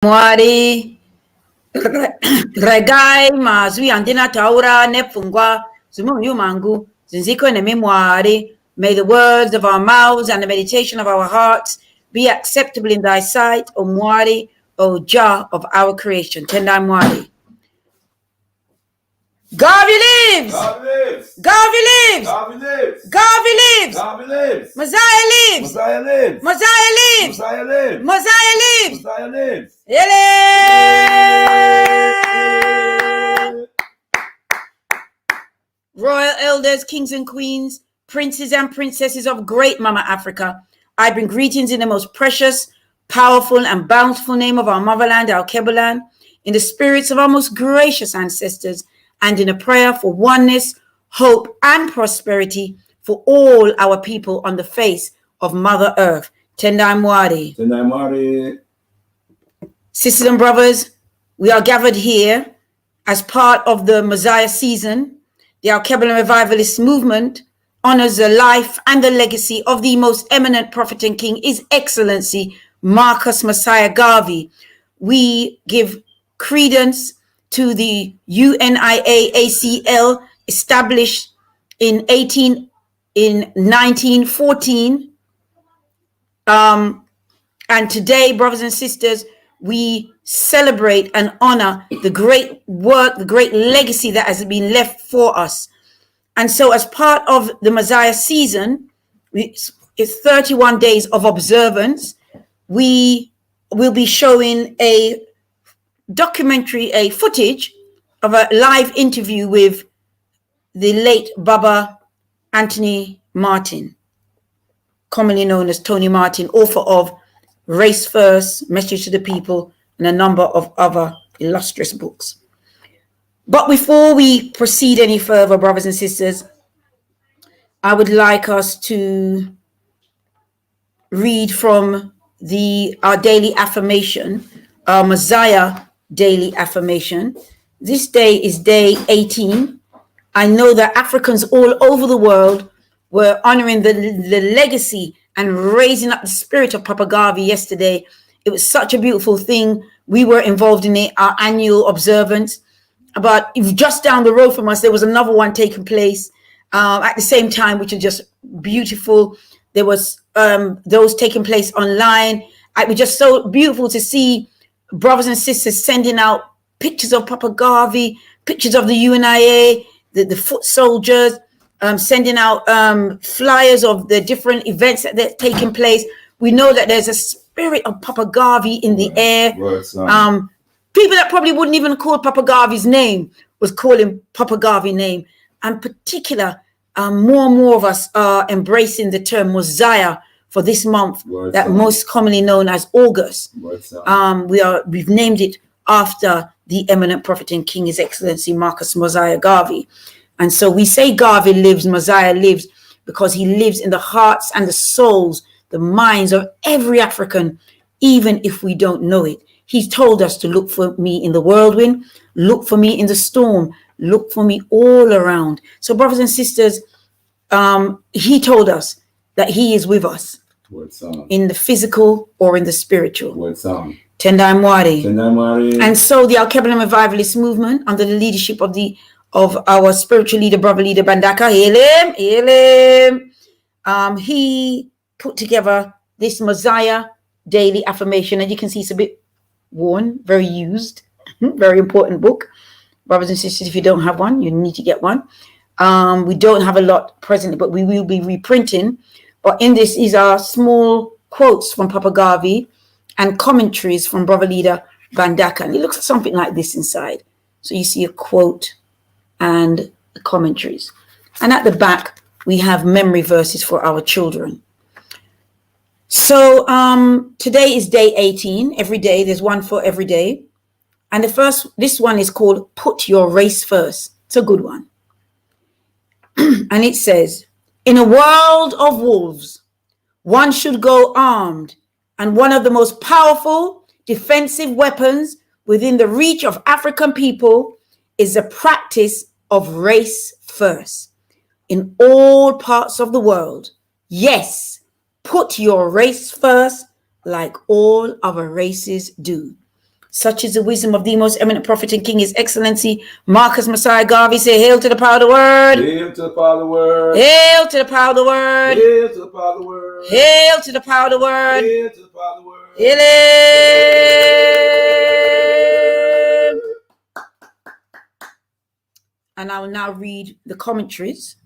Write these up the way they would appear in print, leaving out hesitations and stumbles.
Mwari regai mazwi andina taura nepfungwa zimunyu mangu zinziko nemimwari. May the words of our mouths and the meditation of our hearts be acceptable in thy sight, O Mwari, O Jah of our creation. Tendai Mwari. Garvey lives! Garvey lives! Garvey lives! Garvey lives! Garvey lives! Garvey lives! Mosiah lives! Mosiah lives! Mosiah lives! Mosiah lives! Mosiah lives! Mosiah lives! Ele! Royal elders, kings and queens, princes and princesses of great Mama Africa, I bring greetings in the most precious, powerful, and bountiful name of our motherland, Alkebu-Lan, in the spirits of our most gracious ancestors, and in a prayer for oneness, hope, and prosperity for all our people on the face of Mother Earth. Tendai Mwari. Tendai Mwari. Sisters and brothers, we are gathered here as part of the Mosiah season. The Alkebu-Lan Revivalist Movement honors the life and the legacy of the most eminent prophet and king, His Excellency Marcus Mosiah Garvey. We give credence to the UNIA-ACL established in 1914. And today, brothers and sisters, we celebrate and honor the great work, the great legacy that has been left for us. And so as part of the Mosiah season, it's 31 days of observance. We will be showing a documentary, a footage of a live interview with the late Baba Anthony Martin, commonly known as Tony Martin, author of Race First, Message to the People, and a number of other illustrious books. But before we proceed any further, brothers and sisters, I would like us to read from our daily affirmation, our Mosiah daily affirmation. This day is day 18. I know that Africans all over the world were honoring the legacy and raising up the spirit of Papa Garvey yesterday. It was such a beautiful thing. We were involved in our annual observance. But just down the road from us, there was another one taking place at the same time, which is just beautiful. There was those taking place online. It was just so beautiful to see brothers and sisters sending out pictures of Papa Garvey, pictures of the UNIA, the foot soldiers, sending out flyers of the different events that are taking place. We know that there's a spirit of Papa Garvey in the air. People that probably wouldn't even call Papa Garvey's name was calling Papa Garvey's name. And particular, more and more of us are embracing the term Mosiah for this month, most commonly known as August. We've named it after the eminent prophet and king, His Excellency Marcus Mosiah Garvey. And so we say Garvey lives, Mosiah lives, because he lives in the hearts and the souls, the minds of every African, even if we don't know it. He's told us to look for me in the whirlwind, look for me in the storm, look for me all around. So brothers and sisters, he told us that he is with us in the physical or in the spiritual. Tendai Mwari. And so the Alkebu-Lan Revivalist Movement, under the leadership of our spiritual leader, brother leader Bandaka, hail him. He put together this Mosiah daily affirmation, and you can see it's a bit worn, very used, very important book. Brothers and sisters, if you don't have one, you need to get one. We don't have a lot presently, but we will be reprinting. But in this is our small quotes from Papa Garvey and commentaries from brother leader Bandaka. And it looks something like this inside. So you see a quote and the commentaries. And at the back, we have memory verses for our children. So today is day 18. Every day, there's one for every day. And this one is called Put Your Race First. It's a good one. And it says, in a world of wolves, one should go armed. And one of the most powerful defensive weapons within the reach of African people is the practice of race first. In all parts of the world, yes, put your race first like all other races do. Such is the wisdom of the most eminent prophet and king, His Excellency Marcus Mosiah Garvey. Say, hail to the power of the word. Hail to the power of the word. Hail to the power of the word. Hail to the power of the word. Hail to the power of the word. Hail to the power of the word. Hail him. And I will now read the commentaries.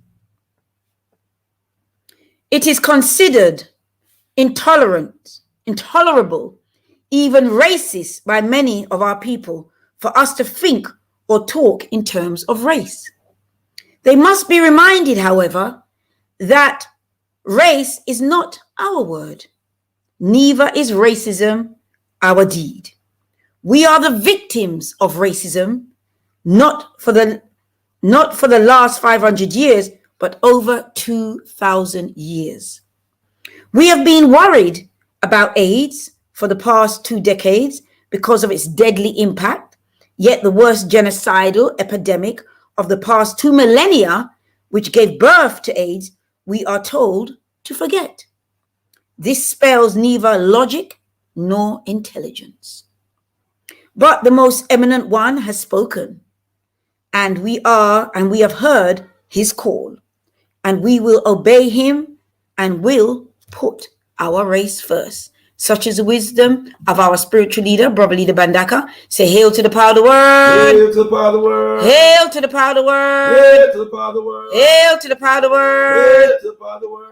It is considered intolerable, even racist by many of our people for us to think or talk in terms of race. They must be reminded, however, that race is not our word, neither is racism our deed. We are the victims of racism, not for the last 500 years, but over 2,000 years. We have been worried about AIDS for the past 2 decades because of its deadly impact, yet the worst genocidal epidemic of the past 2 millennia, which gave birth to AIDS, we are told to forget. This spells neither logic nor intelligence. But the most eminent one has spoken, and we have heard his call, and we will obey him and will put our race first. Such is the wisdom of our spiritual leader, Brother Leader Bandaka. Say, hail to the power of the word. Hail to the power of the word. Hail to the power of the word. Hail to the power of the word. Hail to the power of the word. Hail to the power of the word.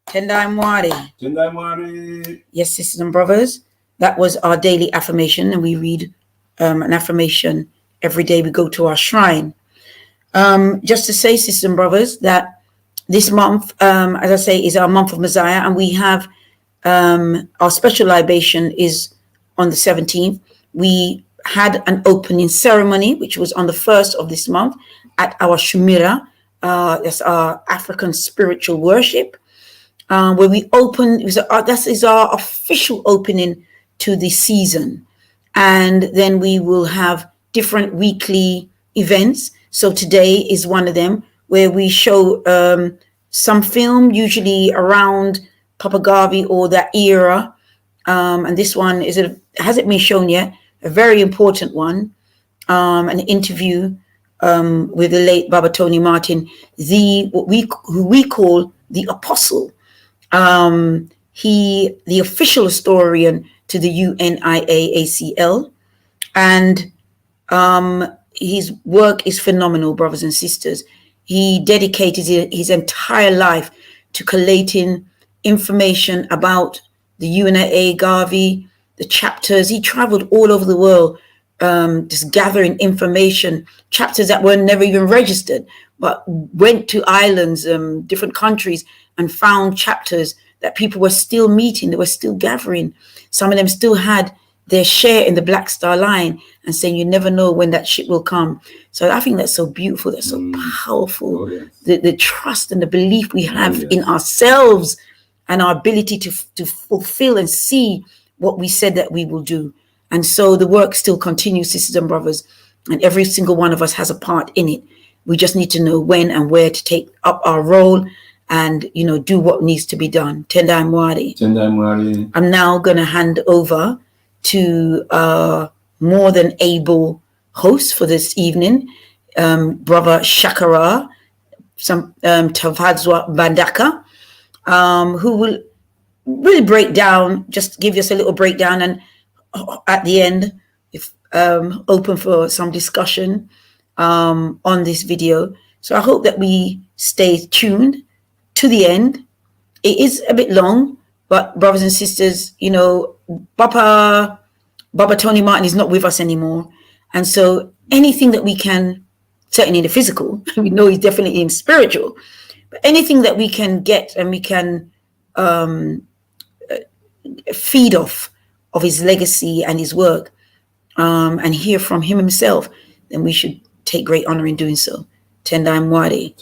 Tendai Mwari. Tendai Mwari. Yes, sisters and brothers, that was our daily affirmation, and we read an affirmation every day we go to our shrine. Just to say, sisters and brothers, that this month, as I say, is our month of Mosiah, and we have our special libation is on the 17th. We had an opening ceremony, which was on the 1st of this month at our Shumira, that's our African spiritual worship, where we open. That is our official opening to the season, and then we will have different weekly events. So today is one of them, where we show some film, usually around Papa Garvey or that era. And this one hasn't been shown yet, a very important one, an interview with the late Baba Tony Martin, who we call the apostle. The official historian to the UNIA-ACL. And his work is phenomenal, brothers and sisters. He dedicated his entire life to collating information about the UNIA Garvey, the chapters. He traveled all over the world, just gathering information, chapters that were never even registered, but went to islands, different countries, and found chapters that people were still meeting, they were still gathering. Some of them still had their share in the Black Star Line, and saying you never know when that ship will come. So I think that's so beautiful, that's so powerful. Oh, yes. The trust and the belief we have in ourselves and our ability to fulfill and see what we said that we will do. And so the work still continues, sisters and brothers, and every single one of us has a part in it. We just need to know when and where to take up our role and, do what needs to be done. Tendai Mwari. Tendai Mwari. I'm now going to hand over to more than able host for this evening, Brother Shakara, Tavadzwa Bandaka, who will really break down, just give us a little breakdown, and at the end, if open for some discussion on this video. So I hope that we stay tuned to the end. It is a bit long, but brothers and sisters, Baba Tony Martin is not with us anymore. And so anything that we can, certainly in the physical, we know he's definitely in spiritual, but anything that we can get and we can feed off of his legacy and his work, and hear from him himself, then we should take great honor in doing so. Tendai Mwari.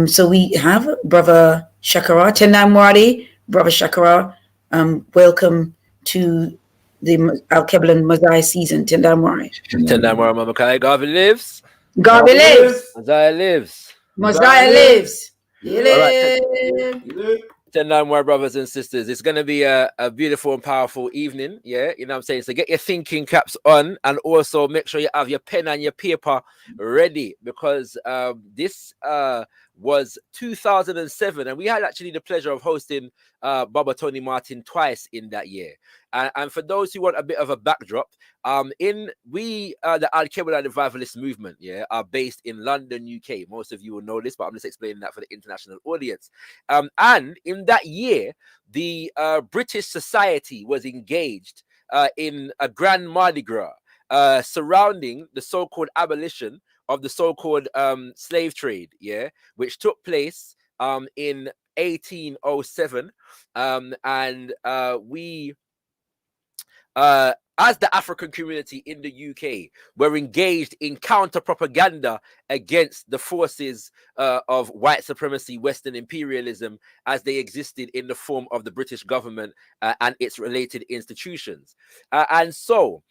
So we have Brother Shakara. Tendai Mwari, Brother Shakara. Welcome to the Alkebu-Lan Mosiah season. Tendai Mwari. Tendai Mwari, Mama Kai. Garvey lives. Garvey lives. Mosiah lives. Mosiah lives. All right. 9 more brothers and sisters. It's going to be a beautiful and powerful evening. Yeah, you know what I'm saying? So get your thinking caps on and also make sure you have your pen and your paper ready because this was 2007 and we had actually the pleasure of hosting Baba Tony Martin twice in that year. And for those who want a bit of a backdrop, the Alkebu-Lan Revivalist Movement, yeah, are based in London, UK. Most of you will know this, but I'm just explaining that for the international audience. And in that year, the British Society was engaged in a grand Mardi Gras surrounding the so-called abolition of the so-called slave trade, yeah, which took place in 1807, and we as the African community in the UK were engaged in counter propaganda against the forces of white supremacy, Western imperialism, as they existed in the form of the British government and its related institutions. And so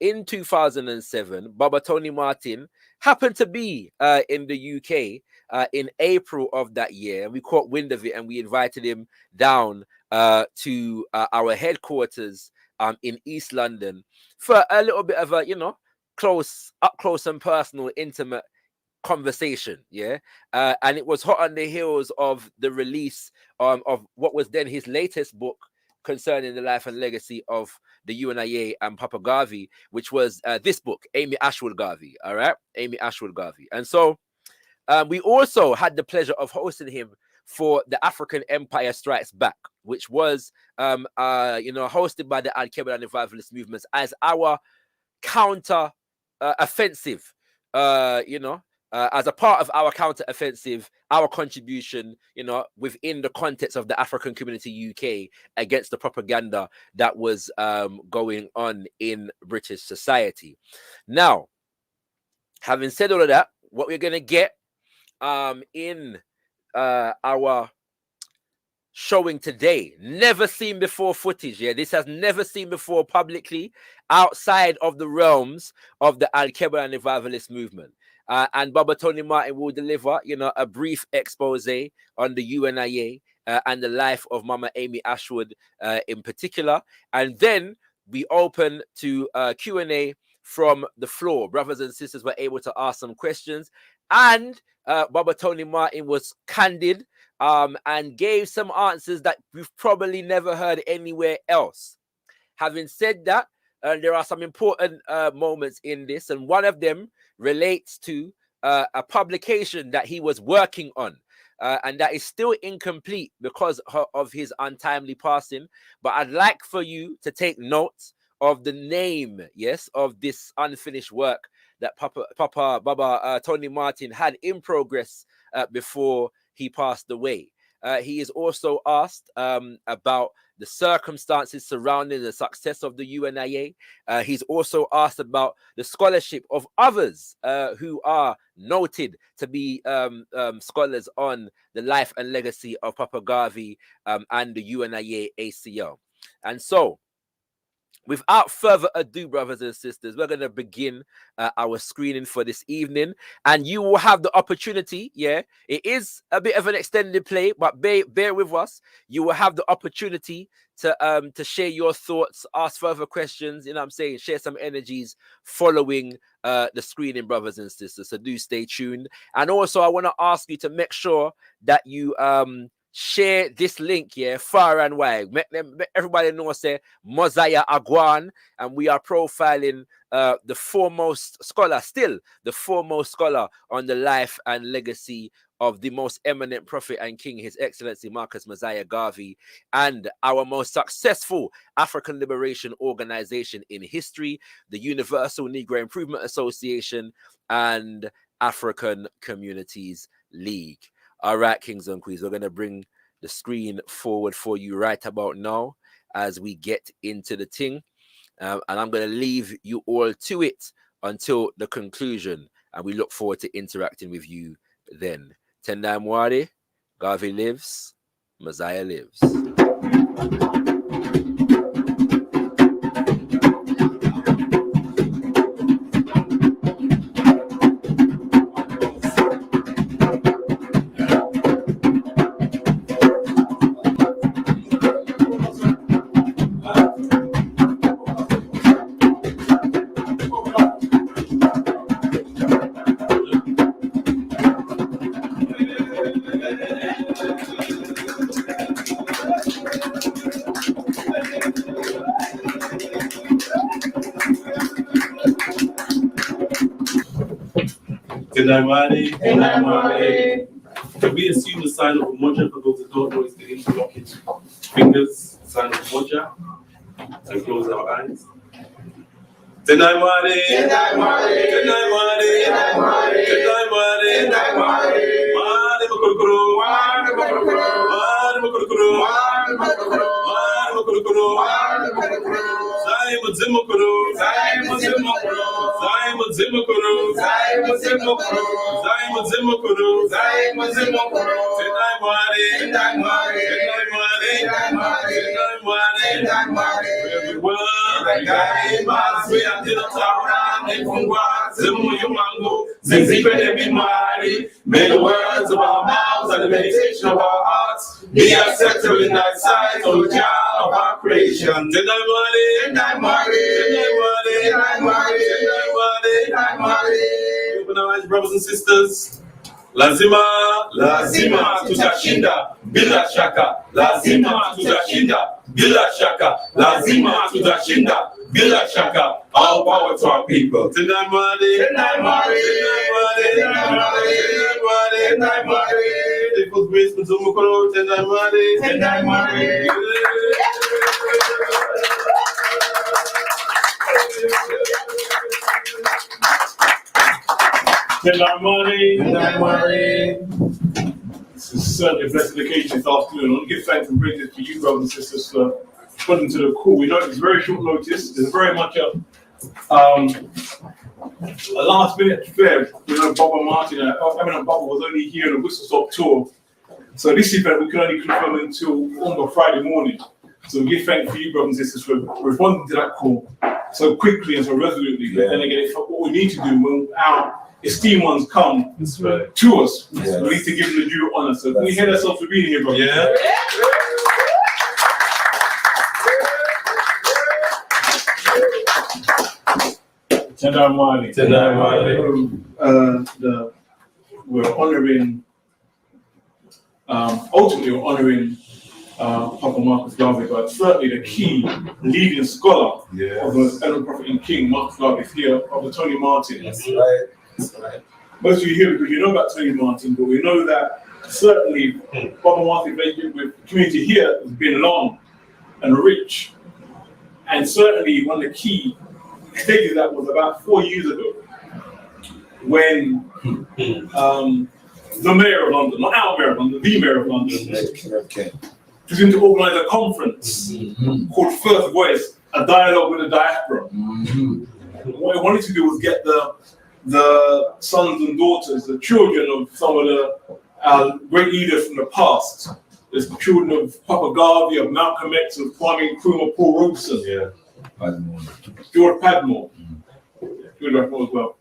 in 2007, Baba Tony Martin happened to be in the UK in April of that year. We caught wind of it and we invited him down to our headquarters in East London for a little bit of a, you know, up close and personal, intimate conversation. Yeah. And it was hot on the heels of the release of what was then his latest book concerning the life and legacy of the UNIA and Papa Garvey, which was this book, Ashwood Garvey. All right. Ashwood Garvey. And so we also had the pleasure of hosting him for the African Empire Strikes Back, which was, hosted by the Alkebu-Lan Revivalist Movement as our counter offensive, as a part of our counter offensive, our contribution, within the context of the African community UK against the propaganda that was going on in British society. Now, having said all of that, what we're going to get in our showing today, never seen before footage. Yeah, this has never seen before publicly outside of the realms of the Alkebu-Lan Revivalist Movement. And Baba Tony Martin will deliver, a brief expose on the UNIA and the life of Mama Amy Ashwood in particular. And then we open to Q&A from the floor. Brothers and sisters were able to ask some questions. And Baba Tony Martin was candid and gave some answers that we've probably never heard anywhere else. Having said that, there are some important moments in this, and one of them relates to a publication that he was working on, and that is still incomplete because of his untimely passing. But I'd like for you to take note of the name, yes, of this unfinished work that Baba Tony Martin had in progress before he passed away. He is also asked about the circumstances surrounding the success of the UNIA. He's also asked about the scholarship of others who are noted to be scholars on the life and legacy of Papa Garvey and the UNIA-ACL. And so, without further ado, brothers and sisters, we're going to begin our screening for this evening. And you will have the opportunity, yeah, it is a bit of an extended play, but bear with us. You will have the opportunity to share your thoughts, ask further questions, share some energies following the screening, brothers and sisters. So do stay tuned. And also, I want to ask you to make sure that you share this link, yeah, far and wide. Make everybody know, say, Mosiah Agwan, and we are profiling the foremost scholar on the life and legacy of the most eminent prophet and king, His Excellency Marcus Mosiah Garvey, and our most successful African liberation organization in history, the Universal Negro Improvement Association and African Communities League. All right, kings and queens, we're going to bring the screen forward for you right about now as we get into the thing. And I'm going to leave you all to it until the conclusion. And we look forward to interacting with you then. Tendai Mwari, Garvey lives, Mosiah lives. Can we assume the sign of Umoja for those that don't know is the interlocking fingers, sign of Umoja, and close our eyes? May the words of our mouths and the meditation of our hearts be acceptable in thy sight, O Jah of our creation. Open our eyes, brothers and sisters. Lazima tutashinda bila shaka. Lazima tutashinda bila shaka. Lazima tutashinda bila shaka. All power to our people. This is certainly a blessed occasion this afternoon. I want to give thanks and praises to you, brothers and sisters, for responding to the call. We know it's very short notice. There's very much a last minute affair. You know, Bob and Martin, Eminent Bob was only here on a whistle stop tour. So this event we can only confirm until on Friday morning. So we give thanks to you, brothers and sisters, for responding to that call so quickly and so resolutely. Yeah. And again, it's what we need to do when our esteemed ones come to us. Yes. We need to give them the due honor. So can we head ourselves for being here, brothers? Yeah. We're honoring, ultimately we're honoring Papa Marcus Garvey, but certainly the key leading scholar of the Eminent Prophet and King, Marcus Garvey, is here, of Tony Martin. That's right. That's right. Most of you here because you know about Tony Martin, but we know that certainly Papa Martin's relationship with the community here has been long and rich. And certainly one of the key stages that was about 4 years ago when the Mayor of London, not our Mayor of London, the Mayor of London, was going to organise a conference called First Voice, a dialogue with the diaspora. What he wanted to do was get the sons and daughters, the children of some of the great leaders from the past. There's the children of Papa Garvey, of Malcolm X, of Kwame Nkrumah, Paul Robeson, George Padmore, George Padmore as well.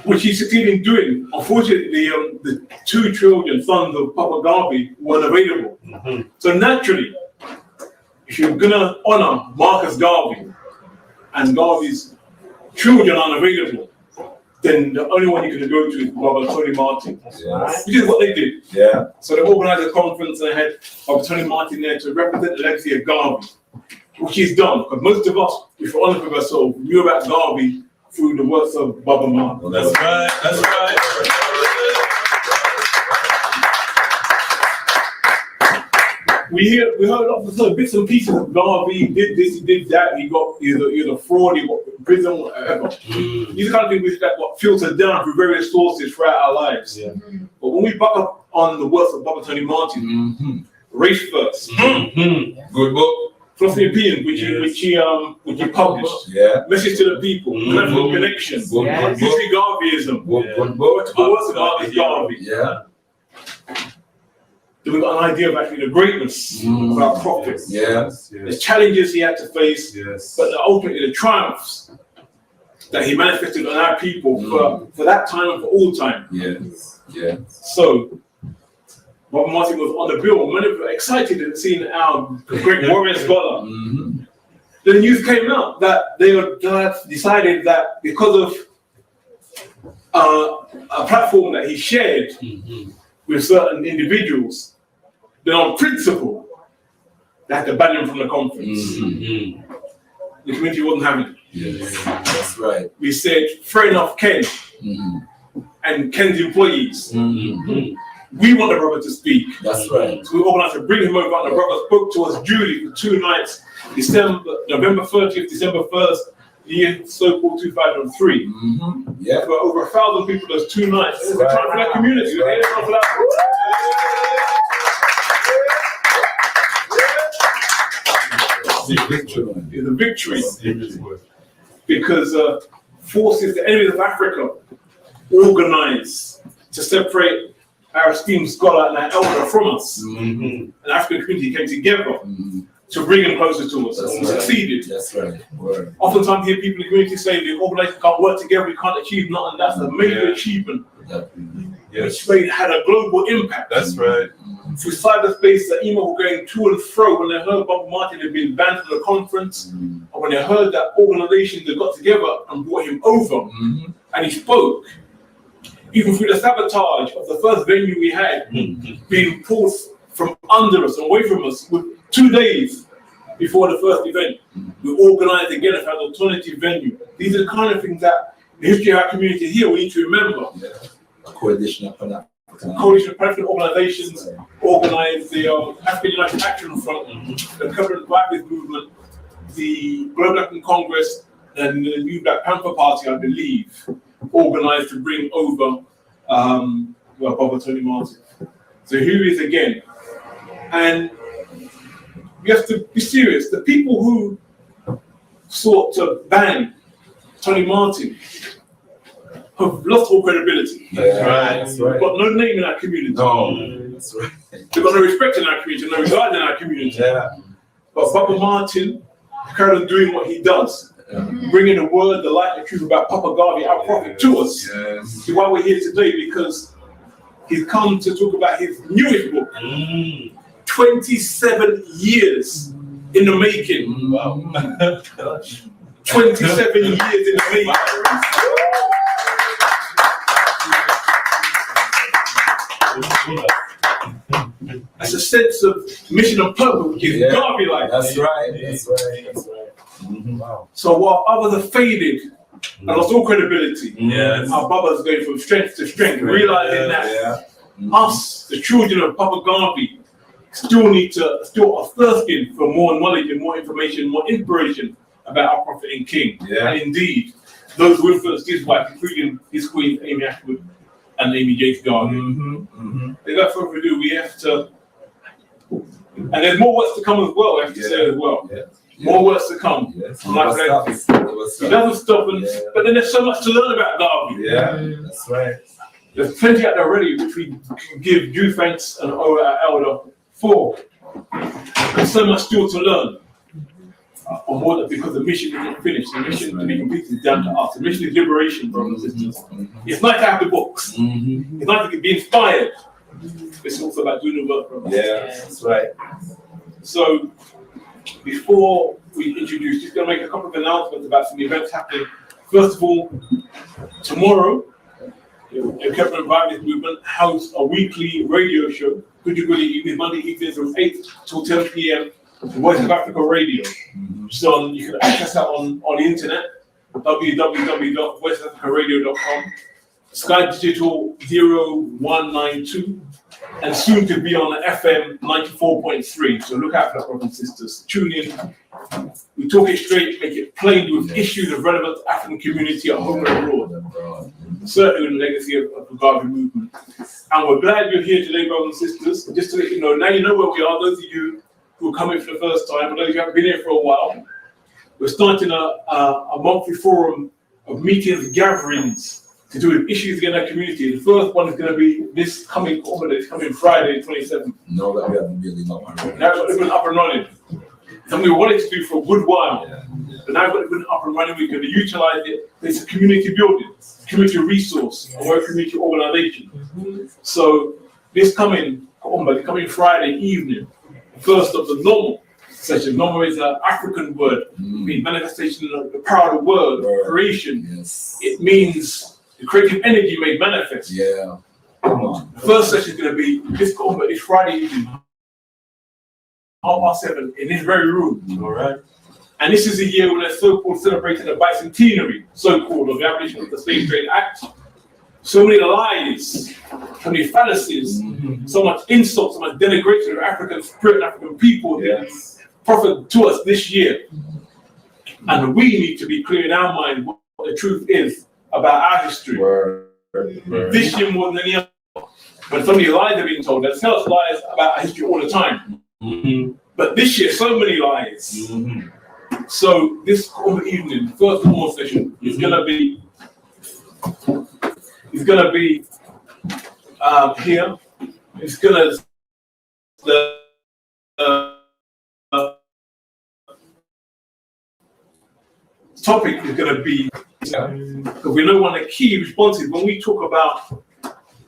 Which he succeeded in doing. Unfortunately, the two children, sons of Papa Garvey, weren't available. So naturally, if you're gonna honor Marcus Garvey and Garvey's children aren't available, then the only one you can go to is Brother Tony Martin, which is what they did. So they organized a conference and they had Brother Tony Martin there to represent the legacy of Garvey, which he's done. Because most of us, if we're honest with ourselves, knew about Garvey through the works of Baba Martin. Well, that's right. That's right. We heard lots of bits and pieces of Garvey. He did this, he did that. He got either fraud, he got prison, whatever. These are kind of things that got filtered down through various sources throughout our lives. But when we buck up on the works of Baba Tony Martin, Race First, good book. Philosophy of Opinion, which he published. Message to the People, Political Connection, History Garveyism, works about this Garvey. Then we got an idea of actually the greatness of our prophet. The challenges he had to face, but ultimately the triumphs that he manifested on our people for that time and for all time. So Bob Martin was on the bill. Many were excited in seeing our great warrior scholar. Then the news came out that they had decided that because of a platform that he shared with certain individuals, then on principle, they had to ban him from the conference. The community wasn't having it. That's right. We said, fair enough, Ken. and Ken's employees. Mm-hmm. We want the brother to speak. That's right. So we organised to bring him over, and the brother spoke to us duly for 2 nights, November 30th, December 1st, year so-called 2003. Mm-hmm. Yeah. For over 1,000 people those 2 nights. It's a Right. time for that community. Right. It's a victory. Because forces, the enemies of Africa, organize to separate our esteemed scholar and our elder from us. Mm-hmm. An African community came together Mm-hmm. to bring him closer to us, That's and we right. succeeded. That's right. Word. Oftentimes, you hear people in the community say the organization can't work together, we can't achieve nothing. That's a major Yeah. achievement, Yes, which had a global impact. that's right. Through cyberspace, the email were going to and fro when they heard Bob Martin had been banned from the conference, Mm-hmm. and when they heard that organizations had got together and brought him over, Mm-hmm. and he spoke. Even through the sabotage of the first venue we had, being pulled from under us and away from us, with 2 days before the first event, we organized again as an alternative venue. These are the kind of things that the history of our community here we need to remember. Yeah. A coalition of Pan-African. Coalition of Pan-African organizations organized the African United Action Front, the Covenant Revivalist Movement, the Global African Congress, and the New Black Panther Party, I believe, organized to bring over Bob Tony Martin. So here he is again. And we have to be serious. The people who sought to ban Tony Martin have lost all credibility. That's right. That's They've right. got no name in our community. No. That's right. They've got no respect in our community, no regard in our community. Yeah. But Papa Martin carried on doing what he does, bringing the word, the light, the truth about Papa Garvey, our prophet, to us. Yes. See why we're here today, because he's come to talk about his newest book, 27 years in the making. Wow. 27 years in the making. That's a sense of mission and purpose, which is Garvey like. That's right. That's right. That's right. Mm-hmm. Wow. So while others have faded and lost all credibility, Yes. our brothers going from strength to strength, realizing that us, the children of Papa Garvey, still are thirsting for more knowledge and more information, more inspiration about our prophet and king. Yeah. And indeed, those who influenced his wife, including his queen, Amy Ashwood, and Amy James Garvey. Without further ado, we have to, and there's more works to come as well, I have to say as well. Yeah. More works to come. Yes. From my friend. It doesn't stop, but then there's so much to learn about Garvey. Yeah. That's right. There's plenty out there already which we can give due thanks and owe our elder for. There's so much still to learn. On more than because the mission isn't finished. The mission to be completed is down to us. The mission is liberation, brothers and sisters. It's nice to have the books. It's nice to be inspired. It's also about doing the work, brothers. Yeah, that's right. So, before we introduce, just going to make a couple of announcements about some events happening. First of all, tomorrow, the Alkebu-Lan Revivalist Movement hosts a weekly radio show, evening, Monday evenings from 8 till 10 p.m. Voice of Africa Radio. So you can access that on the internet, www.voiceofafricaradio.com, Sky Digital 0192, and soon to be on FM 94.3. So look out for that, brothers and sisters. Tune in. We talk it straight, make it plain with issues of relevant African community at home and abroad. Certainly in the legacy of the Garvey movement. And we're glad you're here today, brothers and sisters. Just to let you know, now you know where we are. Those of you who are coming for the first time, and those who haven't been here for a while, we're starting a monthly forum of meetings, gatherings to do with issues in our community. The first one is going to be this coming Friday, 27th. Know that we have been building up already. Now we've been up and running. Something we wanted to do for a good while. Yeah. But now we've been up and running, we can utilize it. It's a community building, community resource, and we're a community organization. So this coming Friday evening, first of the normal session. Normal is an African word. It means manifestation of the power of the word, creation. Yes. It means the creative energy made manifest. Yeah. Come on. The first session is going to be this Friday evening, 7:30 in this very room. All right. And this is the year when they're so-called celebrating the bicentenary, so-called, of the abolition of the Slave Trade Act. So many lies, so many fallacies, so much insult, so much denigration of African spirit, African people, prophet to us this year. And we need to be clear in our mind what the truth is about our history. This year more than any other. When so many lies are being told, they tell us lies about our history all the time. But this year, so many lies. So this evening, first normal session is gonna be here. It's gonna the topic is gonna be because we know one of the key responses when we talk about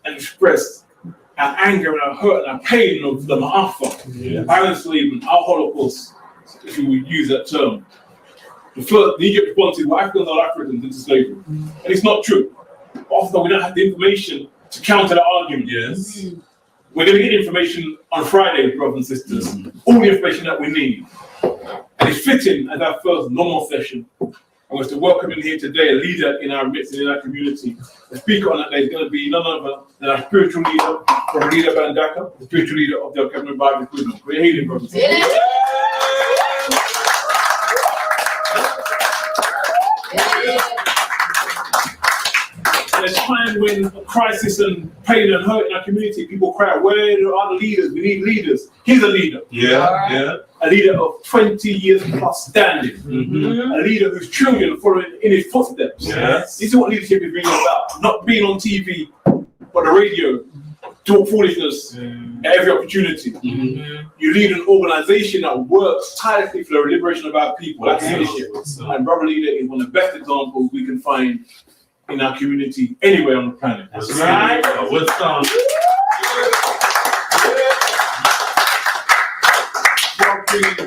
and express our anger and our hurt and our pain of the Ma'afa, violence leaving, our Holocaust, if you would use that term. The immediate response is, well, Africans are Africans into slavery. And it's not true. Often we don't have the information to counter that argument. We're going to get information on Friday, brothers and sisters, all the information that we need. And it's fitting as our first normal session. I was to welcome in here today a leader in our midst and in our community. The speaker on that day is going to be none other than our spiritual leader from Leader Bandaka, the spiritual leader of the Alkebu-Lan Revivalist Movement. We're healing, brothers. There's a time when crisis and pain and hurt in our community, people cry, where are the leaders? We need leaders. He's a leader. A leader of 20 years plus standing. A leader whose children are following in his footsteps. This is what leadership is really about. Not being on TV, but the radio, talk foolishness at every opportunity. You lead an organization that works tirelessly for the liberation of our people. That's leadership. And Brother Leader is one of the best examples we can find in our community anywhere on the planet. That's right. What's on?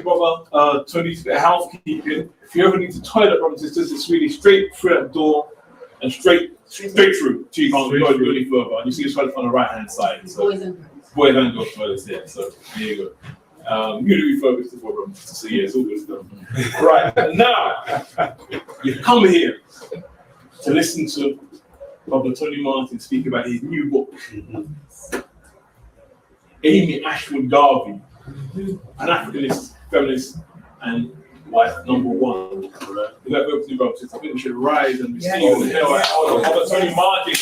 Brother Tony, housekeeping. If you ever need to toilet, brothers and sisters, it's really straight through that door and straight through. So you can't go any further. And you see the toilet on the right hand side. So boys and girls toilets there. So there you go. You refurbished before, brothers and sisters. So yeah, it's all good stuff. Right now, you've come here to listen to Brother Tony Martin speak about his new book, Ashwood Garvey, an Africanist, feminist, and wife #1. Is that very good, brothers? I think we should rise and receive the hell out of Brother Tony Martin.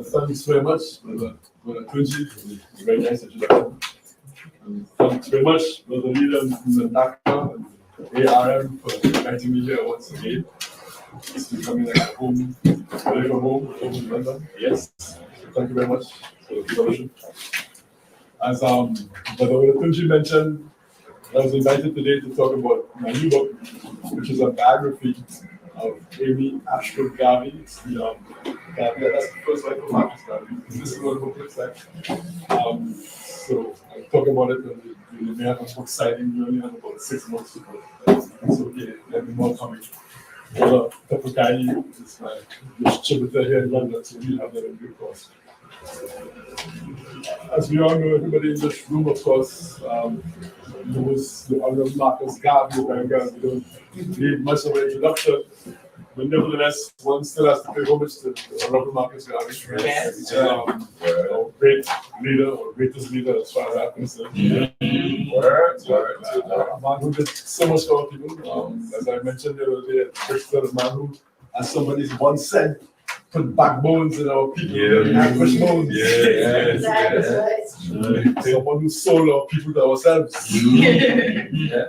Thanks very much, Brother Tunji. Very nice introduction. Thanks very much, Brother Leader and Dhaka and ARM for inviting me here once again. It's becoming like a home, away from home in London. Yes. Thank you very much for the introduction. As Brother Tunji mentioned, I was invited today to talk about my new book, which is a biography of Ashwood Garvey. It's the that's the first wife of Marcus Garvey. This is what the book looks like. So I'll talk about it when we may have a book signing. We only have about 6 months to go. It's okay. There'll be more coming. Tapukai is my distributor here in London, so we'll have that in due course. As we all know, everybody in this room, of course, knows the Honorable Marcus Garvey. We don't need much of an introduction, but nevertheless, one still has to pay homage to the Honorable Marcus Garvey. Yes. Our great leader, or greatest leader, as far as I'm concerned. A man who did so much for our people. As I mentioned the other day, a man who, as somebody once said, put backbones in our people, and push bones. Someone who sold our people to ourselves.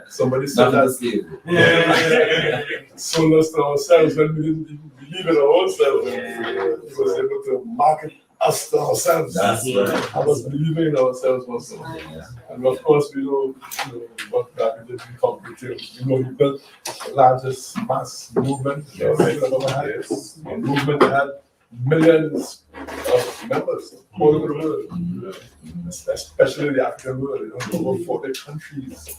Somebody said that. Sold us to ourselves when we didn't even believe in our own selves. He was able to market us to ourselves. That's right. I was believing in ourselves also. And of course, we know what that did become detailed. We know he built the largest mass movement ever had. A movement that had millions of members all over the world, especially the African world. Over 40 countries,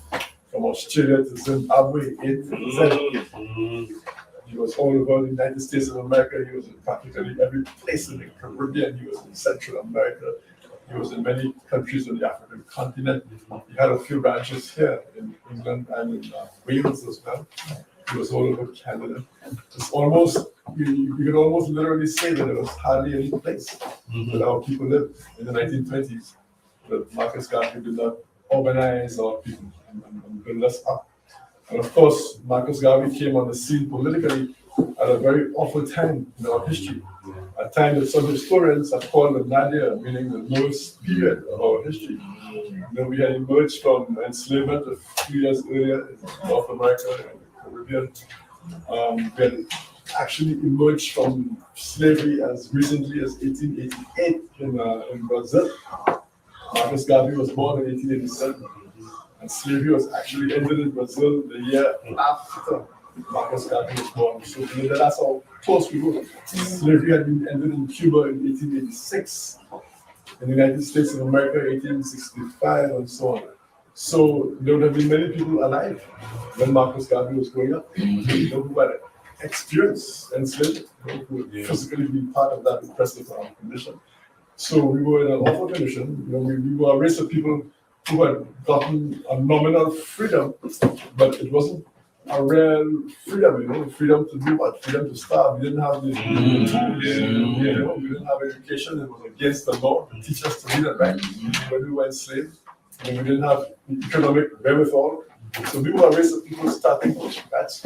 from Australia to Zimbabwe, A to Z. He was all over the United States of America. He was in practically every place in the Caribbean. He was in Central America. He was in many countries on the African continent. He had a few branches here in England and in Wales as well. He was all over Canada. It's almost, you could almost literally say that there was hardly any place that our people lived in the 1920s that Marcus Garvey did not organize our people and build us up. And of course, Marcus Garvey came on the scene politically at a very awful time in our history, a time that some historians have called the nadir, meaning the lowest period of our history. You know, we had emerged from enslavement a few years earlier in North America and the Caribbean. We had actually emerged from slavery as recently as 1888 in Brazil. Marcus Garvey was born in 1887. And slavery was actually ended in Brazil the year after Marcus Garvey was born. So that's how close we were. Slavery had been ended in Cuba in 1886, in the United States of America 1865, and so on. So there would have been many people alive when Marcus Garvey was growing up, who had experienced enslavement, who would physically be part of that oppressive condition. So we were in an awful condition. We were a race of people who had gotten a nominal freedom, but it wasn't a real freedom, freedom to do what? Freedom to starve. We didn't have the tools, we didn't have education. It was against the law to teach us to read and write when we were enslaved. And we didn't have economic wherewithal. So we were a race of people starting from scratch.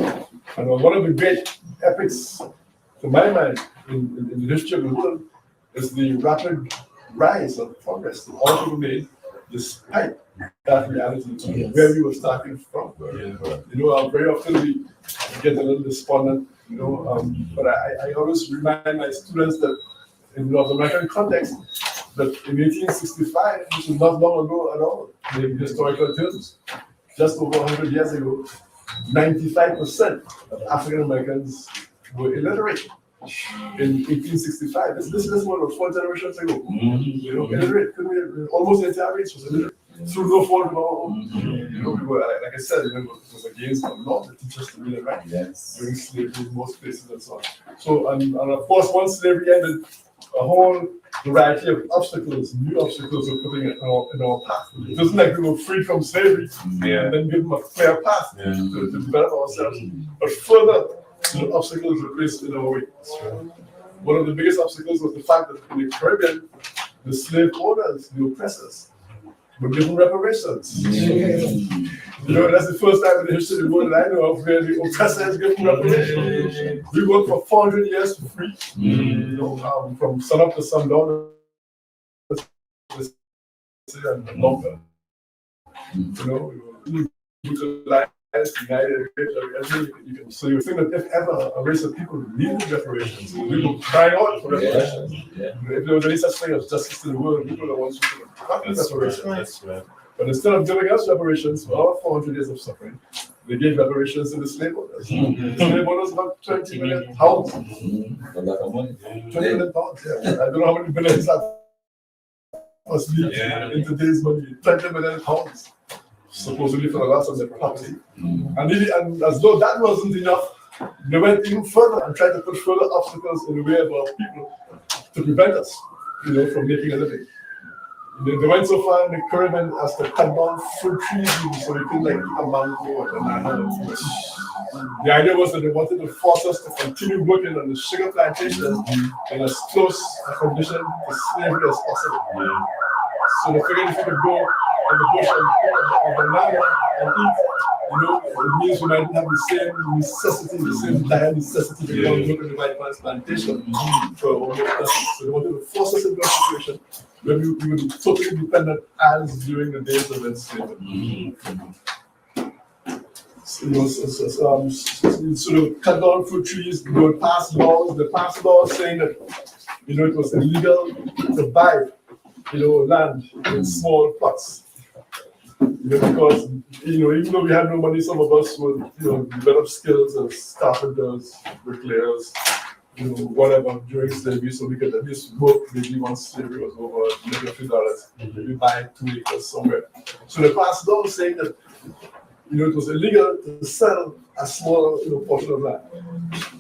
And one of the great epics, to my mind, in the history of the world, is the rapid rise of progress that all people made despite that reality, where we were starting from. Very often we get a little despondent, but I always remind my students that in North American context, that in 1865, which is not long ago at all, in historical terms, just over 100 years ago, 95% of African Americans were illiterate. In 1865, this was 4 generations ago. Illiterate, almost the entire race was illiterate through no fault of our own. We were, like I said, it was against the law to teach us to read and write during slavery in most places and so on. So, and of course, once slavery ended, a whole variety of obstacles, new obstacles were putting in our path. It wasn't like we were freed from slavery and then give them a clear path to develop ourselves, but further obstacles were placed in our way. One of the biggest obstacles was the fact that in the Caribbean, the slave owners, the oppressors, were given reparations. That's the first time in the history of the world that I know of where the oppressor has given reparations. We worked for 400 years for free, from sun up to sundown, and longer. United, so you think that if ever a race of people needed reparations, we would cry out for reparations. If there was any such thing as justice in the world, people are the ones who could have gotten reparations. But instead of giving us reparations for our 400 years of suffering, they gave reparations to the slave owners. The slave owners about 20 million pounds. 20 million pounds, I don't know how many billions that must be in today's money. 20 million pounds. Supposedly for the loss of their property. And as though that wasn't enough, they went even further and tried to put further obstacles in the way of our people to prevent us, from making a living. They went so far in the Caribbean as to cut down fruit trees so they couldn't eat a mango or a banana. The idea was that they wanted to force us to continue working on the sugar plantation in as close a condition to slavery as possible. So they figured if we could go in the bush and pick a banana and eat, it means we might have the same necessity, the same dire necessity to go and work in the white man's plantation. So they wanted to force us into a situation where we would be totally dependent as during the days of enslavement. Sort of cut down fruit trees, they would pass laws. They passed laws saying that it was illegal to buy land in small plots. Because even though we had no money, some of us would develop skills as carpenters, bricklayers, whatever during slavery, so we could at least work maybe once slavery was over, maybe a few dollars, maybe buy 2 acres somewhere. So they passed laws saying that it was illegal to sell a small portion of land.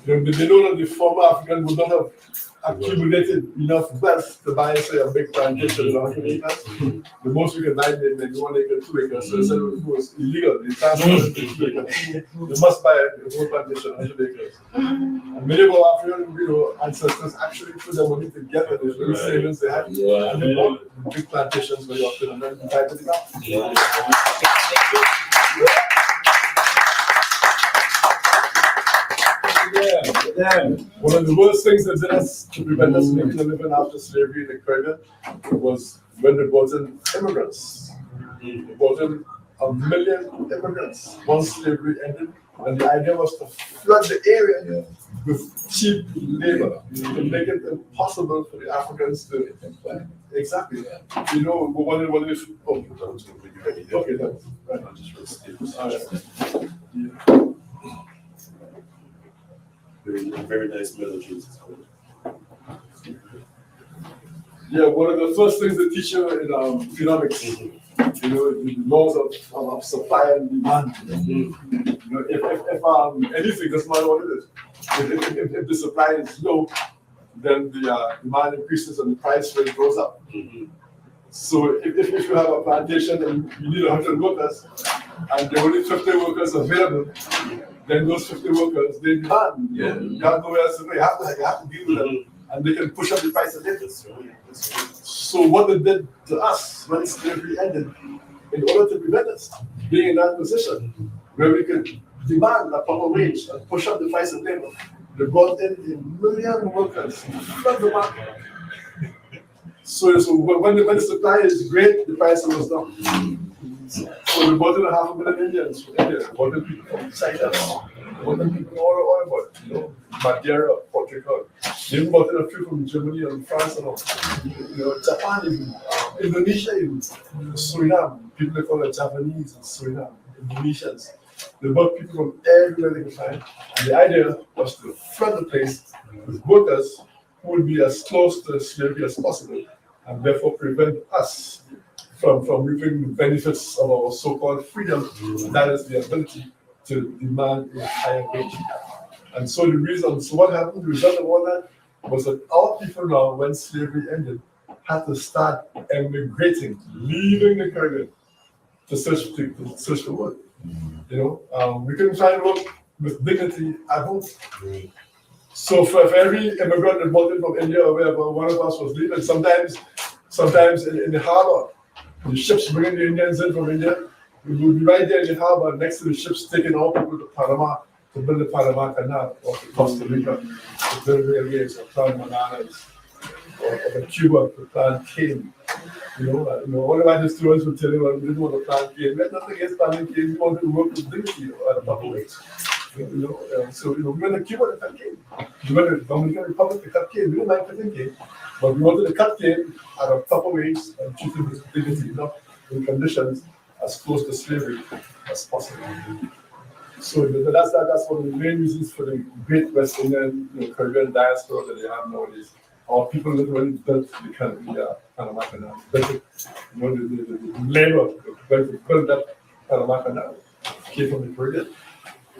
They know that the former African would not have accumulated enough wealth to buy, say, a big plantation in 100 acres. The most we can buy in 1 acre, 2 acres. So instead of it was illegal, they transferred it to 2 acres. They must buy a whole plantation, 100 acres. And many of our African, ancestors actually put their money together, the little savings they had, and they bought big plantations very often, and then divided it up. One of the worst things that did us to prevent us making a living after slavery in the Caribbean was when they brought in immigrants. They brought in 1 million immigrants once slavery ended, and the idea was to flood the area with cheap labor to make it impossible for the Africans to exactly. One of the okay, that's right. Very nice melodies. Yeah, one of the first things they teach you in economics, the laws of supply and demand. If anything, doesn't matter what it is. If the supply is low, then the demand increases and the price rate goes up. So if you have a plantation and you need 100 workers, and there are only 50 workers available, then those 50 workers, they demand. You have nowhere else to go. You have to deal with them, and they can push up the price a little. So what they did to us when slavery ended, in order to prevent us being in that position where we could demand a proper wage and push up the price of labor, they brought in 1 million workers from the market. So when the supply is great, the price goes down. So we brought in 500,000 Indians from India, brought in people from China, brought in people all over, Madeira, Portugal. They even brought in a few from Germany and France and all. Japan, even, Indonesia, even, Suriname. People they call it Japanese in Suriname, Indonesians. They brought people from everywhere they could find. And the idea was to flood the place with workers who would be as close to slavery as possible, and therefore prevent us from reaping the benefits of our so-called freedom, and that is the ability to demand a higher wage. And so what happened, the result of all that was that our people now, when slavery ended, had to start emigrating, leaving the Caribbean to search for work. We couldn't find work with dignity at home. So for every immigrant that brought in from India or wherever, one of us was leaving. Sometimes in the harbor, the ships bringing the Indians in from India, we would be right there in the harbor next to the ships taking all people to Panama to build the Panama Canal, or to Costa Rica to build railways, or plant bananas, or to Cuba to plant cane. All of my students would tell you, well, we didn't want to plant cane. We had nothing against planting cane, we wanted to work with dignity at a proper rate. We went to Cuba to cut cane. We went to the Dominican Republic to cut cane. We didn't like cutting cane, but we wanted to cut cane at a proper wage and treat it with dignity, in conditions as close to slavery as possible. So that's one of the main reasons for the great West Indian Caribbean diaspora that they have nowadays. Our people literally built the Panama Canal. The labor to build that Panama Canal came from the Caribbean.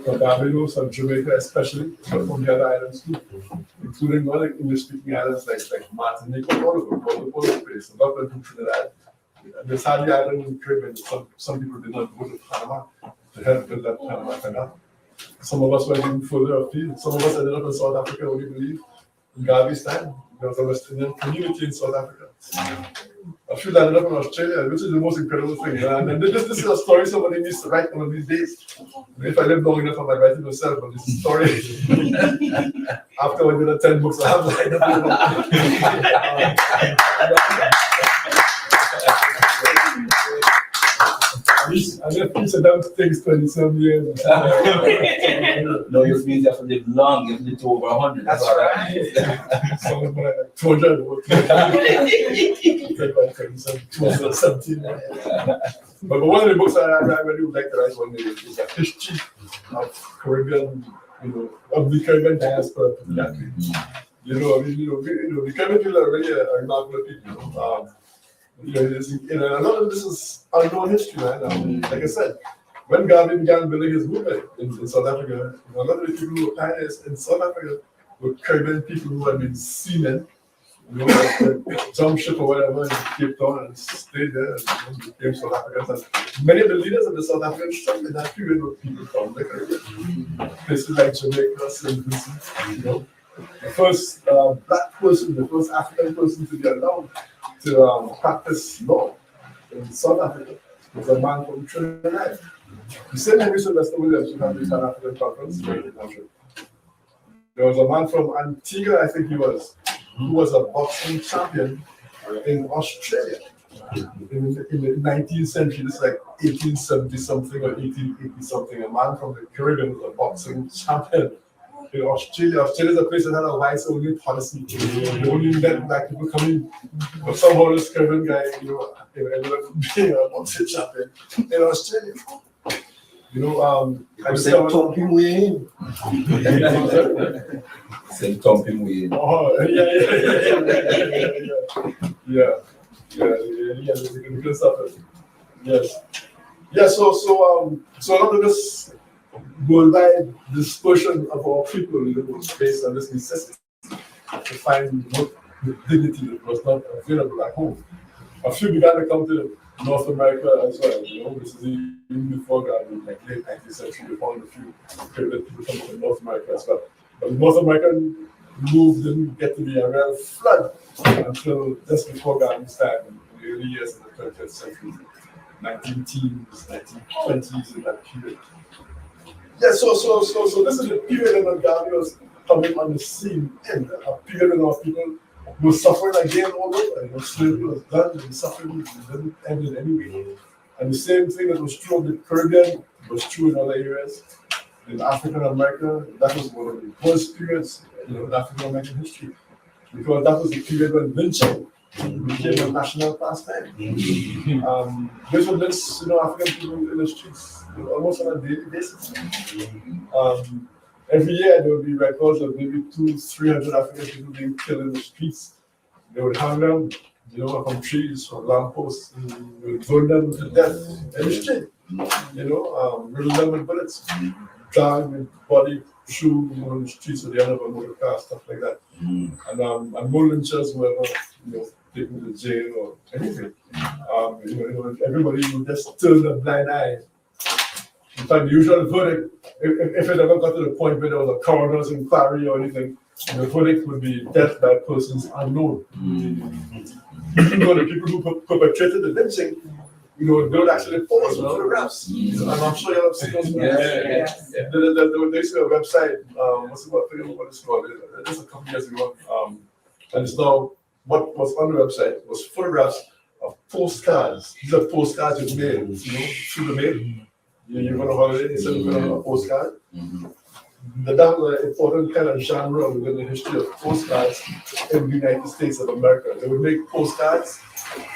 From Barbados and Jamaica especially, but from the other islands too, including other English-speaking islands like Martinique and all of them, all over the place. A lot of people to that. There's hardly island in the Caribbean. Some people did not go to Panama to help build that Panama Canal. Some of us went even further afield. Some of us ended up in South Africa, would you believe? In Garvey's time, there was a West Indian community in South Africa. A few ended up in Australia, which is the most incredible thing. And this is a story somebody needs to write one of these days. If I live long enough, I might write it myself, but this story, after I did 10 books, I have lined up. And then each of them takes 27 years. No, you means you have to live long, you have to live to over 100. That's right. So I'm like 200. Take like 217. But one of the books I really would like to write one day is a history of Caribbean, of the Caribbean diaspora. The Caribbean people are really a remarkable people. A lot of this is unknown history, man. Like I said, when Garvey began building his movement in South Africa, a lot of the people who were pioneers in South Africa were Caribbean people who had been seamen, jump ship or whatever in Cape Town and stayed there and became South Africans. And many of the leaders of the South African struggle in that period were people from the Caribbean. Places like Jamaica, St. Vincent, The first black person, the first African person to be allowed to practice law in South Africa was a man from Trinidad. The same Henry Sylvester Williams, who had the Pan African Conference in the country. There was a man from Antigua, I think he was, who was a boxing champion in Australia in the 19th century. This is like 1870 something or 1880 something. A man from the Caribbean was a boxing champion in Australia. Australia is a place that had a whites only policy. They only let black people come in. But somehow this Caribbean guy, ended up being a boxing champion in Australia. I Send thumping way in. Send thumping way in. Oh, yeah. Yes. Yeah, so a lot of this worldwide dispersion of our people was based on this necessity to find work with dignity that was not available at home. A few began to come to North America as well. This is even before Garvey, like late 19th century, we found a few Caribbean people coming from North America as well. But the North American move didn't get to be a real flood until just before Garvey's time, in the early years of the 20th century, 1910s, 1920s, in that period. Yeah, so this is the period when Garvey was coming on the scene, in a period when our people were suffering again all over. Slavery was done, and suffering didn't end in any way. And the same thing that was true of the Caribbean was true in other areas. In African America, that was one of the worst periods in African American history, because that was the period when lynching became a national pastime. This would lynch African people in the streets almost on a daily basis. Every year there would be records of maybe 200-300 African people being killed in the streets. They would hang them, from trees, from lampposts, they would burn them to death in the street. Riddle them with bullets, drag the body through the streets of the end of a motor car, stuff like that. And more lynchers were taken to jail or anything. Everybody would just turn a blind eye. In fact, the usual verdict, if it ever got to the point where there was a coroner's inquiry or anything, the verdict would be death by persons unknown. The people who perpetrated the lynching, they would actually pose photographs. And I'm sure you have seen those. There used to be a website, what it's called, just a couple years ago. And it's now, what was on the website was photographs of postcards. These are postcards with mail, through the mail. You go on a holiday, you send them a postcard. That was an important kind of genre within the history of postcards in the United States of America. They would make postcards,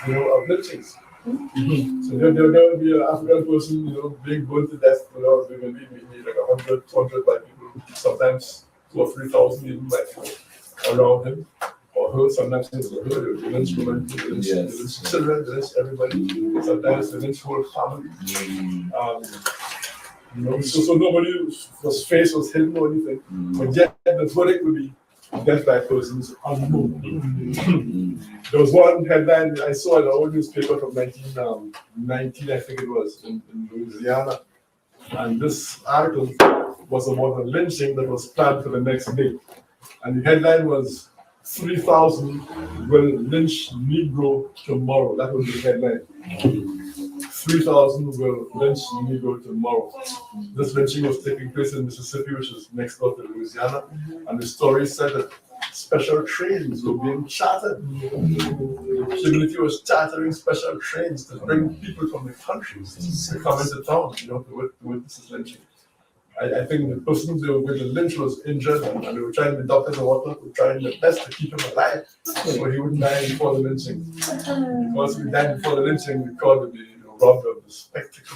of lynchings. So there would be an African person, being burned to death. There would be maybe like 100, 200 white people, sometimes 2,000 or 3,000 even white people around him. Or her, sometimes it was her, the lynch woman, the lynch children, the lynch everybody, sometimes the lynch whole family. So nobody's face was hidden or anything, but yet the verdict would be death by persons unknown. There was one headline I saw in an old newspaper from 1919, I think it was, in Louisiana, and this article was about a lynching that was planned for the next day. And the headline was, 3,000 will lynch Negro tomorrow. That was the headline. 3,000 will lynch Negro tomorrow. This lynching was taking place in Mississippi, which is next door to Louisiana. And the story said that special trains were being chartered. The community was chartering special trains to bring people from the countries to come into town, to witness this lynching. I think the person with the lynch was injured, and they were trying, the doctors and whatnot were trying their best to keep him alive, but he wouldn't die before the lynching. Because if he died before the lynching, the crowd would be robbed of the spectacle.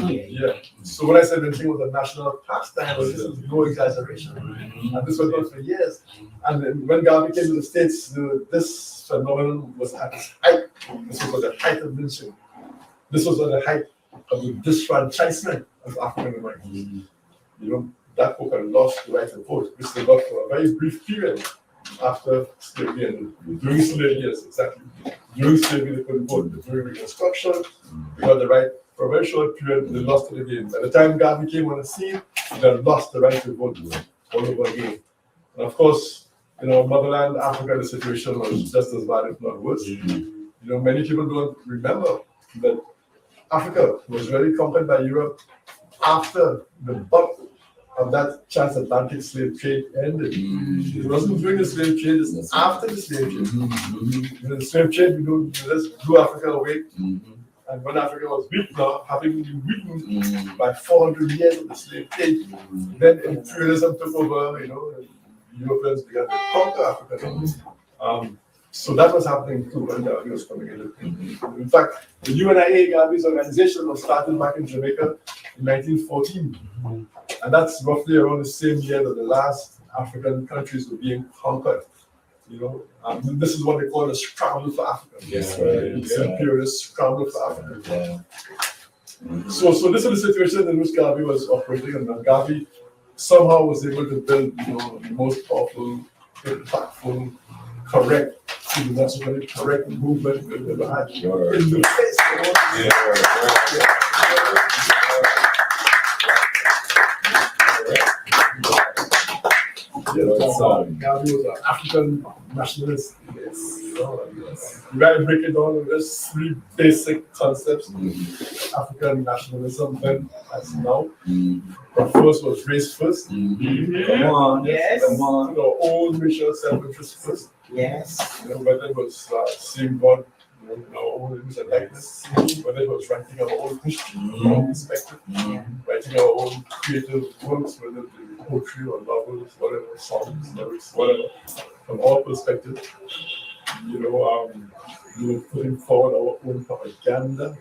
Yeah. So when I said lynching was a national pastime, this is no exaggeration. And this went on for years. And then when Garvey came to the States, this phenomenon was at its height. This was at the height of lynching. This was at the height of the disfranchisement as African Americans. Black folk had lost the right to vote, which they got for a very brief period after slavery and during slavery years, exactly. During slavery, they couldn't vote. During Reconstruction, they got the right for a very short period, they lost it again. By the time Garvey came on the scene, they had lost the right to vote all over again. And of course, motherland Africa, the situation was just as bad, if not worse. Many people don't remember that Africa was really conquered by Europe after the bulk of that transatlantic slave trade ended. It wasn't during the slave trade, it was after the slave trade. The slave trade, just blew Africa away. And when Africa was weak now, having been weakened by 400 years of the slave trade, then imperialism took over, Europeans began to conquer Africa. So that was happening too when Garvey was coming in. In fact, the UNIA, Garvey's organization, was started back in Jamaica in 1914. And that's roughly around the same year that the last African countries were being conquered. This is what they call a scramble for Africa. It's an imperialist scramble for Africa. So this is the situation in which Garvey was operating, and Garvey somehow was able to build the most powerful, impactful, correct, necessarily correct movement we've ever had in the face. Garvey was an African nationalist. You gotta break it down with just 3 basic concepts. African nationalism then as now. The first was race first. Come on. Yes. Come on. Own racial self-interest first. Yes. Whether it was seeing God, our own image and likeness, whether it was writing our own history from our own perspective, writing our own creative works, whether it be poetry or novels, whatever, songs, lyrics, whatever, from our perspective. We were putting forward our own propaganda.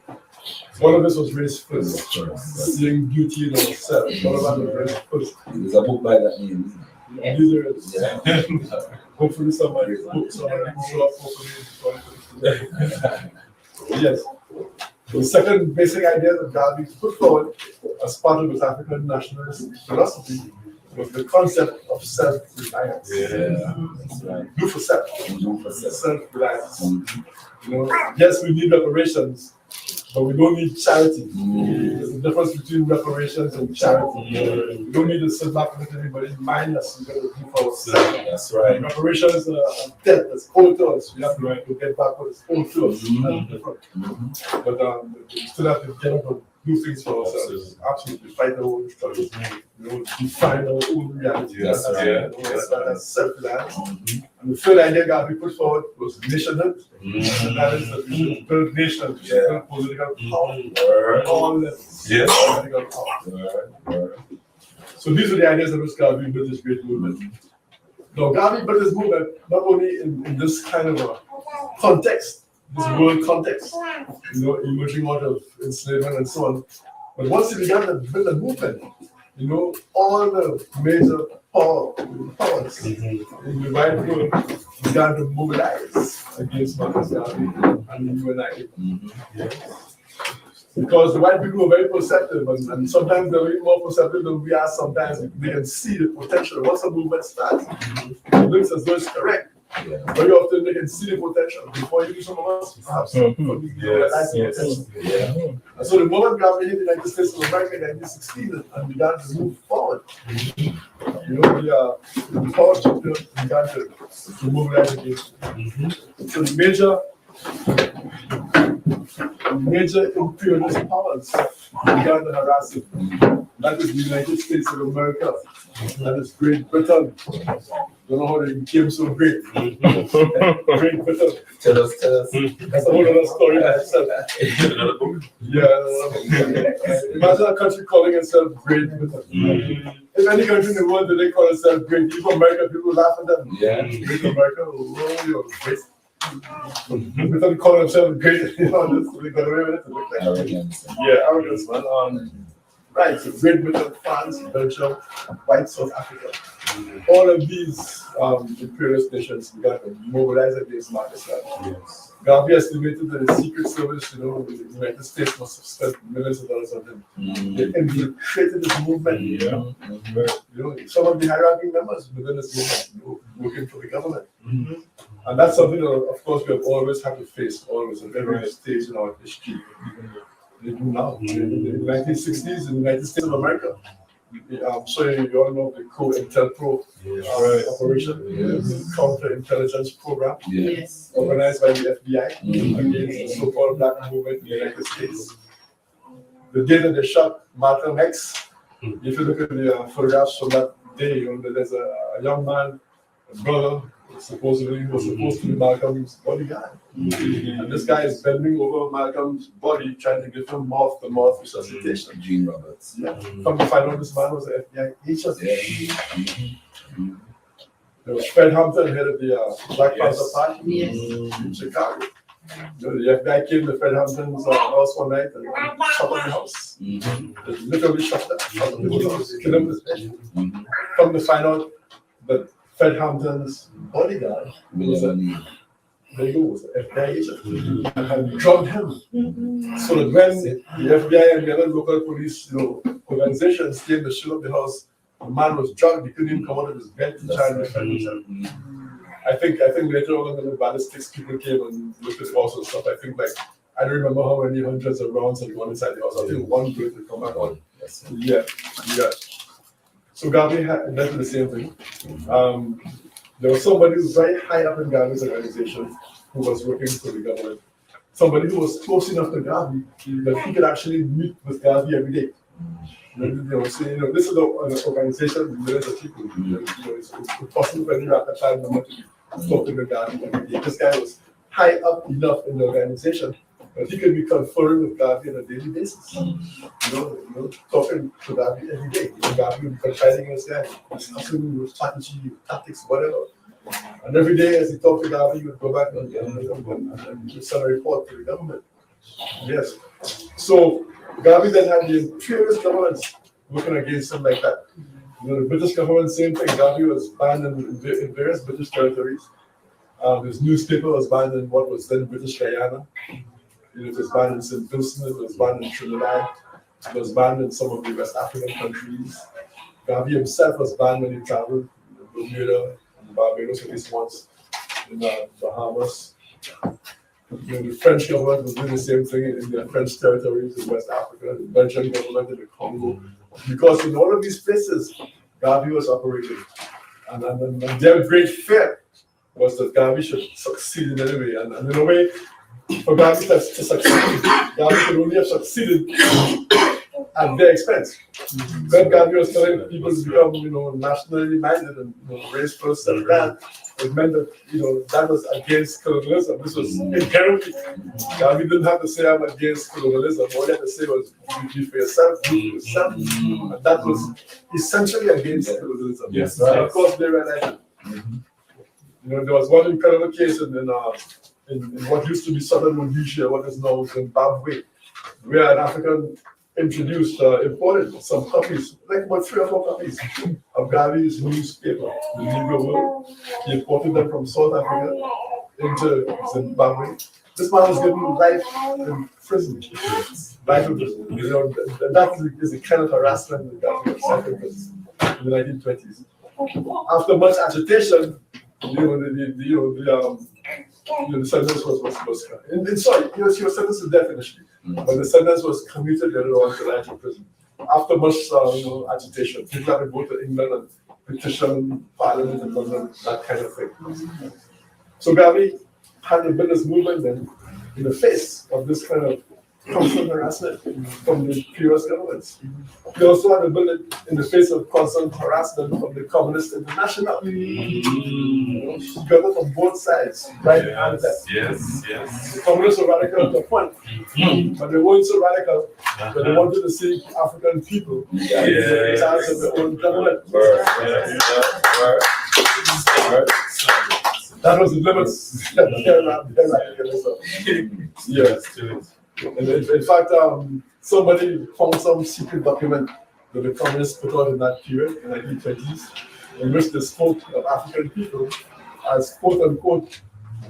All of this was race first. Seeing beauty in ourselves. All of that was race first. There's a book by that name. Hopefully somebody will show up. Hopefully. Yes. The second basic idea that Garvey put forward as part of his African nationalist philosophy was the concept of self-reliance. That's right. Do for self. Self-reliance. Yes, we need reparations, but we don't need charity. There's a difference between reparations and charity. We don't need to sit back with anybody mindless. We've got to do for ourselves. That's right. Reparations are debt that's owed to us. We have to get back what is owed to us. But we still have to get up and do things for ourselves. Absolutely. Fight our own struggles. Define our own reality. That's self-reliance. And the third idea Garvey put forward was nationhood. And that is that we should build nations, we should build political power. All levels. Political power. So these are the ideas in which Garvey built this great movement. Now, Garvey built this movement not only in this kind of a context, this world context, emerging out of enslavement and so on, but once he began to build a movement, all the major powers in the white world began to mobilize against Marcus Garvey and the UNI-ACL. Because the white people were very perceptive, and sometimes they're even more perceptive than we are. Sometimes they can see the potential. Once a movement starts, it looks as though it's correct. Very often they can see the potential before you do some of us, perhaps. Realize the potential. And so the moment Garvey hit the United States of America in 1916 and began to move forward, the power structure began to mobilize again. So the major imperialist powers began to harass him. That is the United States of America. That is Great Britain. Don't know how they became so great. Great Britain. Tell us. That's a whole other story by itself. Imagine a country calling itself Great Britain. If any country in the world they call itself great, even America, people laugh at them. Great America, you're great. Britain calling themselves great, they got away with it. Arrogance. Arrogance, man. Right, so Great Britain, France, Belgium, white South Africa. all of these imperialist nations began to mobilize against Marcus Garvey. Yes. Garvey estimated that the Secret Service, the United States must have spent millions of dollars on him. They infiltrated this movement. Some of the hierarchy members within this movement, working for the government. And that's something that, of course, we have always had to face, always, at every stage in our history. They do now. In the 1960s, in the United States of America, so you all know the COINTELPRO operation, the counterintelligence program, organized by the FBI against the so-called black movement in the United States. The day that they shot Malcolm X, if you look at the photographs from that day, there's a young man, a brother, supposedly was supposed to be Malcolm's bodyguard. And this guy is bending over Malcolm's body, trying to give him mouth-to-mouth resuscitation. Gene Roberts. Come to find out this man was an FBI agent. There was Fred Hampton, head of the Black Panther Party in Chicago. The FBI came to Fred Hampton's house one night and shot up the house. They literally shot the house, killed him with his head. Come to find out that Fred Hampton's bodyguard was an FBI agent and had drugged him. So that when the FBI and the other local police organizations came to shoot up the house, the man was drugged. He couldn't even come out of his bed to try and defend himself. I think later on when the ballistics people came and looked at the house and stuff, I don't remember how many hundreds of rounds had gone inside the house. I think one bullet would come back on. Yeah. So Garvey had the same thing. There was somebody who was very high up in Garvey's organization who was working for the government. Somebody who was close enough to Garvey that he could actually meet with Garvey every day. This is an organization with millions of people. It's possible for any rapid child member to talk to Garvey every day. This guy was high up enough in the organization that he could be conferring with Garvey on a daily basis. Talking to Garvey every day. Garvey would be confiding in this guy, discussing strategy, tactics, whatever. And every day as he talked to Garvey, he would go back and send a report to the government. Yes. So Garvey then had the imperialist governments working against him like that. The British government, same thing. Garvey was banned in various British territories. His newspaper was banned in what was then British Guyana. It was banned in St. Vincent, it was banned in Trinidad, it was banned in some of the West African countries. Garvey himself was banned when he traveled to Bermuda and Barbados at least once, in the Bahamas. The French government was doing the same thing in their French territories in West Africa, the Belgian government in the Congo. Because in all of these places, Garvey was operating. And their great fear was that Garvey should succeed in any way. And in a way, for Garvey to succeed, Garvey could only have succeeded at their expense. When Garvey was telling people to become, nationally minded and race first and land, it meant that, that was against colonialism. This was inherently. Garvey didn't have to say I'm against colonialism. All he had to say was do for yourself, do for yourself. And that was essentially against colonialism. Yes. Of course, they realized it. There was one incredible case in what used to be Southern Rhodesia, what is now Zimbabwe, where an African imported some copies, like about 3 or 4 copies of Garvey's newspaper, the Negro World. He imported them from South Africa into Zimbabwe. This man was given life in prison. Life in prison. That is the kind of harassment that Garvey was suffering in the 1920s. After much agitation, the sentence was sorry, he was sentenced to death initially, but the sentence was commuted later on to life in prison. After much agitation, people had to go to England and petition Parliament in London, that kind of thing. So Garvey had to build this movement then in the face of this kind of constant harassment from the previous governments. They also had to build it in the face of constant harassment from the Communist International. Together from both sides, right and left. Yes. The communists were radical at the point, but they weren't so radical that they wanted to see African people in charge of their own government. That was the limits. Yes. And in fact, somebody found some secret document that the communists put out in that period, in the 1920s, in which they spoke of African people as quote-unquote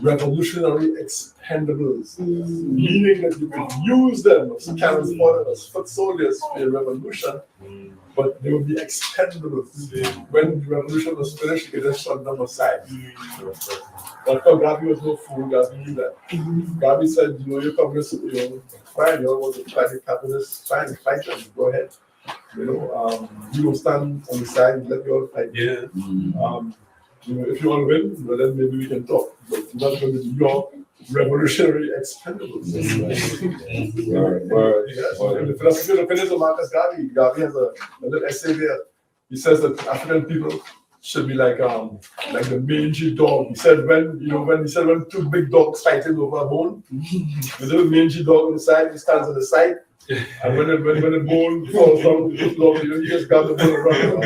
revolutionary expendables, meaning that you could use them as cannons fodder, as foot soldiers for a revolution, but they would be expendable. When the revolution was finished, you could just shut them aside. But Garvey was no fool, Garvey knew that. Garvey said, you know, you're communists, you know, fine, you don't want to fight the capitalists, fine, fight them, go ahead. You know, you will stand on the side, let you all fight. Yeah. You know, if you all win, well, then maybe we can talk. But you're not going to be your revolutionary expendables. Yes. In the philosophy of opinions of Marcus Garvey, Garvey has a little essay there. He says that African people should be like the mangy dog. He said when two big dogs fighting over a bone, the little mangy dog on the side, he stands on the side. And when the bone falls down, you just grab the bone and run around.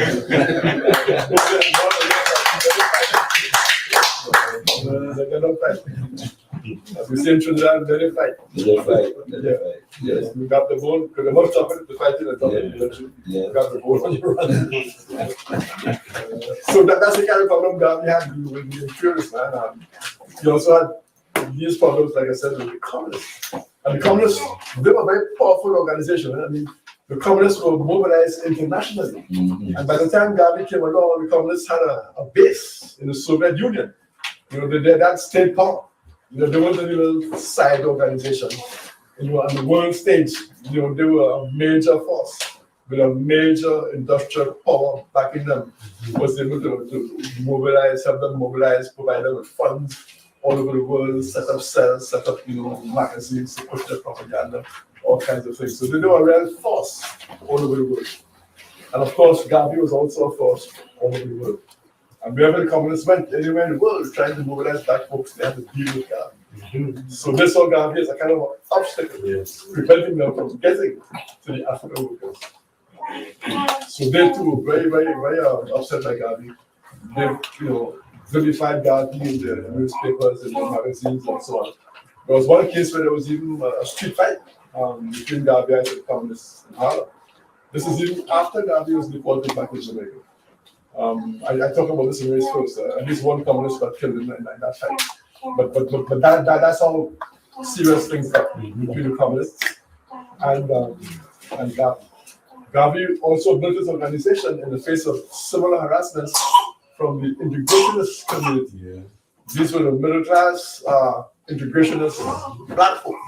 They don't fight. As we say in Trinidad, they don't fight. Yes, you grab the bone, because they're not chopping it, they're fighting and chopping it. You grab the bone and you run. So that's the kind of problem Garvey had with the imperialists, man. He also had these problems, like I said, with the communists. And the communists, they were a very powerful organization. I mean, the communists were mobilized internationally. And by the time Garvey came along, the communists had a base in the Soviet Union. You know, they had that state power. You know, they weren't a little side organization. You know, on the world stage, you know, they were a major force with a major industrial power backing them. Was able to mobilize, help them mobilize, provide them with funds all over the world, set up cells, set up, you know, magazines to push their propaganda, all kinds of things. So they were a real force all over the world. And of course, Garvey was also a force all over the world. And wherever the communists went, anywhere in the world, trying to mobilize black folks, they had to deal with Garvey. So they saw Garvey as a kind of an obstacle, preventing them from getting to the African workers. So they too were very, very, very upset by Garvey. They, you know, vilified Garvey in the newspapers and the magazines and so on. There was one case where there was even a street fight between Garvey and the communists in Harlem. This is even after Garvey was deported back to Jamaica. I talk about this in race first. At least one communist got killed in that fight. But that's how serious things got between the communists and Garvey. Garvey also built his organization in the face of similar harassments from the integrationist community. These were the middle class integrationist black folk,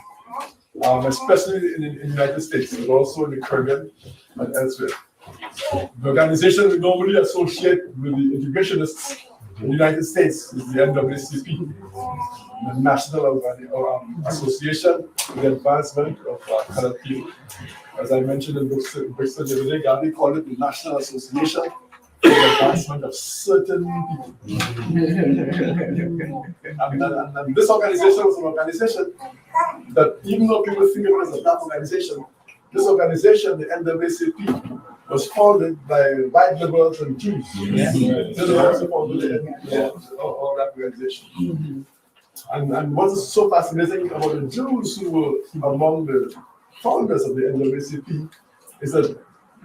especially in the United States, but also in the Caribbean and elsewhere. The organization we normally associate with the integrationists in the United States is the NAACP, the National Association for the Advancement of Colored People. As I mentioned in Brixton the other day, Garvey called it the National Association for the Advancement of Certain People. And this organization was an organization that, even though people think of it as a black organization, this organization, the NAACP, was founded by white liberals and Jews. They were also founded that organization. And what is so fascinating about the Jews who were among the founders of the NAACP is that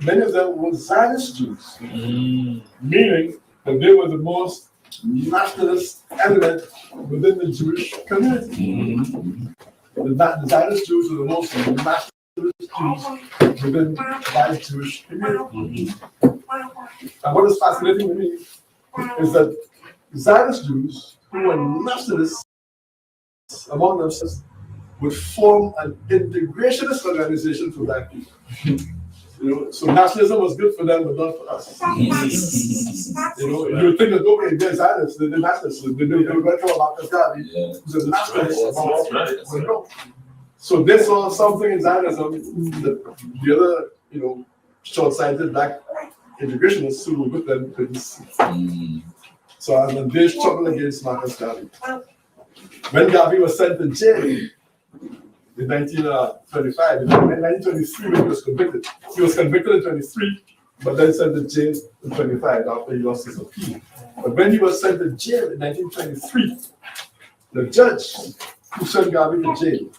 many of them were Zionist Jews, meaning that they were the most nationalist element within the Jewish community. The Zionist Jews were the most nationalist Jews within that Jewish community. And what is fascinating to me is that Zionist Jews who were nationalists among themselves would form an integrationist organization for black people. You know, so nationalism was good for them, but not for us. You know, you would think that okay, they're Zionists, they're nationalists, they went to Marcus Garvey, who's a nationalist. So they saw something in Zionism that the other, you know, short-sighted black integrationists who were with them couldn't see. So and they struggled against Marcus Garvey. When Garvey was sent to jail in 1925, in 1923 when he was convicted. He was convicted in 23, but then sent to jail in 25 after he lost his appeal. But when he was sent to jail in 1923, the judge who sent Garvey to jail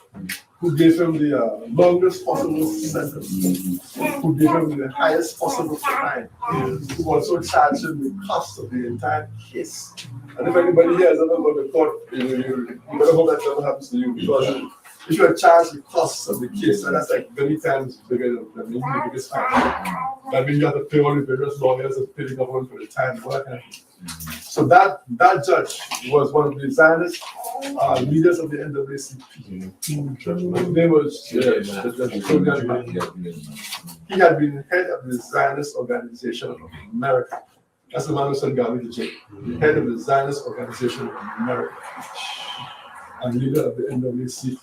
who gave him the longest possible sentence, who gave him the highest possible fine, who also charged him the cost of the entire case. And if anybody here has ever gone to court, you better hope that never happens to you, because if you are charged the costs of the case, and that's like many times bigger than the biggest fine. That means you have to pay all the various lawyers and pay the government for the time, all that kind of thing. So that judge was one of the Zionist leaders of the NAACP. His name was He had been head of the Zionist Organization of America. That's the man who sent Garvey to jail. The head of the Zionist Organization of America. And leader of the NAACP.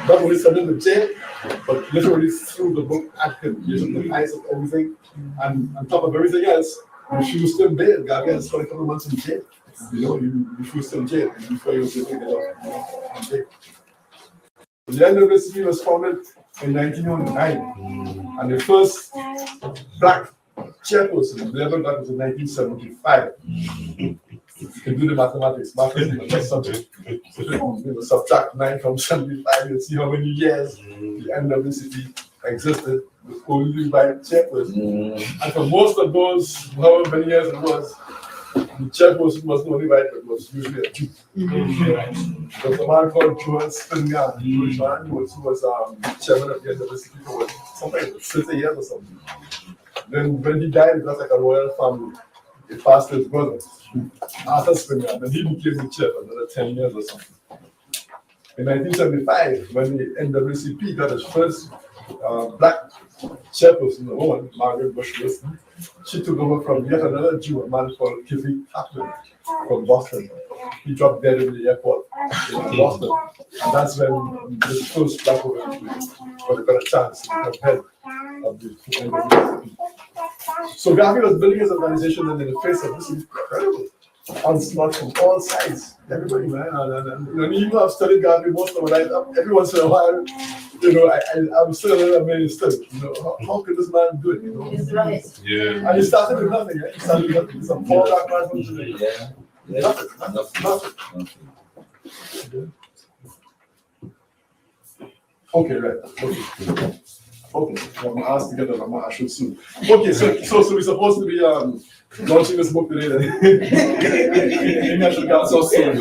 Not only sent him to jail, but literally threw the book at him, using the eyes of everything, and on top of everything else, refused him bail. Garvey had spent a couple of months in jail. You know, he refused him jail before he was able to get out of jail. The NAACP was founded in 1909, and the first black chairperson we ever got was in 1975. You can do the mathematics. Mathematics is subject. You will subtract 9 from 75 and see how many years the NAACP existed with only white chairperson. And for most of those, however many years it was, the chairperson was not only white, but was usually a Jew. There was a man called Joel Spingarn, who was chairman of the NAACP for something like 60 years or something. Then when he died, it was like a royal family. It passed to his brother, Arthur Spingarn, and he became the chair for another 10 years or something. In 1975, when the NAACP got its first black chairperson, a woman, Margaret Bush Wilson, she took over from yet another Jew, a man called Kiffy Kaplan from Boston. He dropped dead in the airport in Boston. And that's when the first black woman got a chance to become head of the NAACP. So Garvey was building his organization, and in the face of this incredible onslaught from all sides, everybody, man, and even though I've studied Garvey most of my life, every once in a while, you know, I'm still a little amazed, you know, how could this man do it, you know? He's right. Yeah. And he started with nothing, right? He started with nothing. Some poor black man from Jamaica. Nothing. Okay, right. Okay, I'm asked to get on my Ashwood soon. Okay, so we're supposed to be launching this book today then. Maybe I should get so soon,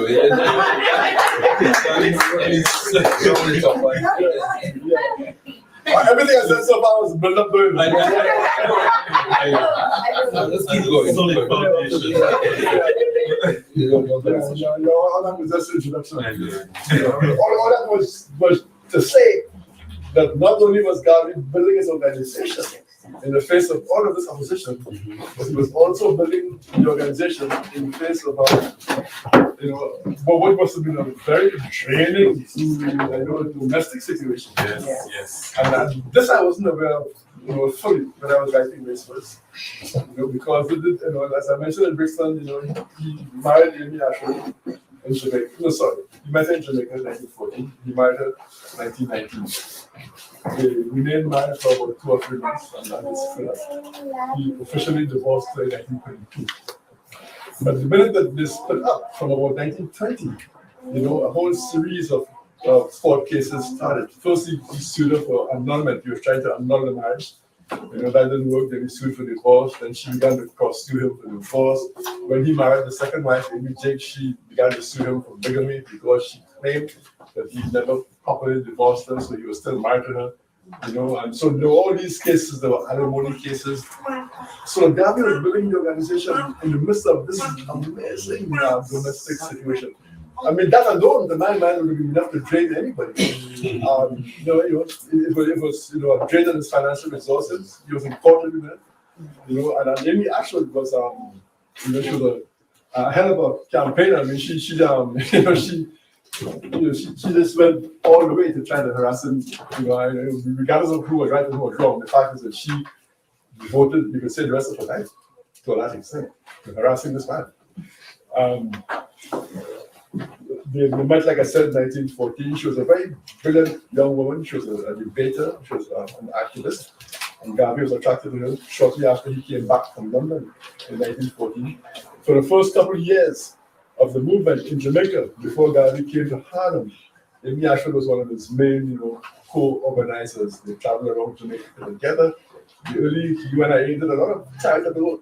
everything I said so far was built up doing. Let's keep going. Solid foundation. All that was just introduction. All that was to say that not only was Garvey building his organization in the face of all of this opposition, but he was also building the organization in the face of, what must have been a very draining, domestic situation. Yes. And this I wasn't aware of, fully when I was writing this first, because it did, as I mentioned in Brixton, he married UNI-ACL in Jamaica. No, sorry, he met her in Jamaica in 1914. He married her in 1919. They remained married for about 2 or 3 months, and that is finished. He officially divorced her in 1922. But the minute that they split up from about 1920, a whole series of court cases started. First, he sued her for annulment. He was trying to annul the marriage. That didn't work. Then he sued for divorce. Then she began to pursue him for divorce. When he married the second wife, Amy Jake, she began to sue him for bigamy because she claimed that he never properly divorced her, so he was still married to her. And so there were all these cases. There were alimony cases. So Garvey was building the organization in the midst of this amazing domestic situation. I mean, that alone, the man would be enough to drain anybody. It was a drain on his financial resources. He was important in it. And Amy Ashwood was, she was a hell of a campaigner. I mean, she just went all the way to try to harass him. Regardless of who was right and who was wrong. The fact is that she devoted, you could say, the rest of her life to that extent, to harassing this man. They met, like I said, in 1914. She was a very brilliant young woman. She was a debater. She was an activist. And Garvey was attracted to her shortly after he came back from London in 1914. For the first couple of years of the movement in Jamaica, before Garvey came to Harlem, Amy Ashwood was one of his main, co-organizers. They traveled around Jamaica together. The early UNI-ACL did a lot of charitable work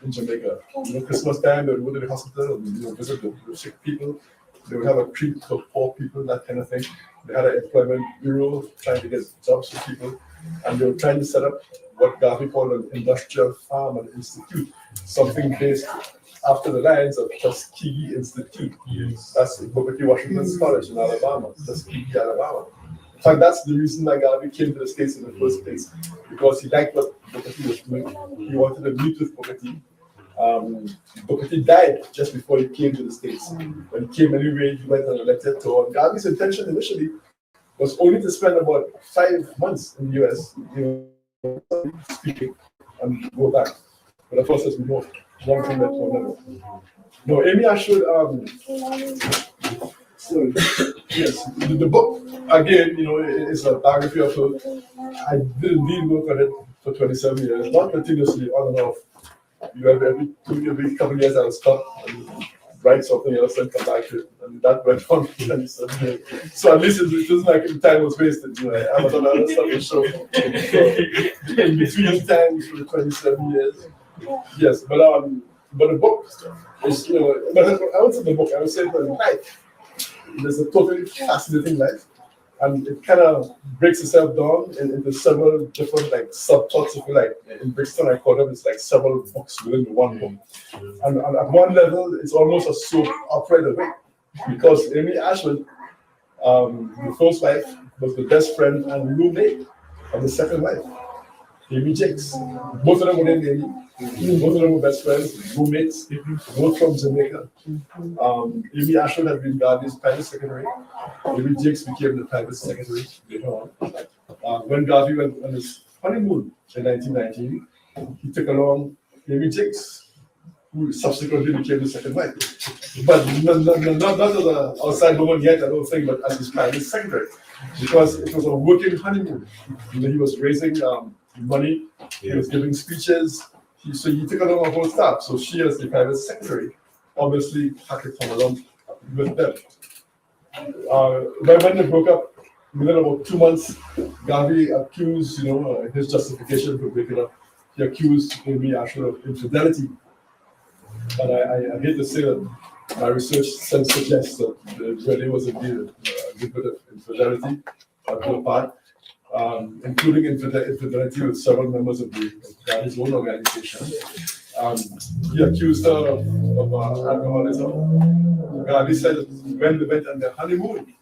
in Jamaica. Christmas time, they would go to the hospital and visit the sick people. They would have a treat for poor people, that kind of thing. They had an employment bureau trying to get jobs for people. And they were trying to set up what Garvey called an industrial farm and institute, something based after the lines of Tuskegee Institute. Yes. That's Booker T. Washington's college in Alabama, Tuskegee, Alabama. In fact, that's the reason that Garvey came to the States in the first place, because he liked what Booker T was doing. He wanted to meet with Booker T. Booker T died just before he came to the States. When he came anyway, he went on a lecture tour. And Garvey's intention initially was only to spend about 5 months in the US, speaking, and go back. But of course, there's more. One thing that one another. No, Amy Ashwood, so, yes, the book, again, it's a biography of her. I did indeed work on it for 27 years, not continuously, on and off. Every couple of years I would stop and write something else and come back to it. And that went on for 27 years. So at least it isn't like the time was wasted. I was on other stuff to show. So, in between times for the 27 years. Yes, but the book is, but I would say the book, I would say the life. There's a totally fascinating life. And it kind of breaks itself down into several different subplots, if you like. In Brixton, I call them, it's like several books within the one book. And at one level, it's almost a soap opera in a way. Because Amy Ashwood, the first wife, was the best friend and roommate of the second wife, Amy Jakes. Both of them were named Amy. Both of them were best friends, roommates, both from Jamaica. Amy Ashwood had been Garvey's private secretary. Amy Jakes became the private secretary later on. When Garvey went on his honeymoon in 1919, he took along Amy Jakes, who subsequently became the second wife. But not as an outside woman yet, I don't think, but as his private secretary. Because it was a working honeymoon. He was raising money, he was giving speeches. So he took along a whole staff. So she, as the private secretary, obviously had to come along with them. When they broke up, within about 2 months, Garvey accused, his justification for breaking up, he accused Amy Ashwood of infidelity. And I hate to say that my research suggests that there really was indeed a good bit of infidelity on her part. Including infidelity with several members of his own organization. He accused her of alcoholism. Garvey said that when they went on their honeymoon,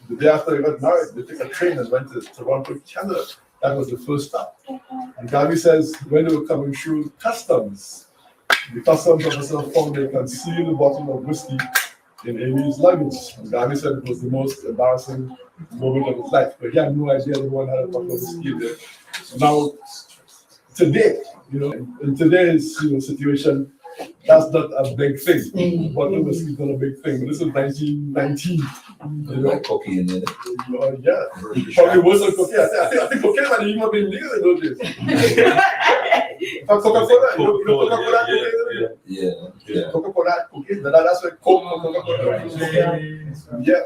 the day after they got married, they took a train and went to Toronto, Canada. That was the first stop. And Garvey says when they were coming through customs, the customs officer found they concealed a bottle of whiskey in Amy's luggage. And Garvey said it was the most embarrassing moment of his life, but he had no idea everyone had a bottle of whiskey there. Now, today, in today's situation, that's not a big thing. Bottle of whiskey is not a big thing, but this is 1919. Like cocaine in it. Yeah, probably worse than cocaine. I think cocaine might even have been legal in those days. Coca-Cola, Coca-Cola, Yeah. Coca-Cola, cocaine. That's why Coca-Cola. Yeah.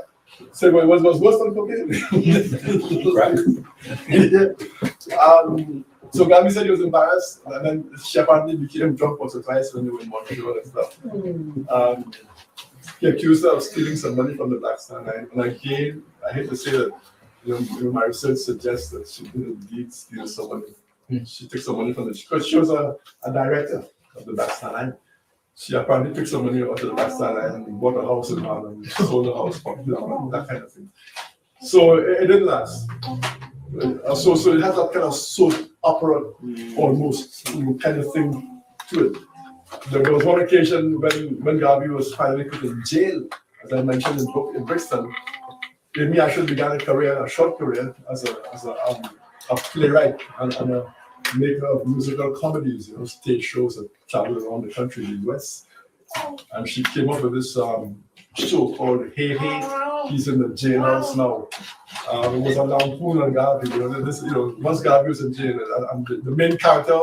So it was worse than cocaine. So Garvey said he was embarrassed, and then she apparently became drunk once or twice when they were in Montreal and stuff. He accused her of stealing some money from the Black Star Line. And again, I hate to say that, my research suggests that she did indeed steal some money. She took some money from because she was a director of the Black Star Line. She apparently took some money out of the Black Star Line and bought a house in Harlem, sold the house, that kind of thing. So it didn't last. So it has that kind of soap opera almost kind of thing to it. There was one occasion when Garvey was finally put in jail, as I mentioned in Brixton. Amy Ashwood began a short career as a playwright and a maker of musical comedies, stage shows that traveled around the country in the US. And she came up with this show called Hey Hey, He's in the Jailhouse Now. It was a lampoon on Garvey. Once Garvey was in jail, and the main character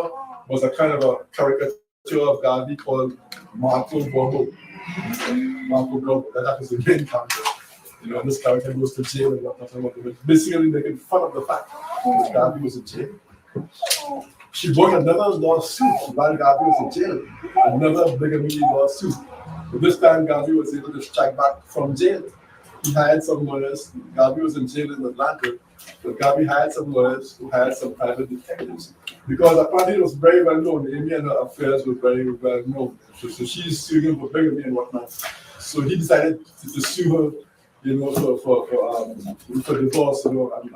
was a kind of a caricature of Garvey called Marco Bobo. That was the main character. You know, and this character goes to jail and whatnot and whatnot. Basically making fun of the fact that Garvey was in jail. She brought another lawsuit while Garvey was in jail, another bigamy lawsuit. But this time Garvey was able to strike back from jail. He hired some lawyers. Garvey was in jail in Atlanta, but Garvey hired some lawyers who hired some private detectives. Because apparently it was very well known. Amy and her affairs were very well known. So she's suing him for bigamy and whatnot. So he decided to sue her, you know, for divorce, you know, and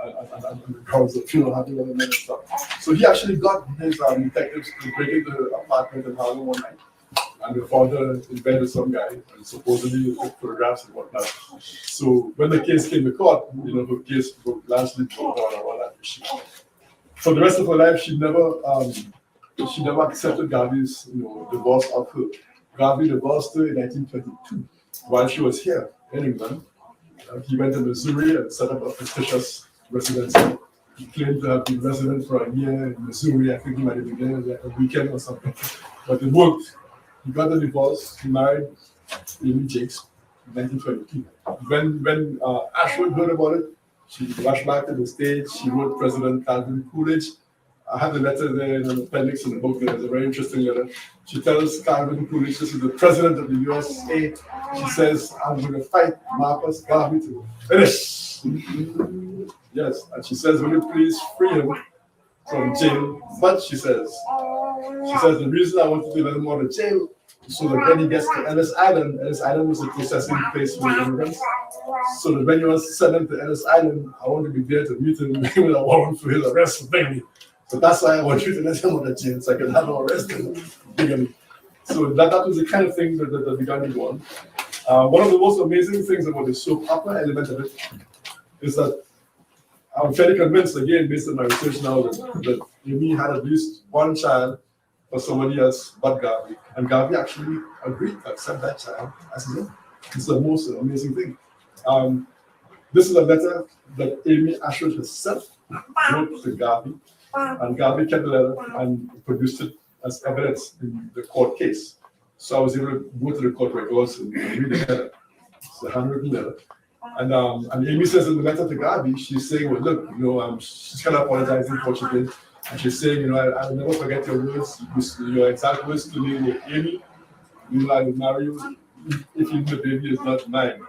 the grounds of, you know, having other men and stuff. So he actually got his detectives to break into her apartment in Harlem one night. And they found her in bed with some guy, and supposedly took photographs and whatnot. So when the case came to court, you know, her case largely broke down on all that issue. For the rest of her life, she never accepted Garvey's, you know, divorce of her. Garvey divorced her in 1922 while she was here in England. He went to Missouri and set up a fictitious residency. He claimed to have been resident for a year in Missouri. I think he might have been there like a weekend or something. But it worked. He got a divorce. He married Amy Jakes in 1922. When Ashwood heard about it, she rushed back to the States. She wrote President Calvin Coolidge. I have the letter there in an appendix in the book. There's a very interesting letter. She tells Calvin Coolidge, this is the president of the USA. She says, I'm going to fight Marcus Garvey to finish. Yes, and she says, will you please free him from jail? But she says, the reason I wanted to let him out of jail is so that when he gets to Ellis Island was a processing place for immigrants. So that when you want to send him to Ellis Island, I want to be there to meet him with a warrant for his arrest for bigamy. So that's why I want you to let him out of jail so I can have him arrested for bigamy. So that was the kind of thing that began to go on. One of the most amazing things about the soap opera element of it is that I'm fairly convinced, again, based on my research now, that Amy had at least one child for somebody else but Garvey. And Garvey actually agreed to accept that child as his own. It's the most amazing thing. This is a letter that Amy Ashwood herself wrote to Garvey. And Garvey kept the letter and produced it as evidence in the court case. So I was able to go to the court records and read the letter. It's a handwritten letter. And Amy says in the letter to Garvey, she's saying, well, look, you know, she's kind of apologizing for what she did. And she's saying, you know, I'll never forget your words, your exact words to me were, Amy, you know, I will marry you if even the baby is not mine.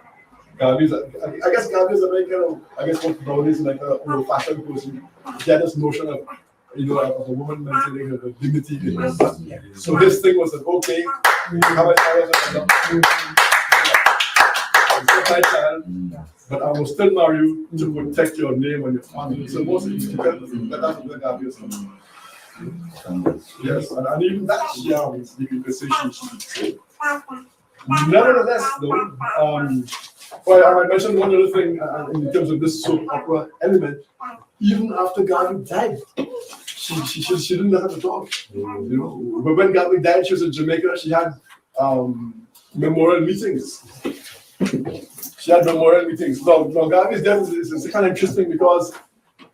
I guess Garvey is a very kind of, I guess what nowadays is like an old-fashioned person. He had this notion of, you know, of a woman maintaining her dignity. So his thing was that, okay, how much I my child, but I will still marry you to protect your name and your family. So most of these people, that's what Garvey is. Yes, and even that, yeah, you can say she. Nevertheless, though, well, I mentioned one other thing in terms of this soap opera element. Even after Garvey died, she didn't let her talk. You know, but when Garvey died, she was in Jamaica. She had memorial meetings. Now Garvey's death is kind of interesting because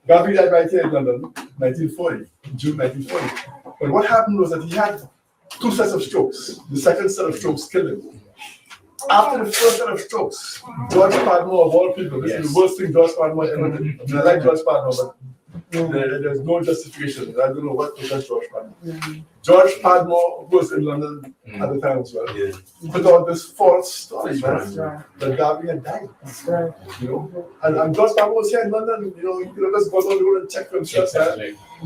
Garvey died right here in London, 1940, June 1940. But what happened was that he had two sets of strokes. The second set of strokes killed him. After the first set of strokes, George Padmore, of all people, this is the worst thing George Padmore ever did. I mean, I like George Padmore, but there's no justification. I don't know what was that George Padmore. George Padmore was in London at the time as well. He put out this false story, that Garvey had died. You know, and George Padmore was here in London. You know, he could have just gone on the road and checked for himself.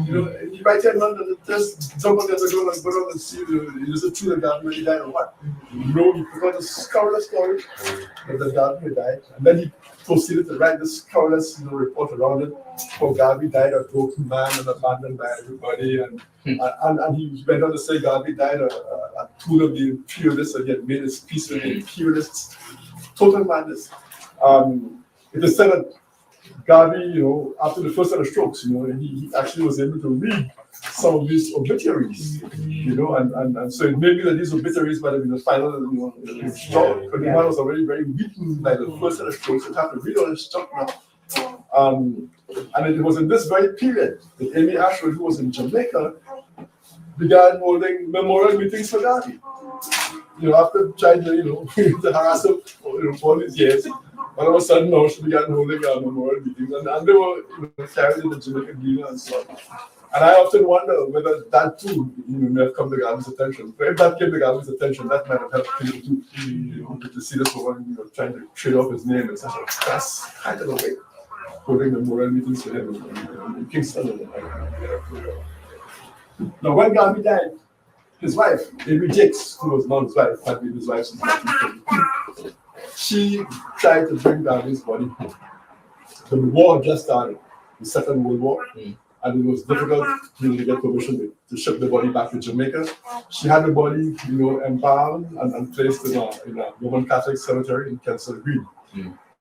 You know, he right here in London, just jump on the other road and go down and see, is it true that Garvey really died or what? You know, he put out this scurrilous story that Garvey died, and then he proceeded to write this scurrilous, you know, report around it. How Garvey died a broken man and abandoned by everybody, and he went on to say Garvey died a tool of the imperialists, and he had made his peace with the imperialists. Total madness. It is said that Garvey, you know, after the first set of strokes, you know, he actually was able to read some of these obituaries, you know, and so it may be that these obituaries might have been the final, you know, stroke, because the man was already very weakened by the first set of strokes, so have to read all this stuff now. And it was in this very period that Amy Ashwood, who was in Jamaica, began holding memorial meetings for Garvey. You know, after trying to, you know, to harass him for all these years, all of a sudden now she began holding memorial meetings, and they were carried in the Jamaican Green and so on. And I often wonder whether that too may have come to Garvey's attention. But if that came to Garvey's attention, that might have helped people to see this woman trying to trade off his name and such. That's kind of a way holding memorial meetings for him in Kingston. Now, when Garvey died, his wife, Amy Jakes, who was not his wife, had been his wife since 1922, she tried to bring Garvey's body home. The war just started, the Second World War, and it was difficult to get permission to ship the body back to Jamaica. She had the body, embalmed and placed in a Roman Catholic cemetery in Kensal Green.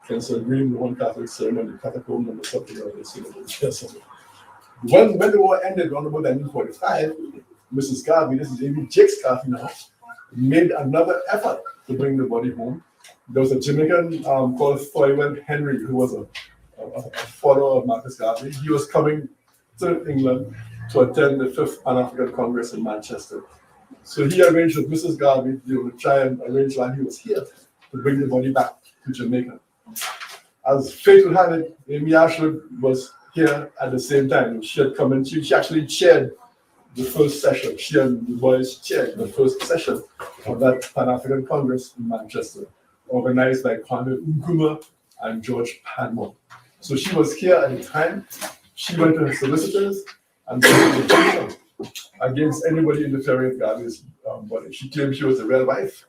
Kensal Green, Roman Catholic ceremony, catacomb number something like this. When the war ended around about 1945, Mrs. Garvey, this is Amy Jakes Garvey now, made another effort to bring the body home. There was a Jamaican called Thoywen Henry, who was a follower of Marcus Garvey. He was coming to England to attend the 5th Pan-African Congress in Manchester. So he arranged with Mrs. Garvey to try and arrange while he was here to bring the body back to Jamaica. As fate would have it, Amy Ashwood was here at the same time. She had come in, she actually chaired the first session. She and the boys chaired the first session of that Pan-African Congress in Manchester, organized by Kwame Nkrumah and George Padmore. So she was here at the time. She went to her solicitors and made an injunction against anybody interfering with Garvey's body. She claimed she was a real wife.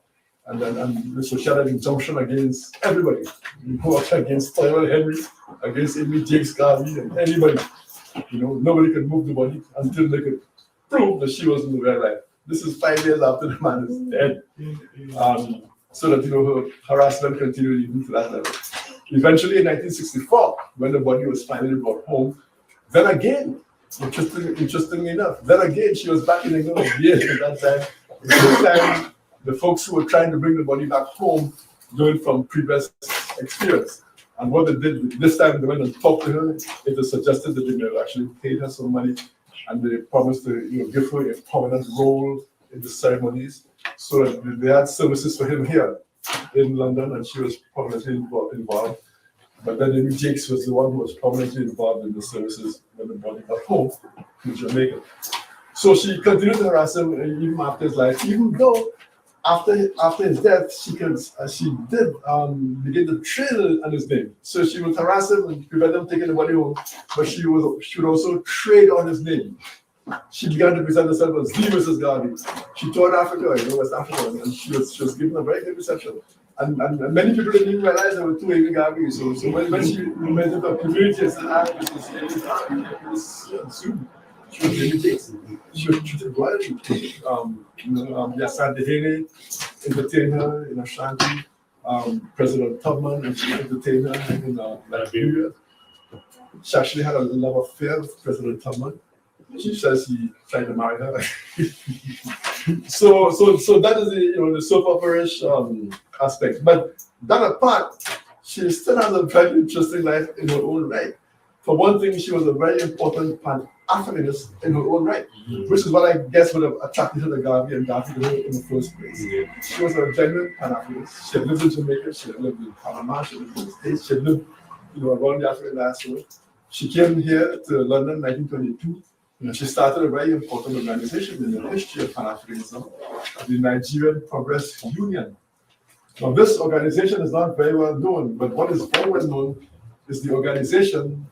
And so she had an injunction against everybody, against Thoywen Henry, against Amy Jakes Garvey, and anybody. Nobody could move the body until they could prove that she wasn't the real life. This is 5 years after the man is dead. So that her harassment continued even to that level. Eventually in 1964, when the body was finally brought home, then again, interestingly enough, she was back in England again at that time. This time, the folks who were trying to bring the body back home learned from previous experience. And what they did this time, they went and talked to her. It was suggested that they may actually paid her some money, and they promised to give her a prominent role in the ceremonies. So that they had services for him here in London, and she was prominently involved. But then Amy Jakes was the one who was prominently involved in the services when the body got home to Jamaica. So she continued to harass him even after his life, even though after his death, she did begin to trade on his name. So she would harass him and prevent him taking the body home, but she would also trade on his name. She began to present herself as the Mrs. Garvey. She toured Africa, West Africa, and she was given a very good reception. And many people didn't even realize there were two Amy Garveys. So when she went into a community and said, this is Amy Garvey, it was assumed she was Amy Jakes. She was treated royally. Yassan Dehene entertained her in Ashanti. President Tubman, and she entertained her in Liberia. She actually had a love affair with President Tubman. She says he tried to marry her. so that is the soap opera-ish aspect. But that apart, she still has a very interesting life in her own right. For one thing, she was a very important Pan-Africanist in her own right, which is what I guess would have attracted her to Garvey and Garvey to her in the first place. She was a genuine Pan-Africanist. She had lived in Jamaica, she had lived in Panama, she had lived in the States, she had lived around the African diaspora. She came here to London in 1922. And she started a very important organization in the history of Pan-Africanism, the Nigerian Progress Union. Now, this organization is not very well known, but what is very well known is the organization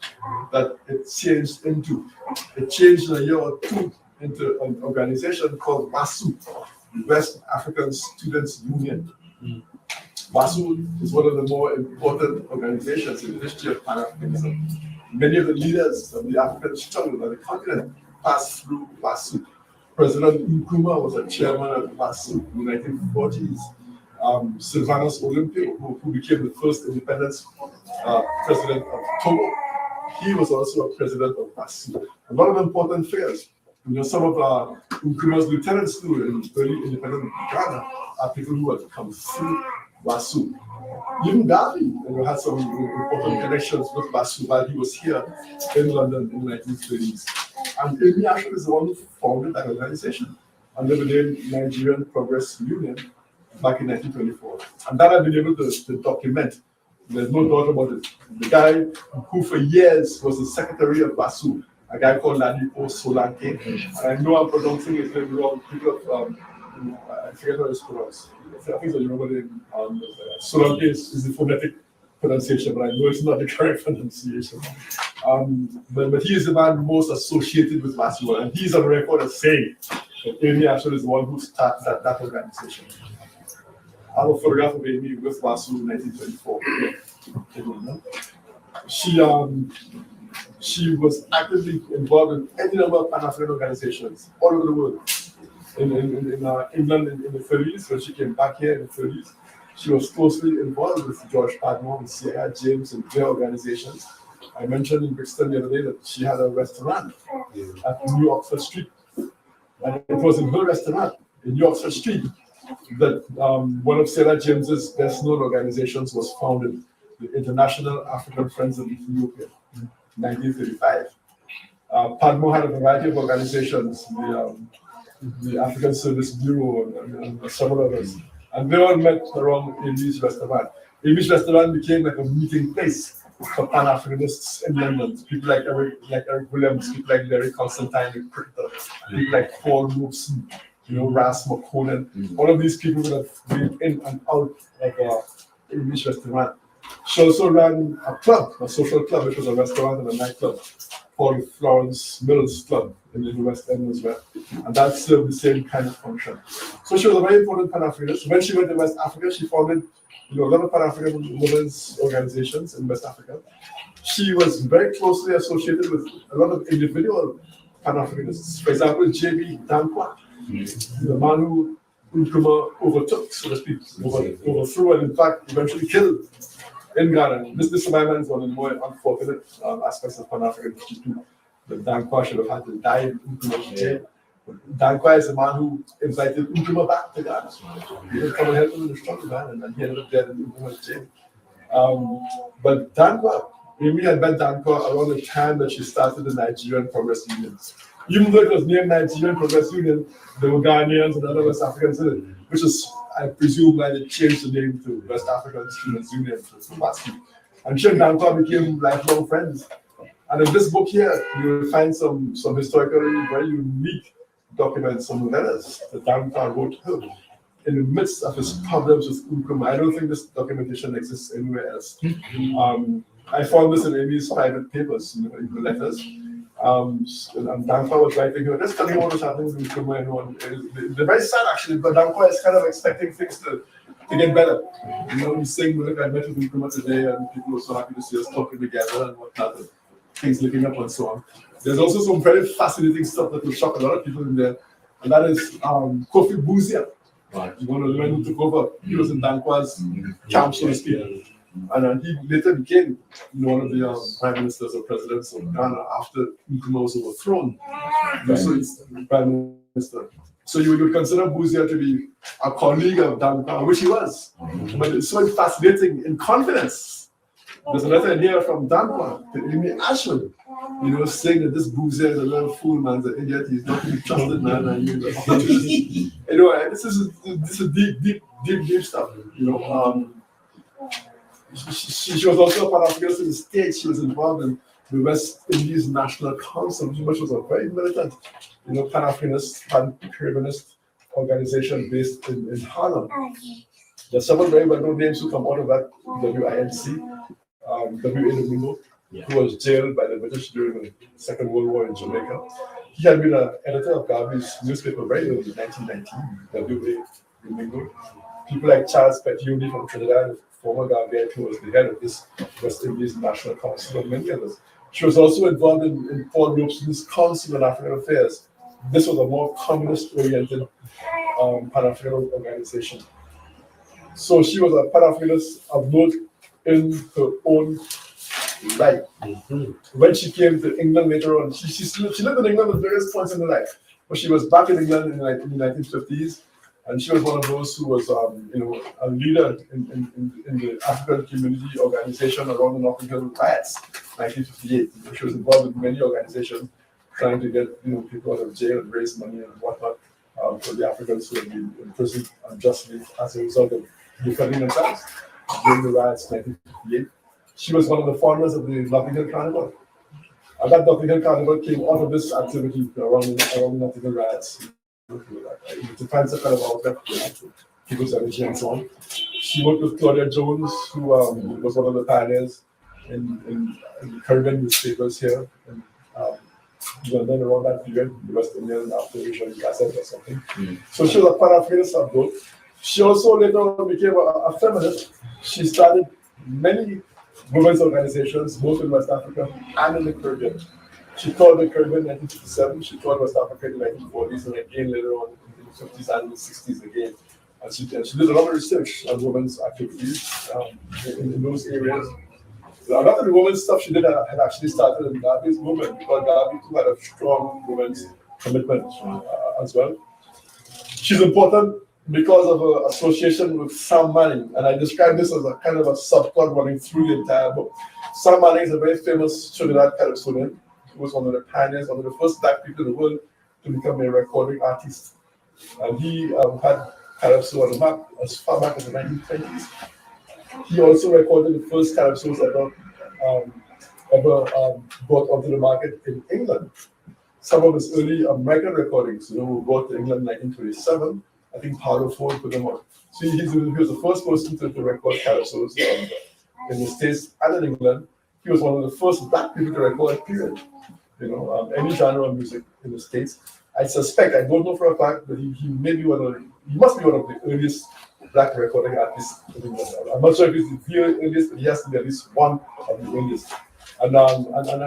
that it changed into. It changed in a year or two into an organization called WASU, West African Students Union. WASU is one of the more important organizations in the history of Pan-Africanism. Many of the leaders of the African struggle on the continent passed through WASU. President Nkrumah was a chairman of WASU in the 1940s. Sylvanus Olympio, who became the first independence president of Togo, he was also a president of WASU. A lot of important figures. Some of Nkrumah's lieutenants too in early independent Ghana are people who had come through WASU. Even Garvey had some important connections with WASU while he was here in London in the 1930s. And Amy Ashwood is the one who founded that organization under the name Nigerian Progress Union back in 1924. And that I've been able to document There's no doubt about it. The guy who for years was the secretary of BASU, a guy called Ladipo Solanke, and I know I'm pronouncing his name wrong. People of, I forget how it's pronounced. I think it's a Yoruba name. Solanke is the phonetic pronunciation, but I know it's not the correct pronunciation. But he is the man most associated with BASU, and he's on record as saying that UNI-ACL is the one who started that organization. I have a photograph of Amy with BASU in 1924. She was actively involved in any number of Pan-African organizations all over the world. In England in the 30s, when she came back here in the 30s, she was closely involved with George Padmore and C.I. James and their organizations. I mentioned in Brixton the other day that she had a restaurant at New Oxford Street. And it was in her restaurant in New Oxford Street that one of Sarah James's best-known organizations was founded, the International African Friends of Ethiopia, in 1935. Padmore had a variety of organizations, the African Service Bureau and several others, and they all met around Amy's restaurant. Amy's restaurant became like a meeting place for Pan-Africanists in London. People like Eric Williams, people like Larry Constantine, the cricketer, people like Paul Robeson, Ras McConan. All of these people would have been in and out of Amy's restaurant. She also ran a club, a social club, which was a restaurant and a nightclub, called Florence Mills Club in the West End as well. And that served the same kind of function. So she was a very important Pan-Africanist. When she went to West Africa, she founded a lot of Pan-African women's organizations in West Africa. She was very closely associated with a lot of individual Pan-Africanists. For example, J.B. Dankwa, the man who Nkrumah overtook, so to speak, overthrew and in fact eventually killed in Ghana. This survival is one of the more unfortunate aspects of Pan-African history too. That Dankwa should have had to die in Nkrumah's jail. Dankwa is the man who invited Nkrumah back to Ghana. He would come and help him in the struggle, man, and he ended up dead in Nkrumah's jail. But Dankwa, Amy had met Dankwa around the time that she started the Nigerian Progress Union. Even though it was named Nigerian Progress Union, there were Ghanaians and other West Africans in it, which is, I presume, why they changed the name to West African Students Union to WASU. And she and Dankwa became lifelong friends. And in this book here, you will find some historically very unique documents, some letters that Dankwa wrote to her in the midst of his problems with Nkrumah. I don't think this documentation exists anywhere else. I found this in Amy's private papers, in the letters. And Dankwa was writing here, just telling what was happening with Nkrumah. They're very sad actually, but Dankwa is kind of expecting things to get better. He's saying, look, I met with Nkrumah today, and people are so happy to see us talking together and whatnot, and things looking up and so on. There's also some very fascinating stuff that will shock a lot of people in there, and that is Kofi Buzia. Right. One of the men who took over. He was in Dankwa's camp, so to speak. And he later became one of the prime ministers or presidents of Ghana after Nkrumah was overthrown. So he's prime minister. So you would consider Buzia to be a colleague of Dankwa, which he was. But it's so fascinating in confidence. There's a letter in here from Dankwa to Amy Ashwood, saying that this Buzia is a little fool, man, he's an idiot, he's not to be trusted, man. And this is deep stuff, She was also a Pan-Africanist in the States. She was involved in the West Indies National Council, which was a very militant, Pan-Africanist, Pan-Caribbeanist organization based in Harlem. There's several very well-known names who come out of that WINC. W.A. Domingo, who was jailed by the British during the Second World War in Jamaica. He had been an editor of Garvey's newspaper very early in 1919, W.A. Domingo. People like Charles Petioni from Trinidad, former Garveyite, who was the head of this West Indies National Council, and many others. She was also involved in Paul Robeson's Council on African Affairs. This was a more communist-oriented Pan-African organization. So she was a Pan-Africanist of note in her own right. When she came to England later on, she lived in England at various points in her life, but she was back in England in the 1950s, and she was one of those who was, a leader in the African community organization around the Notting Hill riots, 1958. She was involved with many organizations trying to get people out of jail and raise money and whatnot for the Africans who had been imprisoned unjustly as a result of defending themselves. during the riots 1958. She was one of the founders of the Notting Hill Carnival. And that Notting Hill Carnival came out of this activity around Notting Hill riots. To find some kind of outlet for people's energy and so on. She worked with Claudia Jones, who was one of the pioneers in the Caribbean newspapers here. And, then around that period, the West Indian after Asian Gazette or something. So she was a Pan-Africanist of both. She also later on became a feminist. She started many women's organizations, both in West Africa and in the Caribbean. She taught the Caribbean in 1957, she taught West Africa in the 1940s, and again later on in the 50s and the 60s again. And she did a lot of research on women's activities in those areas. A lot of the women's stuff she did had actually started in Garvey's movement, because Garvey too had a strong women's commitment as well. She's important because of her association with Sam Manning, and I describe this as a kind of a subplot running through the entire book. Sam Manning is a very famous Trinidad Caribbean. He was one of the pioneers, one of the first black people in the world to become a recording artist. And he had calypso on the map as far back as the 1920s. He also recorded the first calypsos ever brought onto the market in England. Some of his early American recordings, were brought to England in 1927. I think Paolo Ford put them on. So he was the first person to record calypsos in the States and in England. He was one of the first black people to record, period. Any genre of music in the States. I suspect, I don't know for a fact, but he may be he must be one of the earliest black recording artists in England. I'm not sure if he's the earliest, but he has to be at least one of the earliest. And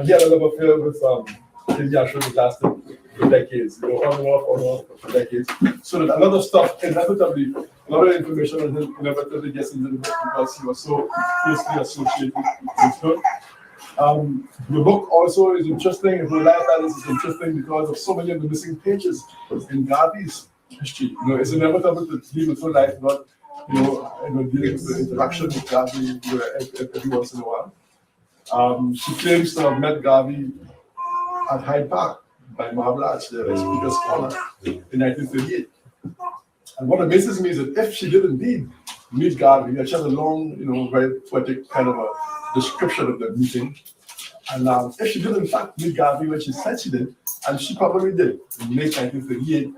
he had a love affair with Ashwood, which lasted for decades, on and off for decades. So that a lot of stuff, inevitably, a lot of information on him inevitably gets into the book because he was so closely associated with her. The book also is interesting, the life balance is interesting because of so many of the missing pages in Garvey's history. It's inevitable to deal with her life, not dealing with the interaction with Garvey every once in a while. She claims to have met Garvey at Hyde Park by Marble Arch, the Speaker's Corner, in 1938. And what amazes me is that if she did indeed meet Garvey, she has a long, very poetic kind of a description of the meeting. And if she did in fact meet Garvey when she said she did, and she probably did in May 1938,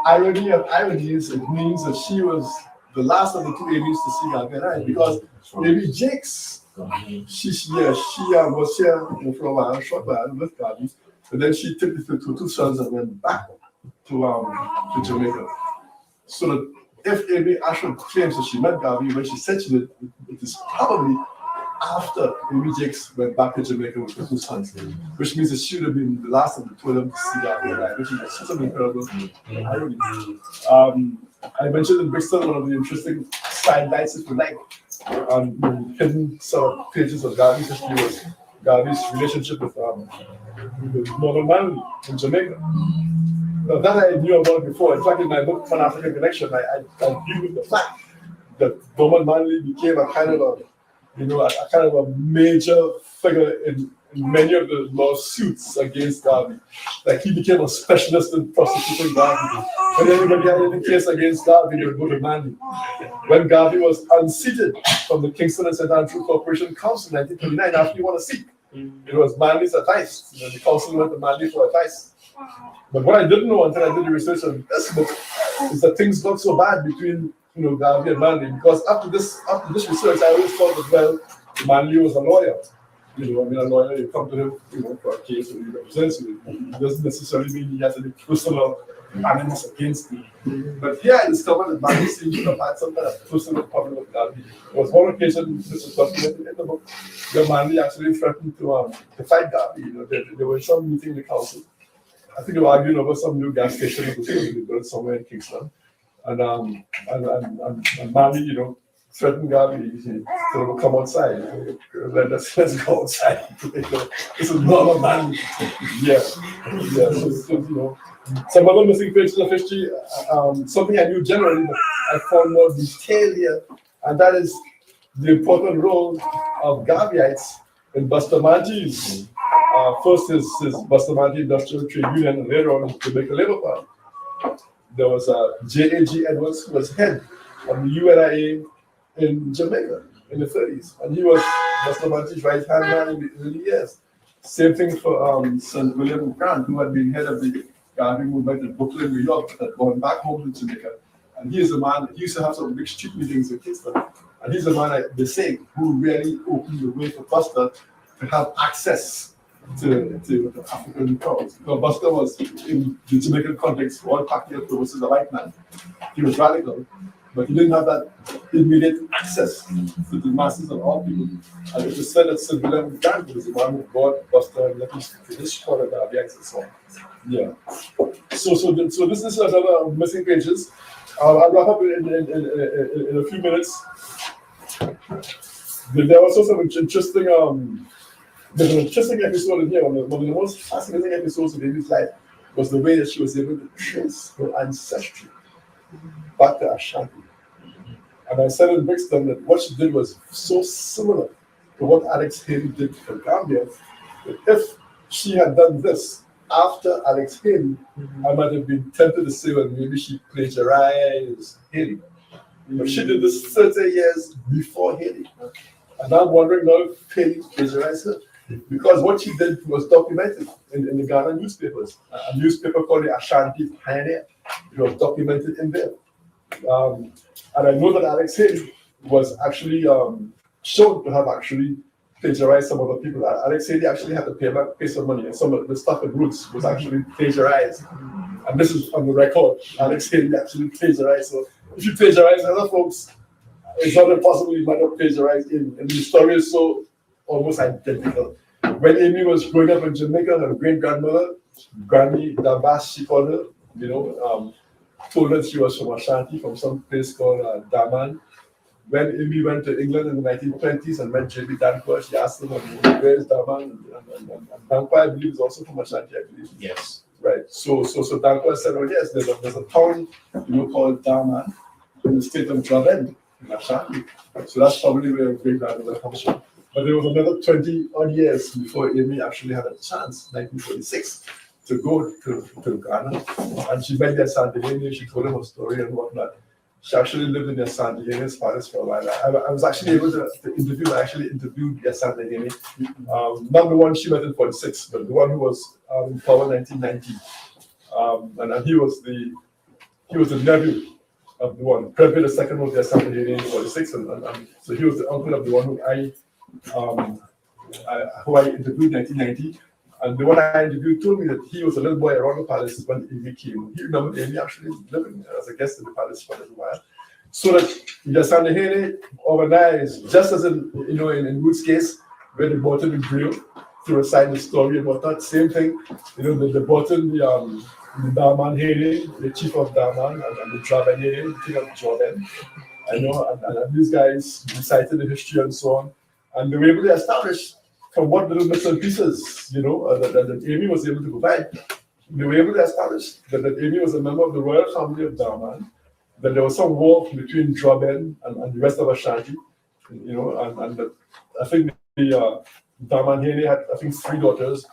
irony of ironies, it means that she was the last of the two Amy's to see Garvey and I, because Amy Jakes, she was here for a while, short while with Garvey, but then she took the two sons and went back to Jamaica. So that if Amy Ashwood claims that she met Garvey when she said she did, it is probably after Amy Jakes went back to Jamaica with her two sons, which means that she would have been the last of the two of them to see Garvey alive, which is such an incredible irony. I mentioned in Bristol, one of the interesting sidelights, if you like, hidden sort of pages of Garvey's history was Garvey's relationship with Norman Manley in Jamaica. Now, that I knew about before. In fact, in my book, Pan-African Connection, I deal with the fact that Norman Manley became a kind of a major figure in many of the lawsuits against Garvey. Like, he became a specialist in prosecuting Garvey. When anybody had any case against Garvey, they would go to Manley. When Garvey was unseated from the Kingston and St. Andrew Corporation Council in 1929, after he won a seat, it was Manley's advice. The council went to Manley for advice. But what I didn't know until I did the research on this book is that things got so bad between Garvey and Manley, because after this research, I always thought that, well, Manley was a lawyer. A lawyer, you come to him, for a case and he represents you. It doesn't necessarily mean he has any personal animus against you. But here I discovered that Manley seems to have had some kind of personal problem with Garvey. There was one occasion, this is documented in the book, where Manley actually threatened to fight Garvey. There was some meeting in the council. I think they were arguing over some new gas station that was going to be built somewhere in Kingston. And Manley, threatened Garvey to come outside. Let's go outside. This is normal Manley. Yeah. So, some other missing pages of history, something I knew generally, but I found more detail here, and that is the important role of Garveyites in Bustamante's. First, his Bustamante Industrial Trade Union, and later on, the Jamaica Labour Party. There was J.A.G. Edwards, who was head of the UNI-ACL in Jamaica. in the 30s, and he was Buster Bunty's right-hand man in the early years. Same thing for Sir William Grant, who had been head of the Garvey movement in Brooklyn, New York, had gone back home to Jamaica. And he is a man, he used to have some big street meetings in Kingston. And he's a man, they say, who really opened the way for Buster to have access to African crowds. Because Buster was, in the Jamaican context, for all practical purposes, a white man. He was radical, but he didn't have that immediate access to the masses of all people. And it was said that Sir William Grant was the one who brought Buster and let him finish for the Garveyites and so on. Yeah. So this is another missing pages. I'll wrap up in a few minutes. There was also some interesting, there's an interesting episode in here. One of the most fascinating episodes of Amy's life was the way that she was able to trace her ancestry back to Ashanti. And I said in Brixton that what she did was so similar to what Alex Haley did for Gambia, that if she had done this after Alex Haley, I might have been tempted to say, well, maybe she plagiarized Haley. But she did this 30 years before Haley. And I'm wondering now if Haley plagiarized her. Because what she did was documented in the Ghana newspapers. A newspaper called the Ashanti Pioneer. It was documented in there. And I know that Alex Haley was actually shown to have actually plagiarized some other people. Alex Haley actually had to pay some money, and some of the stuff in Roots was actually plagiarized. And this is on the record. Alex Haley actually plagiarized. So if you plagiarize other folks, it's not impossible you might not plagiarize in. And the story is so almost identical. When Amy was growing up in Jamaica, her great-grandmother, Granny Dabas, she called her, told her she was from Ashanti, from some place called Daman. When Amy went to England in the 1920s and met J.B. Dankwa, she asked him, where is Daman? And Dankwa, I believe, is also from Ashanti, I believe. Yes. Right. So Dankwa said, well, yes, there's a town, called Daman in the state of Javend in Ashanti. So that's probably where great-grandmother comes from. But there was another 20 odd years before Amy actually had a chance, 1946, to go to Ghana. And she met the Asantehene, she told him her story and whatnot. She actually lived in the Asantehene's palace for a while. I was actually able to interview, I actually interviewed the Asantehene. Not the one she met in 46, but the one who was in power in 1990. And he was the nephew of the one. Prebe the second was the Asantehene in 46, and so he was the uncle of the one who I interviewed in 1990. And the one I interviewed told me that he was a little boy around the palace when Amy came. He remembered Amy actually living as a guest in the palace for a little while. So that the Asantehene organized, just as in Wood's case, where they brought him in Brio to recite the story and whatnot, same thing. They brought in the Daman Hene, the chief of Daman, and the Draben Hene, the king of Jordan. And these guys recited the history and so on. And they were able to establish from what little bits and pieces, that Amy was able to provide, they were able to establish that Amy was a member of the royal family of Daman, that there was some war between Draben and the rest of Ashanti, and that I think the Daman Hene had, 3 daughters,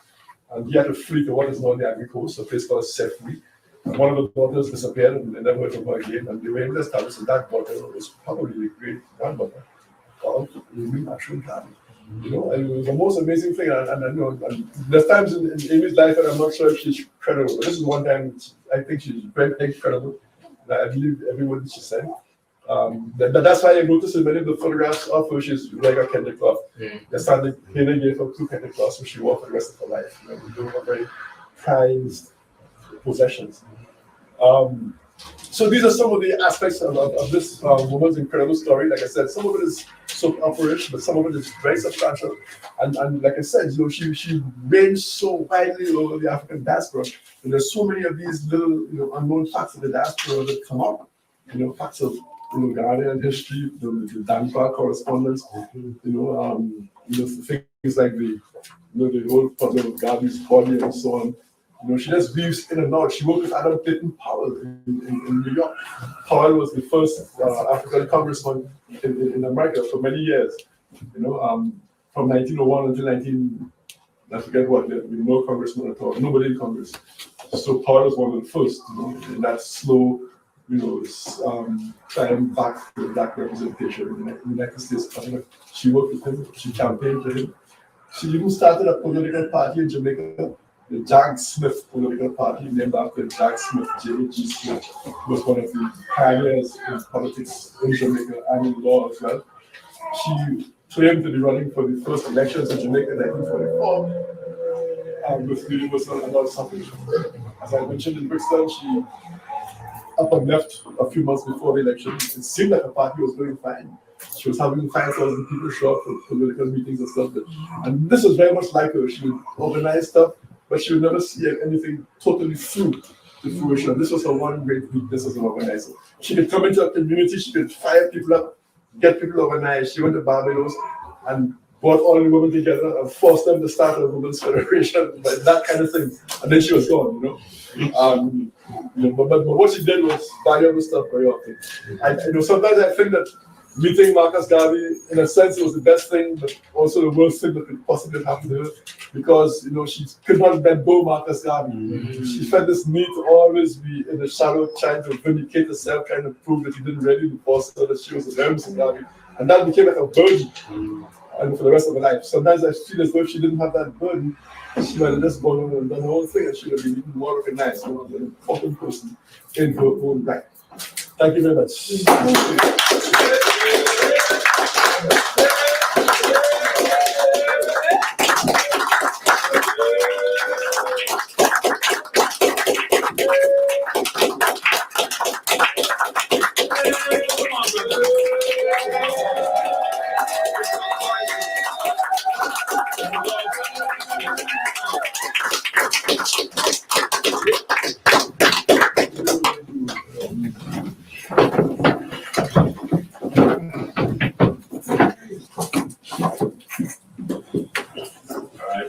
and he had to flee to what is now the Ivory Coast, a place called Sefwi. And one of the daughters disappeared and they never heard from her again, and they were able to establish that that daughter was probably the great-grandmother of Amy Ashwood Garvey. It was the most amazing thing, and there's times in Amy's life that I'm not sure if she's credible, but this is one time I think she's very credible. I believe every word she said. That's why I noticed in many of the photographs of her, she's wearing a kente cloth. The Sunday Hene gave her 2 kente cloths, which she wore for the rest of her life. They were very prized possessions. So these are some of the aspects of this woman's incredible story. Like I said, some of it is soap opera-ish, but some of it is very substantial. And like I said, she ranged so widely over the African diaspora. And there's so many of these little, unknown facts of the diaspora that come up. Facts of Ghanaian history, the Dankwa correspondence. Things like the whole problem of Garvey's body and so on. She just weaves in and out. She worked with Adam Clayton Powell in New York. Powell was the first African congressman in America for many years. From 1901 until I forget what, there was no congressman at all, nobody in Congress. So Powell was one of the first, in that slow, trying back the black representation in the United States. She worked with him, she campaigned for him. She even started a political party in Jamaica, the Jag Smith political party, named after Jag Smith, J.G. Smith, who was one of the pioneers in politics in Jamaica and in law as well. She claimed to be running for the first elections in Jamaica in 1944 with the universal adult suffrage. As I mentioned in Brixton, she up and left a few months before the election. It seemed like the party was going fine. She was having 5,000 people show up for political meetings and stuff. And this was very much like her. She would organize stuff, but she would never see anything totally through to fruition. This was her one great weakness as an organizer. She could come into a community, she could fire people up, get people organized. She went to Barbados and brought all the women together and forced them to start a women's federation, that kind of thing. And then she was gone, But what she did was valuable stuff very often. Sometimes I think that meeting Marcus Garvey, in a sense, it was the best thing, but also the worst thing that could possibly happen to her, because she could not let go Marcus Garvey. She felt this need to always be in the shadow, trying to vindicate herself, trying to prove that he didn't really divorce her, that she was a very Mr. Garvey, and that became like a burden. And for the rest of her life, sometimes I feel as though if she didn't have that burden, she might have just gone on and done her own thing, and she would have been even more recognized, an important person in her own right. Thank you very much.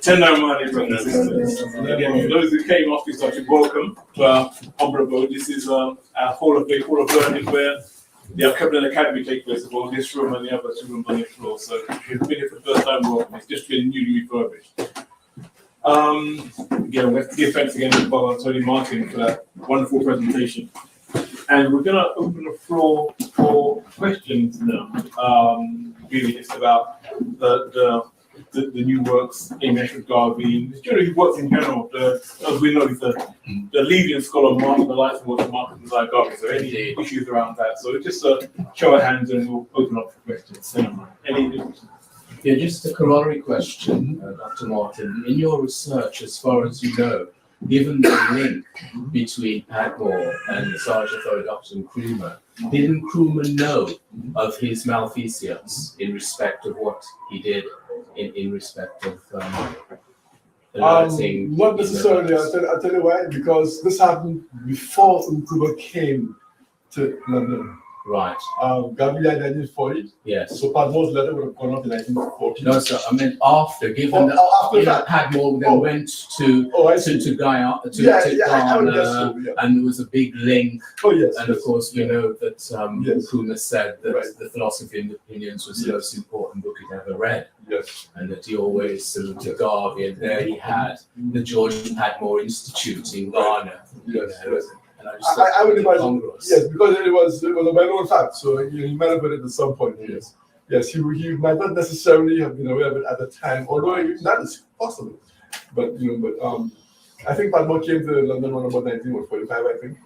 10 money from the sisters. Again, for those who came off this subject, welcome to our humble abode. This is our Hall of Faith, Hall of Learning, where the Alkebu-Lan Academy takes place, both this room and the other 2 rooms on the floor. So if you've been here for the first time, welcome. It's just been newly refurbished. Again, we have to give thanks again to Bob and Tony Martin for that wonderful presentation. And we're going to open the floor for questions now. Really, it's about the new works in Ashwood Garvey. His works in general. As we know, he's the leading scholar on the life and work of Mosiah Garvey. So any issues around that? So just a show of hands, and we'll open up for questions. Any questions? Yeah, just a corollary question, Dr. Martin. In your research, as far as you know, given the link between Padmore and the Sergeant Dr. Nkrumah, did Nkrumah know of his malfeasance in respect of what he did in respect of alerting? Not necessarily. I'll tell you why. Because this happened before Nkrumah came to London. Right. Garvey died in 1940. Yes. So Padmore's letter would have gone up in 1940. No, sir. I meant after, given that Padmore then went to Guyana, and there was a big link. Oh yes. And of course, we know that Nkrumah said that the Philosophy of Opinions was the most important book he'd ever read. Yes. And that he always saluted Garvey, and there he had the George Padmore Institute in Ghana. Yes. And I would imagine, yes, because it was a well-known fact, so he might have heard it at some point. Yes, he might not necessarily have been aware of it at the time, although that is possible. But I think Padmore came to London around about 1945, I think.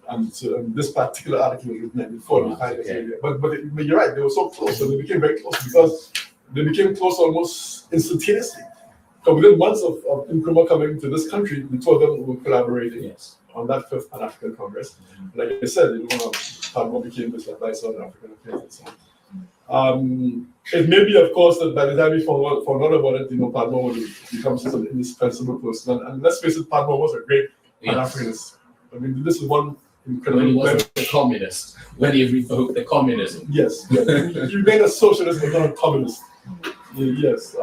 And so this particular article was written in 1945. But you're right, they were so close, and they became very close because they became close almost instantaneously. So within months of Nkrumah coming to this country, the 2 of them were collaborating on that 5th Pan-African Congress. Like I said, Padmore became this advisor on African affairs and so on. It may be, of course, that by the time we found out about it, Padmore would become such an indispensable person. And let's face it, Padmore was a great Pan-Africanist. I mean, this is one incredible. When he wasn't a communist, when he revoked the communism. Yes. He made a socialist, but not a communist. Yes.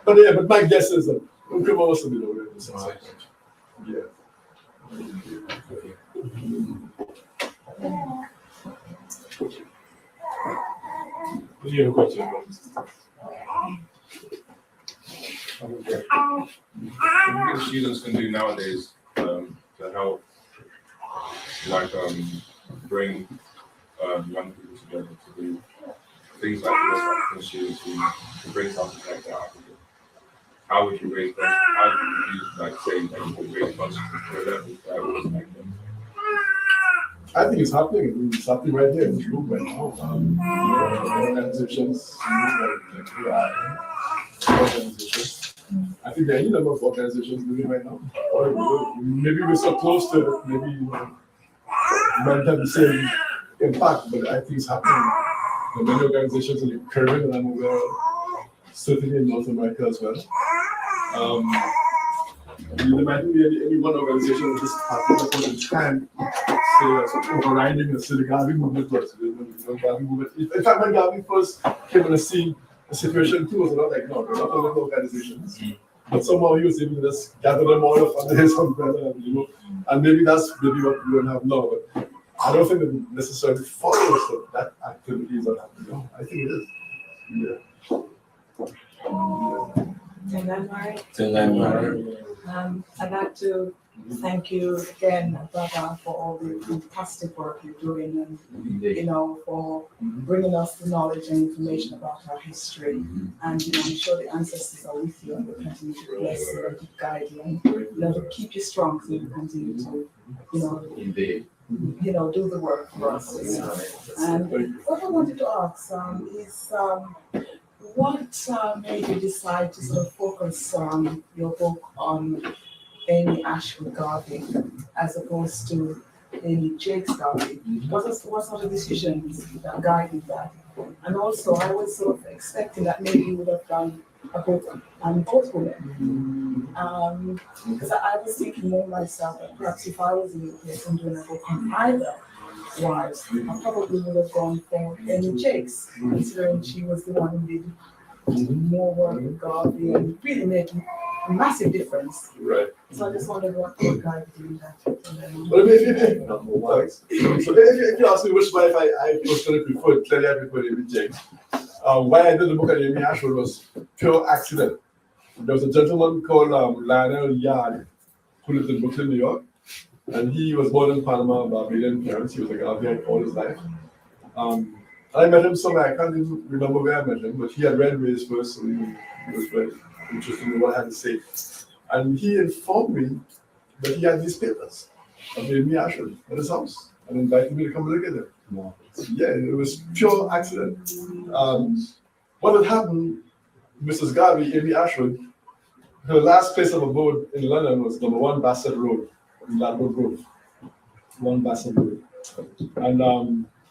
But my guess is that Nkrumah must have been aware of this. Right. Yeah. Do you have a question? What students can do nowadays to help like bring young people together to do things like this, like to bring something like that. How would you raise funds? How would you like say that you could raise funds for levels that was like that? I think it's happening. I mean, it's happening right here in this room right now. Organizations, organizations. I think there are any number of organizations living right now. Maybe we're so close to it, maybe we might have the same impact, but I think it's happening. There are many organizations in the Caribbean and I'm aware of, certainly in North America as well. There might be any one organization at this particular point in time, say, overriding the Garvey movement. Garvey movement. In fact, when Garvey first came on the scene, the situation too was a lot like, no, they're not political organizations. But somehow he was able to just gather them all up under his umbrella, and maybe that's maybe what we don't have now. But I don't think it necessarily follows that activity is not happening. No, I think it is. I'd like to thank you again, brother, for all the fantastic work you're doing, and for bringing us the knowledge and information about our history. And I'm sure the ancestors are with you and will continue to bless you and to guide you and to keep you strong so you continue to, do the work for us. And what I wanted to ask is. What made you decide to sort of focus your book on Amy Ashwood Garvey as opposed to Amy Jakes Garvey? What sort of decisions that guided that? And also, I was sort of expecting that maybe you would have done a book on both women. Because I was thinking more myself that perhaps if I was in your place and doing a book on either wives, I probably would have gone for Amy Jakes, considering she was the one who did more work with Garvey and really made a massive difference. Right. So I just wondered what guided you in that. But if you ask me which wife I personally prefer, clearly I prefer Amy Jakes. Why I did the book on Amy Ashwood was pure accident. There was a gentleman called Lionel Yard who lived in Brooklyn, New York. And he was born in Panama, Barbadian parents. He was a Garveyite all his life. I met him somewhere. I can't even remember where I met him, but he had read Ray's first, so he was very interested in what I had to say. And he informed me that he had these papers of Amy Ashwood at his house and invited me to come look at them. Wow. Yeah, it was pure accident. What had happened, Mrs. Garvey, Amy Ashwood, her last place of abode in London was number 1 Bassett Road. In Ladbroke Grove, 1 Bassett Road. And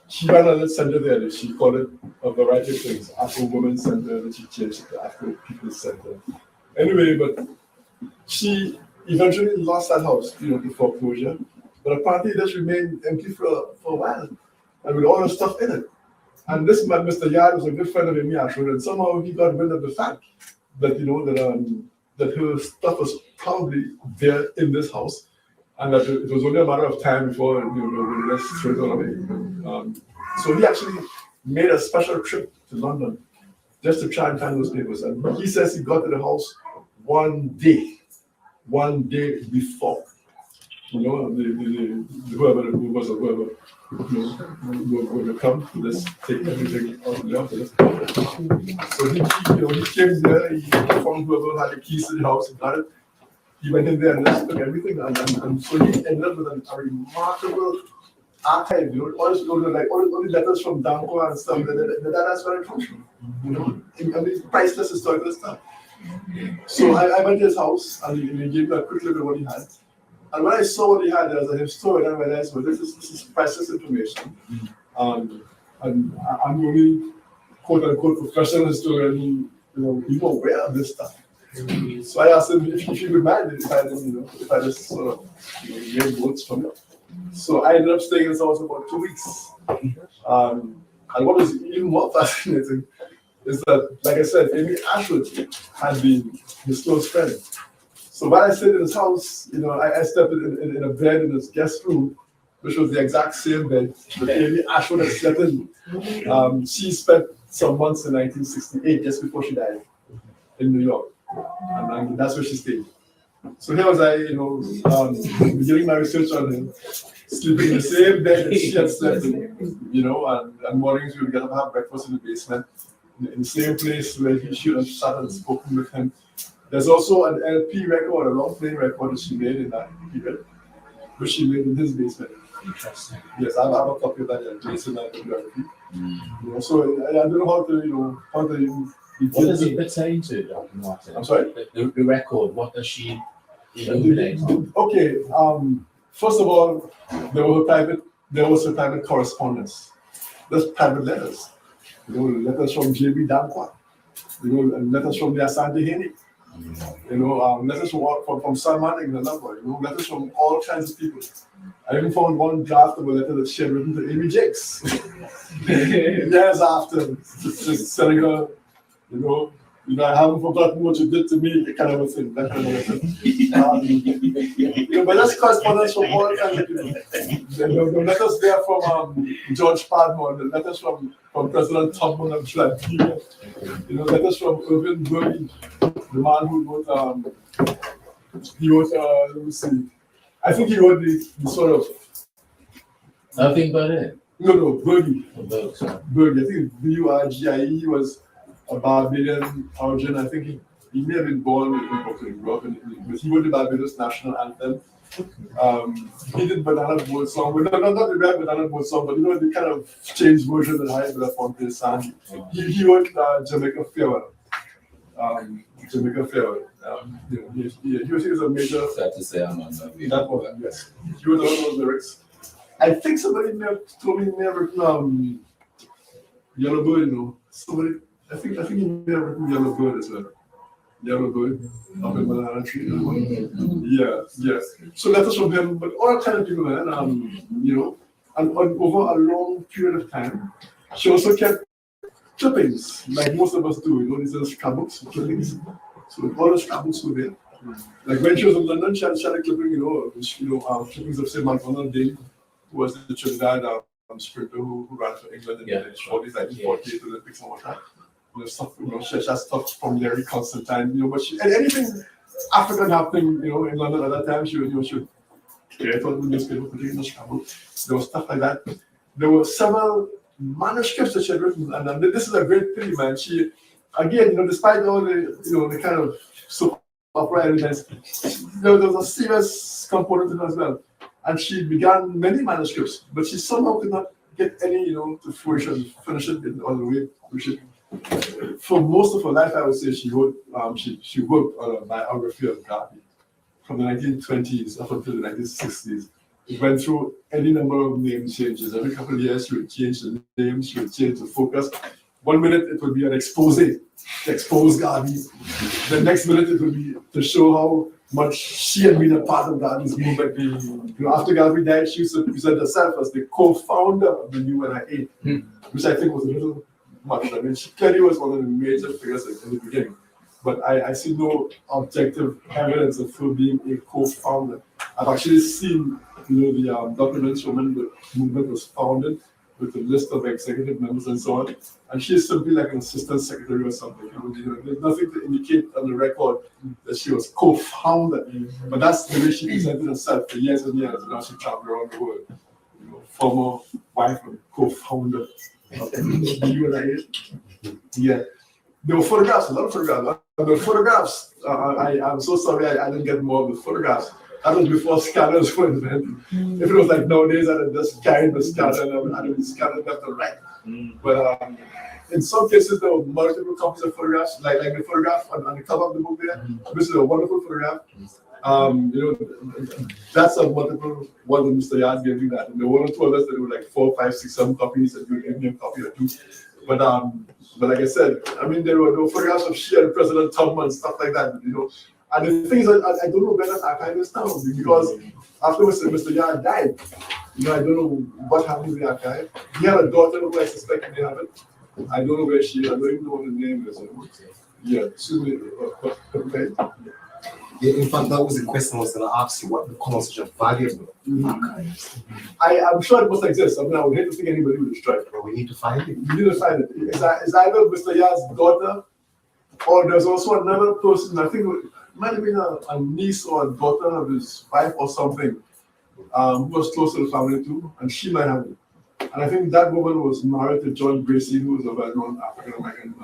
she ran a little center there. She called it a variety of things. Afro Women's Center, and she changed it to Afro People's Center. Anyway, but she eventually lost that house, to foreclosure. But apparently it just remained empty for a while, and with all the stuff in it. And this man, Mr. Yard, was a good friend of Amy Ashwood, and somehow he got wind of the fact that, that her stuff was probably there in this house. And that it was only a matter of time before we just threw it away. So he actually made a special trip to London just to try and find those papers. And he says he got to the house one day before. Whoever would come to just take everything out of the office. So he came there. He found whoever had the keys to the house and got it. He went in there and just took everything, and so he ended up with a remarkable archive, all the letters from Danko and stuff. That's where it comes from, priceless historical stuff. So I went to his house, and he gave me a quick look at what he had. And when I saw what he had, there was a historian, I realized, well, this is priceless information. And I'm the only quote-unquote professional historian who aware of this stuff. So I asked him if he would mind if I just sort of made notes from it. So I ended up staying in his house about 2 weeks. And what was even more fascinating is that, like I said, Amy Ashwood had been his close friend. So while I stayed in his house, I stepped in a bed in his guest room, which was the exact same bed that Amy Ashwood had slept in. She spent some months in 1968, just before she died, in New York. And that's where she stayed. So here was I, beginning my research on him, sleeping in the same bed that she had slept in, and mornings we would get up and have breakfast in the basement, in the same place where he should have sat and spoken with him. There's also an LP record, a long playing record that she made in that period, which she made in his basement. Interesting. Yes, I have a copy of that in Jason and bibliography. So I don't know how to, What does it pertain to, Dr. Martin? I'm sorry? The record, what does she illuminate on? Okay, first of all, there was a private correspondence. There's private letters. Letters from J.B. Dankwa, and letters from the Asante Hene, letters from Salman Ignalambo, letters from all kinds of people. I even found one draft of a letter that she had written to Amy Jakes years after, just telling her, I haven't forgotten what you did to me, kind of a thing, that kind of thing. But that's correspondence from all kinds of people. The letters there from George Padmore, the letters from President Tubman of Liberia, letters from Irvin Burley, the man who wrote, let me see, I think he wrote the sort of. Nothing but it. No, Burgie. Burgie. I think Burgie. He was a Barbadian origin. I think he may have been born in Brooklyn, but he wrote the Barbados national anthem. He did Banana Boat song, but not the rap Banana Boat song, but the kind of changed version that I have from his son. He wrote Jamaica Farewell. Jamaica Farewell. He was a major. Sad to say I'm on that one, yes. He wrote all those lyrics. I think somebody may have told me he may have written Yellow Bird, Somebody, I think he may have written Yellow Bird as well. Yellow Bird, up in Banana Tree. Yeah, yes. So letters from him, but all kinds of people, man, and over a long period of time, she also kept clippings, like most of us do, these are scrapbooks, clippings. So all the scrapbooks were there. Like when she was in London, she had a clipping, clippings of, say, McDonald Dale, who was the Trinidad sprinter who ran for England in the 40s, 1948 Olympics and whatnot. Stuff, she has stuff from Larry Constantine, but and anything African happening, in London at that time, she would create all the newspaper, put it in the scrapbook. There was stuff like that. There were several manuscripts that she had written, and this is a great thing, man. She, again, despite all the, the kind of soap opera elements, there was a serious component in it as well. And she began many manuscripts, but she somehow could not get any, to fruition, finish it all the way. For most of her life, I would say she wrote, she worked on a biography of Garvey from the 1920s up until the 1960s. It went through any number of name changes. Every couple of years, she would change the name, she would change the focus. 1 minute, it would be an expose, to expose Garvey. The next minute, it would be to show how much she had been a part of Garvey's movement. After Garvey died, she used to present herself as the co-founder of the UNI-ACL, which I think was a little much. I mean, she clearly was one of the major figures in the beginning, but I see no objective evidence of her being a co-founder. I've actually seen, the documents when the movement was founded, with a list of executive members and so on, and she's simply like an assistant secretary or something. There's nothing to indicate on the record that she was co-founder, but that's the way she presented herself for years and years. Now she traveled around the world. Former wife and co-founder of the UNI-ACL. Yeah, there were photographs, a lot of photographs. The photographs, I'm so sorry I didn't get more of the photographs. That was before scanners were invented. If it was like nowadays, I'd just carry the scanner and I'd scan it left and right. But in some cases, there were multiple copies of photographs, like the photograph on the cover of the book there. This is a wonderful photograph. That's a multiple one that Mr. Yard gave me that. And the one told us that there were like 4, 5, 6, 7 copies, and you gave me a copy or 2. But like I said, I mean, there were no photographs of she and President Tubman and stuff like that, And the thing is, I don't know where that archive is now, because after Mr. Yard died, I don't know what happened to the archive. He had a daughter who I suspect may have it. I don't know where she is. I don't even know what the name is. Yeah, excuse me. Okay. Yeah, in fact, that was the question I was going to ask you. What becomes such a valuable archives? I'm sure it must exist. I mean, I would hate to think anybody would destroy it. But we need to find it. We need to find it. It's either Mr. Yard's daughter, or there's also another person. I think might have been a niece or a daughter of his wife or something, who was close to the family too, and she might have it. And I think that woman was married to John Gracie, who was a well-known African-American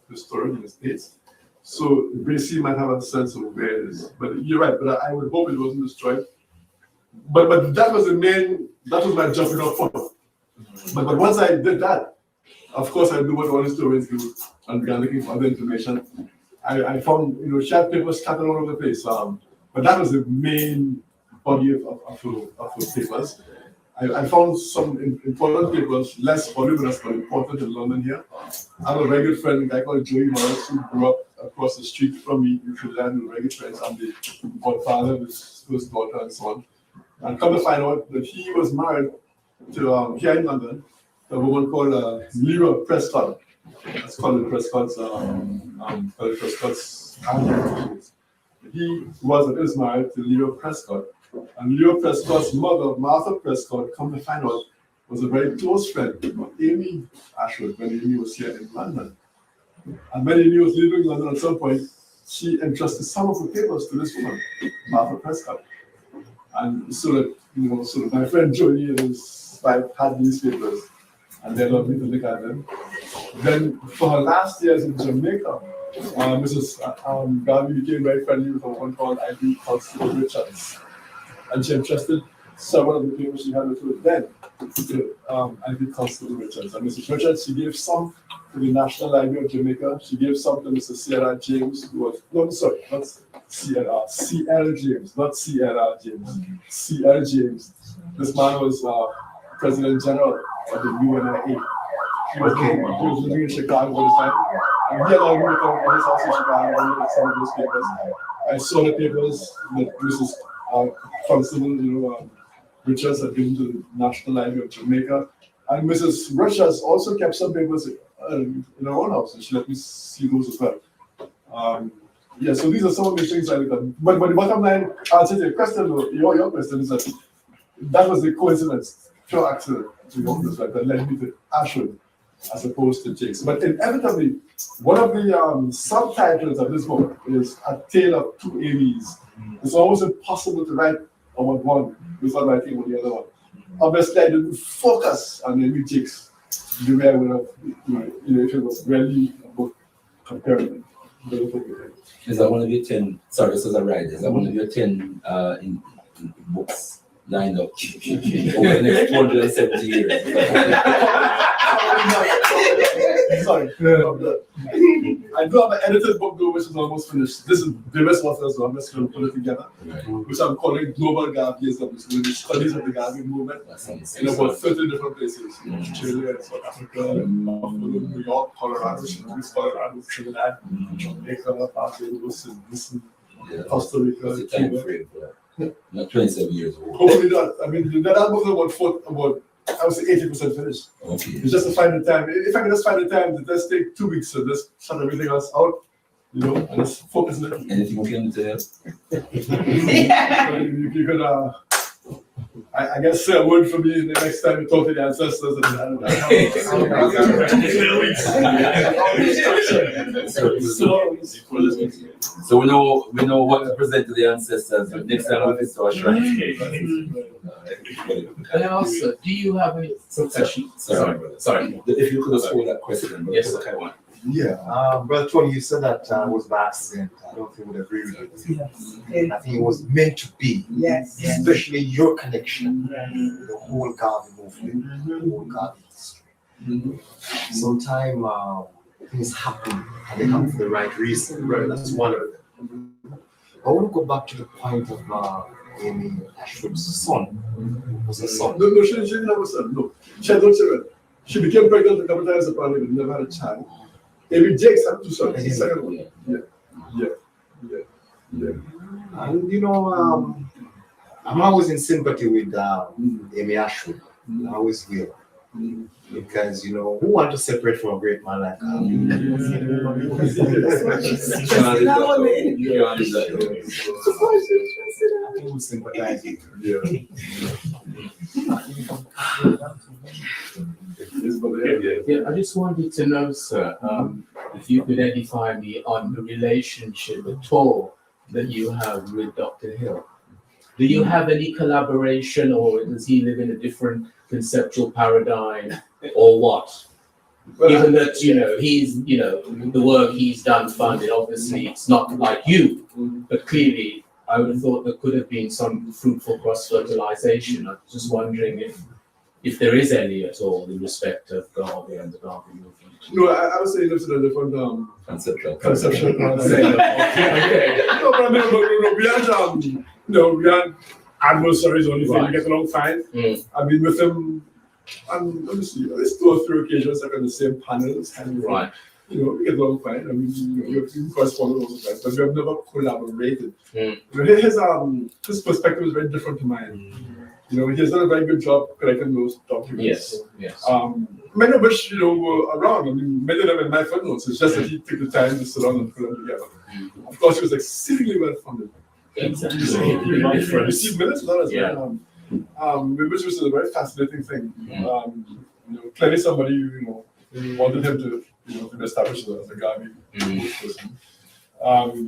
historian in the States. So Gracie might have a sense of where it is. But you're right, but I would hope it wasn't destroyed. But that was my jumping off point. But once I did that, of course I do what all historians do and began looking for other information. I found, she had papers scattered all over the place. But that was the main body of her papers. I found some important papers, less voluminous but important in London here. I have a very good friend, a guy called Joey Morris, who grew up across the street from me in Trinidad. We were very good friends. I'm the godfather of his first daughter and so on. And come to find out that he was married to, here in London, a woman called Lyra Prescott. That's called Prescott's, He was and is married to Lyra Prescott. And Lyra Prescott's mother, Martha Prescott, come to find out, was a very close friend of Amy Ashwood when Amy was here in London. And when Amy was leaving London at some point, she entrusted some of the papers to this woman, Martha Prescott. And so that, my friend Joey and his wife had these papers, and they allowed me to look at them. Then, for her last years in Jamaica, Mrs. Garvey became very friendly with a woman called Ivy Constable Richards. And she entrusted several of the papers she had with her then to Ivy Constable Richards. And Mrs. Richards, she gave some to the National Library of Jamaica. She gave some to Mr. C.L.R. James, who was, no, sorry, not C.L.R., C.L. James, not C.L.R. James, C.L. James. This man was President General of the UNI-ACL. He was living in Chicago at the time. And he allowed me to come to his house in Chicago and look at some of those papers. I saw the papers that Mrs. Constable, Richards had given to the National Library of Jamaica. And Mrs. Richards also kept some papers in her own house, and she let me see those as well. Yeah, so these are some of the things I looked at. But the bottom line, answer to your question, your question is that was the coincidence, pure accident, that led me to Ashwood as opposed to Jakes. But inevitably, one of the subtitles of this book is A Tale of Two Amy's. It's almost impossible to write about one without writing about the other one. Obviously, I didn't focus on Amy Jakes the way I would have, if it was really a book comparing. Is that one of your 10, sorry, this is a right, is that one of your 10 in books lined up over the next 270 years? Sorry. I do have an edited book though, which is almost finished. This is the best author, so I'm just going to put it together, which I'm calling Global Garveyism, which is the studies of the Garvey movement in about 30 different places. Australia, South Africa, New York, Colorado, Trinidad, Jamaica, Barbados, Costa Rica, Cuba. Not 27 years old. Hopefully not. I mean, that book is about I would say 80% finished. Okay. It's just to find the time. If I can just find the time, it does take 2 weeks to just shut everything else out, and just focus on it. Anything we can tell? You could, I guess, say a word for me the next time you talk to the ancestors. So we know what to present to the ancestors. But next time we'll visit our shrine. And also, do you have any profession? Sorry. If you could just hold that question. Yes. Okay, one. Yeah, Brother Tony, you said that was by accident. I don't think we would agree with you. Yes. I think it was meant to be. Yes. Especially your connection with the whole Garvey movement, the whole Garvey history. Sometimes things happen and they happen for the right reason. Right. That's one of them. I want to go back to the point of Amy Ashwood's son. Was a son. No, she didn't have a son. No, she had no children. She became pregnant a couple times apparently, but never had a child. Amy Jakes had 2 sons. The second one. Yeah. And I'm always in sympathy with Amy Ashwood. I always will. Because who want to separate from a great man like her? Who sympathize with Yeah, I just wanted to know, sir, if you could edify me on the relationship at all that you have with Dr. Hill? Do you have any collaboration, or does he live in a different conceptual paradigm, or what? Given that, he's, the work he's done funded, obviously it's not like you, but clearly I would have thought there could have been some fruitful cross-fertilization. I'm just wondering if there is any at all in respect of Garvey and the Garvey movement. No, I would say he lives in a different Conceptual. Okay. No, but I mean, we had adversaries or anything. Right. We get along fine. Mm. I've been with him, and let me see, at least 2 or 3 occasions, like on the same panels. And, Right. we get along fine. I mean, we correspond also fine, but we have never collaborated. Mm. His perspective is very different to mine. He's done a very good job collecting those documents. Yes. Many of which, were around. I mean, many of them in my footnotes. It's just that he took the time to sit down and put them together. Of course, he was exceedingly well funded. Exactly. He received millions of dollars. Yeah. Which was a very fascinating thing. Clearly somebody, wanted him to, to establish as a Garvey person. So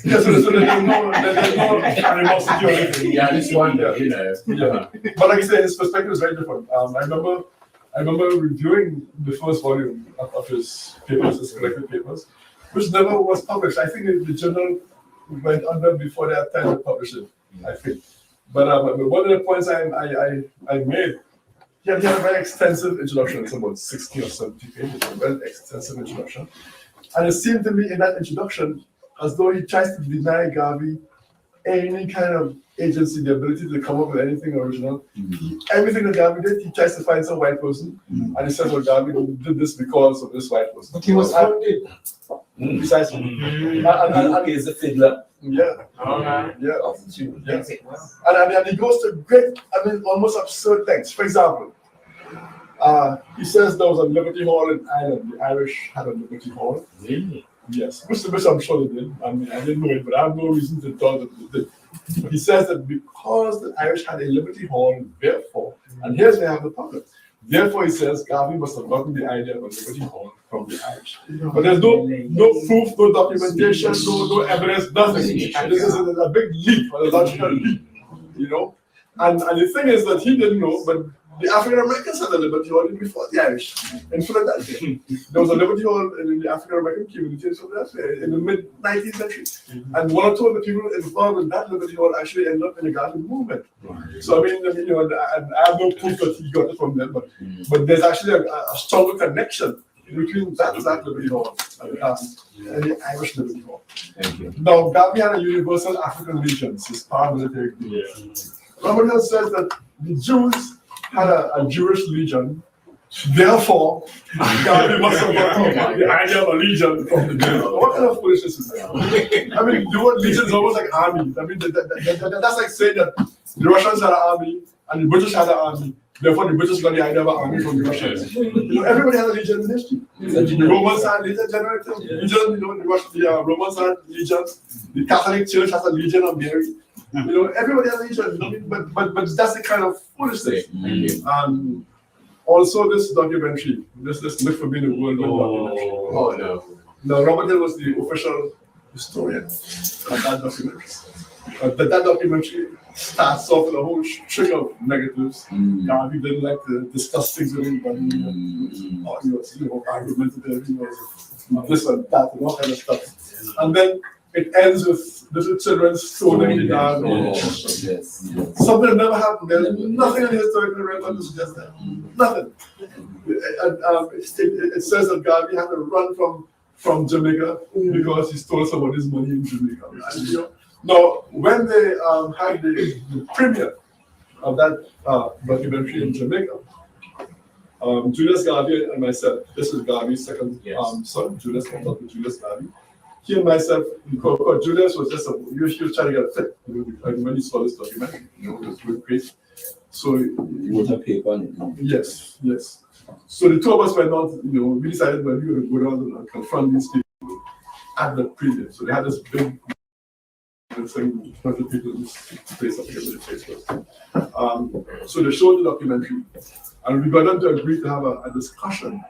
there's no animosity or anything. Yeah, I just wonder, But like I said, his perspective is very different. I remember reviewing the first volume of his papers, his collected papers, which never was published. I think the journal went under before they had time to publish it, I think. But one of the points I made, he had a very extensive introduction. It's about 60 or 70 pages, a very extensive introduction. And it seemed to me in that introduction as though he tries to deny Garvey any kind of agency, the ability to come up with anything original. Everything that Garvey did, he tries to find some white person, and he says, well, Garvey did this because of this white person. But he was founded. Precisely. And he is a fiddler. Yeah. Yeah. Yeah. And he goes to great, almost absurd things. For example, he says there was a Liberty Hall in Ireland. The Irish had a Liberty Hall. Really? Yes, which I'm sure they did. I mean, I didn't know it, but I have no reason to doubt that they did. He says that because the Irish had a Liberty Hall, therefore, and here's where I have the problem. Therefore, he says Garvey must have gotten the idea of a Liberty Hall from the Irish. But there's no proof, no documentation, no evidence, nothing. And this is a big leap, a logical leap, And the thing is that he didn't know, but the African Americans had a Liberty Hall before the Irish in Philadelphia. There was a Liberty Hall in the African American community in Philadelphia in the mid-19th century. And 1 or 2 of the people involved in that Liberty Hall actually ended up in the Garvey movement. So I have no proof that he got it from them, but there's actually a stronger connection between that Liberty Hall and the Irish Liberty Hall. Thank you. Now, Garvey had a universal African allegiance, his paramilitary group. Robert Hill says that the Jews had a Jewish legion, therefore, Garvey must have gotten the idea of a legion from the Jews. What kind of foolishness is that? I mean, the word legion is almost like army. I mean, that's like saying that the Russians had an army and the British had an army. Therefore, the British got the idea of an army from the Russians. Everybody has a legion in history. The Romans had legion general. The Romans had legions. The Catholic Church has a legion of Mary. Everybody has a legion. But that's the kind of foolishness. Also, this documentary, this Myth for Being the World documentary. Oh no. Now, Robert Hill was the official historian of that documentary. That documentary starts off with a whole string of negatives. Garvey didn't like to discuss things with anybody. He was argumentative, he was this and that, and all kind of stuff. And then it ends with little children stoning the garden. Something that never happened. There's nothing in the historical record to suggest that. Nothing. It says that Garvey had to run from Jamaica because he stole somebody's money in Jamaica. Now, when they had the premiere of that documentary in Jamaica, Julius Garvey and myself, this is Garvey's second son, Julius, comes up with Julius Garvey. He and myself, because Julius was just he was trying to get a fit, when he saw this documentary, it was really crazy. So you wrote a paper on it. Yes. So the two of us went on, we decided when we were going to go down and confront these people at the premiere. So they had this big thing, 100 people in this place, I forget what the place was. So they showed the documentary, and we got them to agree to have a discussion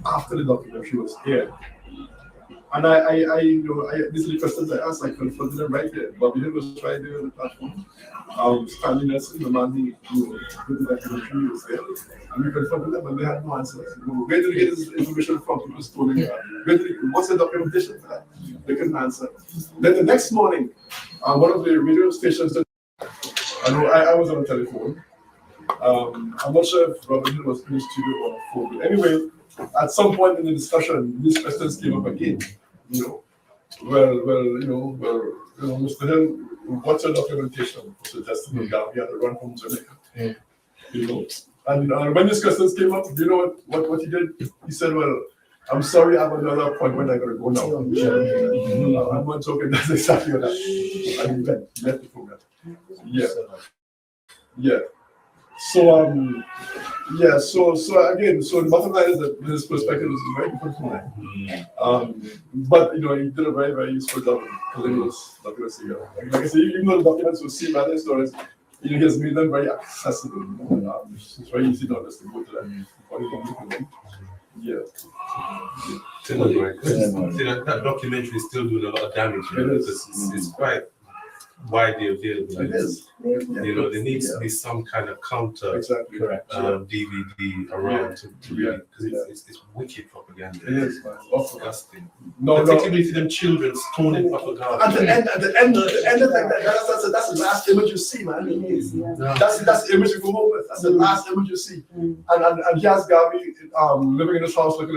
after the documentary was aired. And these are the questions I asked. I confronted them right there. Bobby Hill was right there on the platform. Stanley Nelson, the man who did that documentary, was there. And we confronted them, and they had no answers. Where did they get this information from? People stealing that. What's the documentation for that? They couldn't answer. Then the next morning, one of the radio stations, I was on the telephone. I'm not sure if Robert Hill was in the studio or phone. But anyway, at some point in the discussion, these questions came up again. Mr. Hill, what's your documentation for suggesting Garvey had to run from Jamaica? And when these questions came up, you know what he did? He said, well, I'm sorry, I have another appointment, I gotta go now. I'm not joking, that's exactly what that. And he left the program. Yeah. So again, the bottom line is that his perspective is very different from mine. But he did a very, very useful job in pulling this document together. Like I said, even though the documents will seem rather stories, he has made them very accessible. It's very easy to understand. Go to that. That documentary is still doing a lot of damage. It's quite widely available. It is. There needs to be some kind of counter DVD around to really, because it's wicked propaganda. It is. It's disgusting. Particularly to them children stoning propaganda. At the end of that, that's the last image you see, man. That's the image you go home with. That's the last image you see. And he has Garvey living in his house looking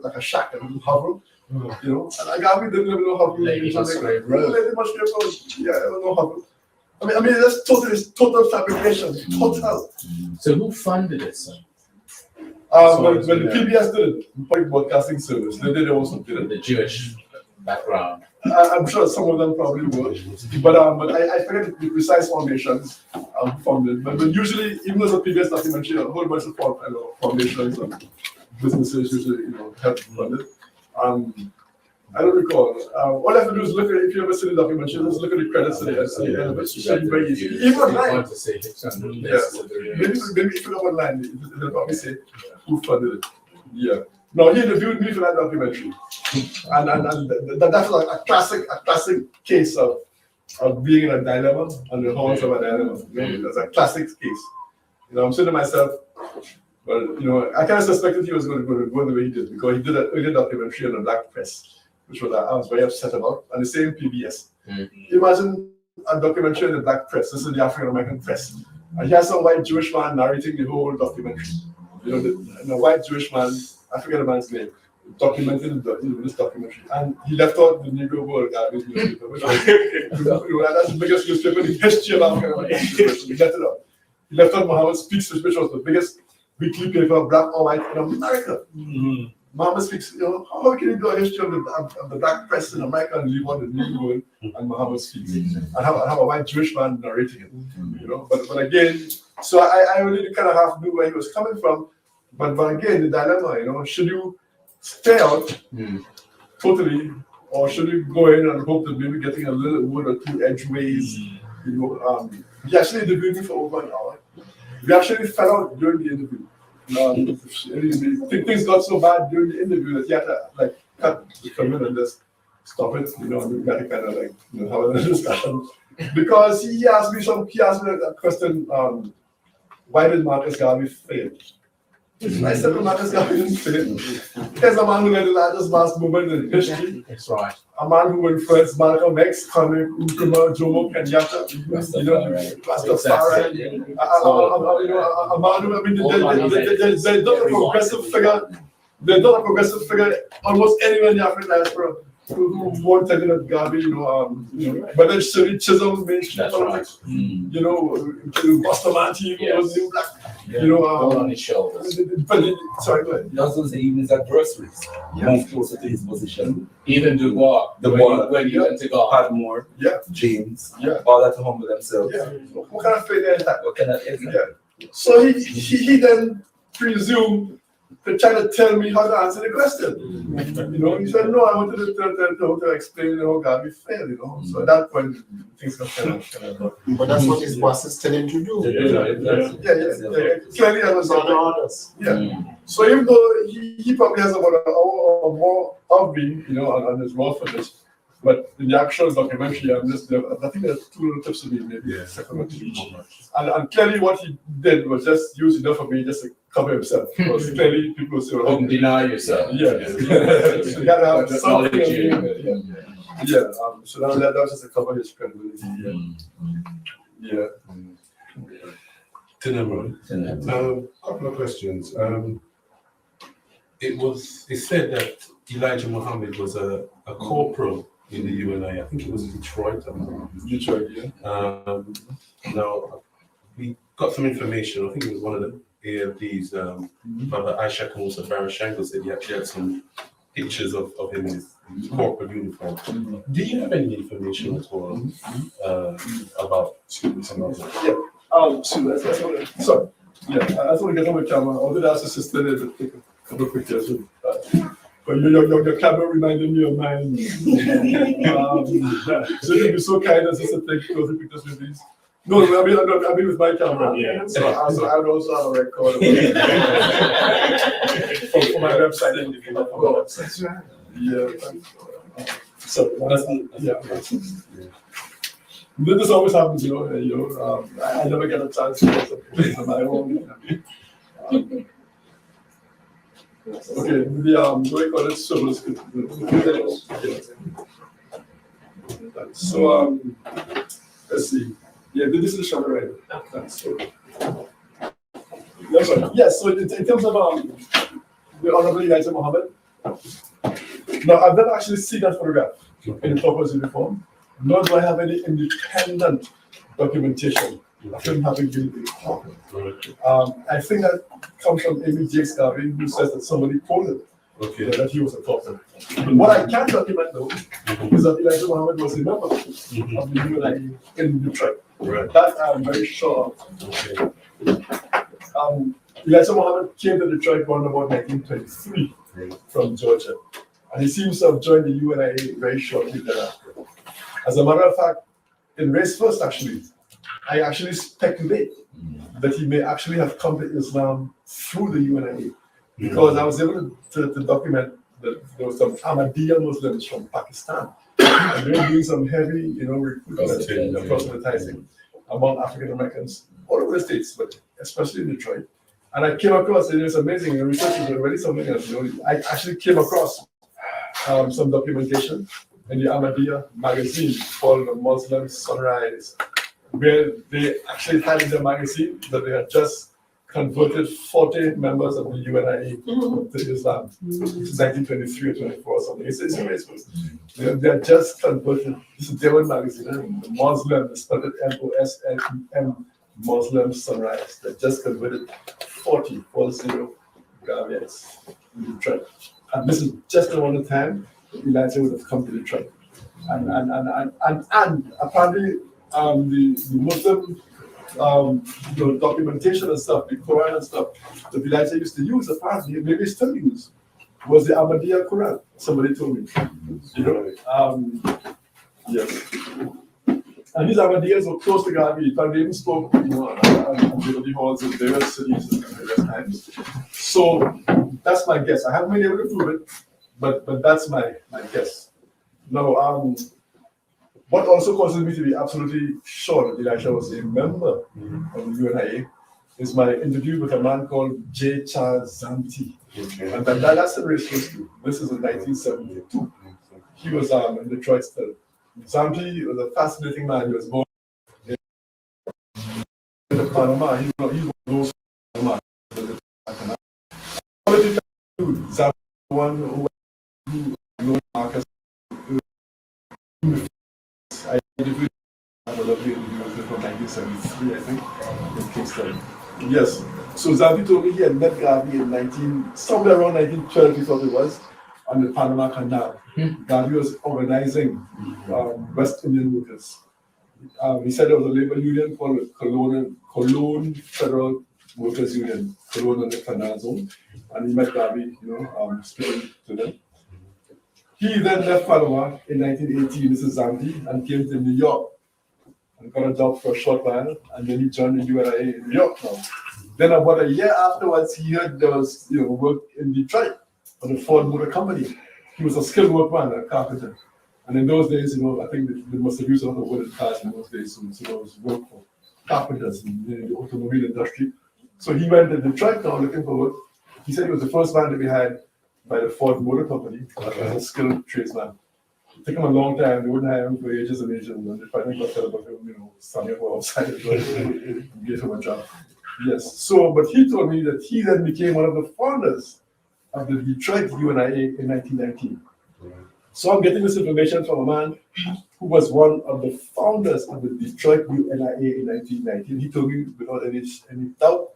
like a shack, a little hovel. And Garvey didn't even know how to Lady Musgrave Road. Yeah, I don't know how. I mean, that's total fabrication. Total. So who funded it, sir? When the PBS did it, Public Broadcasting Service, they did also did it. The Jewish background. I'm sure some of them probably would, but I forget the precise foundations funded. But usually, even as a PBS documentary, a whole bunch of foundations and businesses usually help fund it. I don't recall. All I have to do is look at, if you ever see the documentary, just look at the credits at the end of it. It's very easy. Even online. Maybe if you go online, they'll probably say who funded it. Yeah. No, he interviewed me for that documentary. And that's like a classic case of being in a dilemma and the horns of a dilemma. That's a classic case. I'm saying to myself, well, I kind of suspected he was going to go the way he did, because he did an earlier documentary on the black press, which I was very upset about, and the same PBS. Imagine a documentary on the black press. This is the African American press, and he has some white Jewish man narrating the whole documentary. The white Jewish man, I forget the man's name, documenting this documentary, and he left out the Negro World Garbage newspaper, which was, that's the biggest newspaper in the history of African American. He left it out. He left out Muhammad Speaks, which was the biggest weekly paper, black or white, in America. Muhammad Speaks, how can you do a history of the black press in America and leave out the Negro World and Muhammad Speaks and have a white Jewish man narrating it? But again, so I really kind of half knew where he was coming from. But again, the dilemma, should you stay out totally, or should you go in and hope that maybe getting a little one or two edgeways? He actually interviewed me for over an hour. We actually fell out during the interview. Things got so bad during the interview that he had to cut the comment and just stop it. We got to kind of have a discussion, because he asked me a question. Why did Marcus Garvey fail? I said, Marcus Garvey didn't fail. There's a man who led the largest mass movement in history. That's right. A man who influenced Malcolm X, Kwame Nkrumah, Jomo Kenyatta, Rastafari. A man who, they're not a progressive figure. They're not a progressive figure almost anywhere in the African diaspora who won't tell you that Garvey, but then Shirley Chisholm, mainstream politics, Bustamante, was new black. All on his shoulders. Sorry, go ahead. He also say even his adversaries move closer to his position. Even Dubois, when he went to God. Padmore, James, all that to humble themselves. What kind of failure is that? What kind of So he then presumed to try to tell me how to answer the question. You know, he said, no, I wanted to explain how Garvey failed, you know. So at that point, things got kind of. But that's what his boss is telling him to do. Yeah. Clearly, I was on the orders. Yeah. So even though he probably has about an hour or more of me, you know, on his raw footage, but in the actual documentary, I think there's 2 little tips of me, maybe second one to each. And clearly what he did was just use enough of me just to cover himself. Because clearly people say, Don't deny yourself. Yeah. So you gotta have something. So that was just to cover his credibility. Yeah. Couple of questions. It said that Elijah Muhammad was a corporal in the UNI. I think it was Detroit. Detroit, yeah. Now, we got some information. I think it was one of the ALPs, Brother Aisha Kamusa Barashango said he actually had some pictures of him in his corporate uniform. Do you have any information at all about some of that? Yeah. Sorry. Yeah, I just want to get on the camera. I wanted to ask the sister to take a couple of pictures with that. But your camera reminded me of mine. So you'd be so kind as just to take closer pictures with these. No, I mean with my camera. Yeah. So I would also have a record for my website. Yeah. So this always happens, you know. I never get a chance to get some pictures of my own. Okay, what do you call it? So, let's see. Yeah, this is the shot right. That's okay. Yes, so in terms of the Honorable Elijah Muhammad, now I've never actually seen that photograph in the corporate uniform, nor do I have any independent documentation of him having been a corporal. I think that comes from Jakes Garvey, who says that somebody told him that he was a corporal. What I can document though is that Elijah Muhammad was a member of the UNI in Detroit. Right. That I'm very sure of. Elijah Muhammad came to Detroit around about 1923 from Georgia. And he seems to have joined the UNIA very shortly thereafter. As a matter of fact, in Race First, actually, I actually speculate that he may actually have come to Islam through the UNIA, because I was able to document that there was some Ahmadiyya Muslims from Pakistan. And they were doing some heavy, recruitment and proselytizing among African Americans all over the States, but especially in Detroit. And I came across, and it's amazing, the research is already something else. I actually came across some documentation in the Ahmadiyya magazine called the Muslim Sunrise, where they actually had in the magazine that they had just converted 40 members of the UNI to Islam. It's 1923 or 24 or something. It's amazing. They are just converted. This is their own magazine, the Muslim, they spelled it M-O-S-L-E-M, Muslim Sunrise. They just converted 40 Garveyites in Detroit. And this is just around the time Elijah would have come to Detroit. And apparently the Muslim documentation and stuff, the Quran and stuff that Elijah used to use, apparently, maybe still use, was the Ahmadiyya Quran. Somebody told me. Yes. And these Ahmadiyyas were close to Garvey. In fact, they even spoke, at the halls in various cities at various times. So that's my guess. I haven't been able to prove it, but that's my guess. Now, what also causes me to be absolutely sure that Elijah was a member of the UNIA is my interview with a man called J. Charles Zamti. And that's the race history. This is in 1972. He was in Detroit still. Zamti was a fascinating man. He was born in Panama. He was Panama. Zamti, one who Marcus. I interviewed a lovely interview from 1973, I think, in Kingston. Yes. So Zamti told me he had met Garvey in somewhere around 1912, he thought it was, on the Panama Canal. Garvey was organizing West Indian workers. He said there was a labor union called Cologne Federal Workers Union, Cologne and the Canal Zone, and he met Garvey, speaking to them. He then left Panama in 1918, this is Zambia, and came to New York and got a job for a short while, and then he joined the UNIA in New York now. Then about a year afterwards, he heard there was work in Detroit for the Ford Motor Company. He was a skilled workman, a carpenter. And in those days, I think they must have used a lot of wooden cars in those days, so there was work for carpenters in the automobile industry. So he went to Detroit now looking for work. He said he was the first man to be hired by the Ford Motor Company as a skilled tradesman. It took him a long time. They wouldn't hire him for ages and ages, and they finally got fed up of him, standing up outside and gave him a job. Yes. So, but he told me that he then became one of the founders of the Detroit UNIA in 1919. So I'm getting this information from a man who was one of the founders of the Detroit UNIA in 1919. He told me without any doubt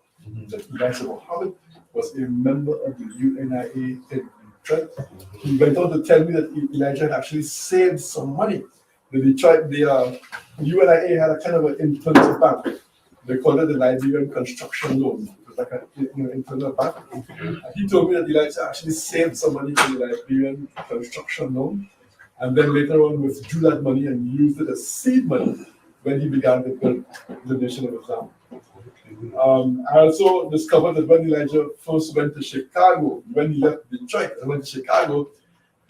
that Elijah Muhammad was a member of the UNIA in Detroit. He went on to tell me that Elijah had actually saved some money. The UNIA had a kind of an internal bank. They called it the Liberian Construction Loan. It was like an internal bank. He told me that Elijah actually saved some money for the Liberian Construction Loan, and then later on withdrew that money and used it as seed money when he began to build the Nation of Islam. I also discovered that when Elijah first went to Chicago, when he left Detroit and went to Chicago,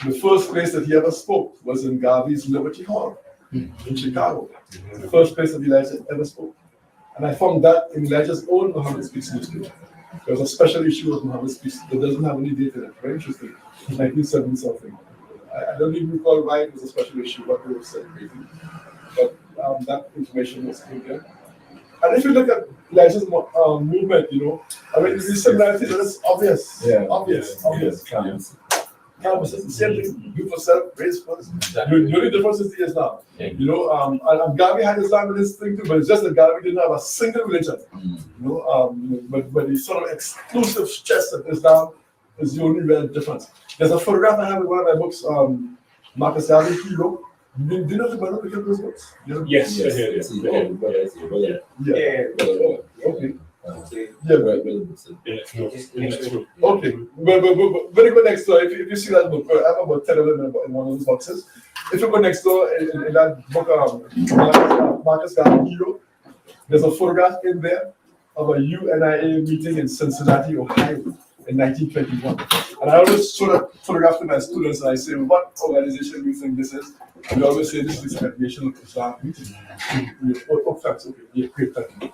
the first place that he ever spoke was in Garvey's Liberty Hall in Chicago. The first place that Elijah ever spoke. And I found that in Elijah's own Muhammad Speaks newspaper. There was a special issue of Muhammad Speaks that doesn't have any date in it. Very interesting. 1970 something. I don't even recall why it was a special issue, what they were saying. But that information was in there. And if you look at Elijah's movement, the similarities are just obvious. Yeah. Obvious. It's the same thing. Do for self, raise first. The only difference is the Islam. And Garvey had Islam in his thing too, but it's just that Garvey didn't have a single religion. But the sort of exclusive stress of Islam is the only real difference. There's a photograph I have in one of my books, Marcus Garvey, Hero. Do you know the brother look at those books? Yes. Okay. Okay. When you go next door, if you see that book, I have about 10 of them in one of those boxes. If you go next door in that book, Marcus Garvey, Hero, there's a photograph in there of a UNIA meeting in Cincinnati, Ohio in 1921. And I always show that photograph to my students and I say, what organization do you think this is? And they always say, this is a Nation of Islam meeting. Oh, thanks. Okay. Yeah, great. Thank you.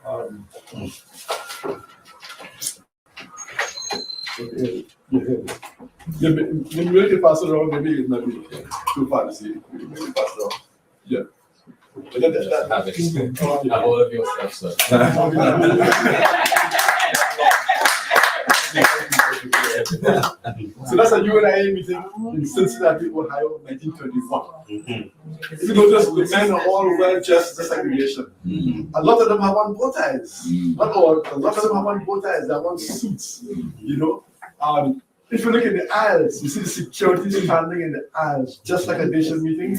When you can pass it around, maybe it might be too far to see. Maybe pass it around. Yeah. Have all of your stuff, sir. So that's a UNIA meeting in Cincinnati, Ohio, 1921. If you notice, the men are all well dressed desegregation. A lot of them have on bow ties. Not all, a lot of them have on bow ties, they have on suits. If you look at the aisles, you see the security standing in the aisles, just like a nation meeting.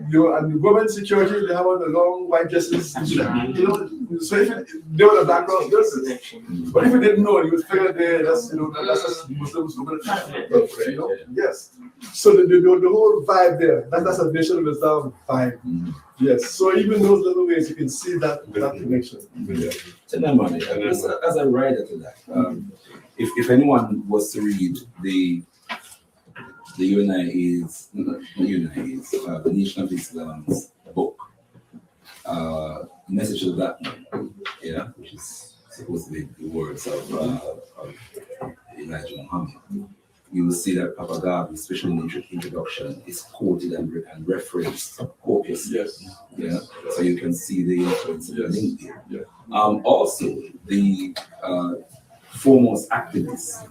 And the women's security, they have on the long white dresses. So if they were the Black Cross nurses. But if you didn't know, you would figure that's just Muslims who Yes. So the whole vibe there, that's a Nation of Islam vibe. Yes. So even those little ways, you can see that connection. As a writer to that, if anyone was to read the UNIA's, the Nation of Islam's book, Message of Black Man, which is supposed to be the words of Elijah Muhammad, you will see that Papa Garvey, especially in the introduction, is quoted and referenced copiously. Yes. So you can see the influence of the link here. Also, the foremost activist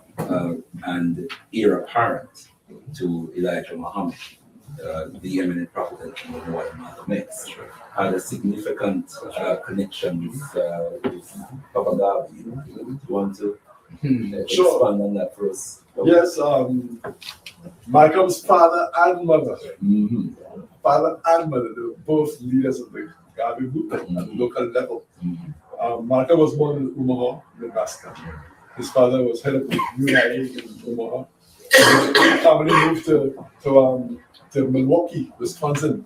and heir apparent to Elijah Muhammad, the eminent prophet and Malcolm X, had a significant connection with Papa Garvey. You want to expand on that for us? Yes, Malcolm's father and mother. Father and mother, they were both leaders of the Garvey movement at the local level. Malcolm was born in Omaha, Nebraska. His father was head of the UNI-ACL in Omaha. His family moved to Milwaukee, Wisconsin.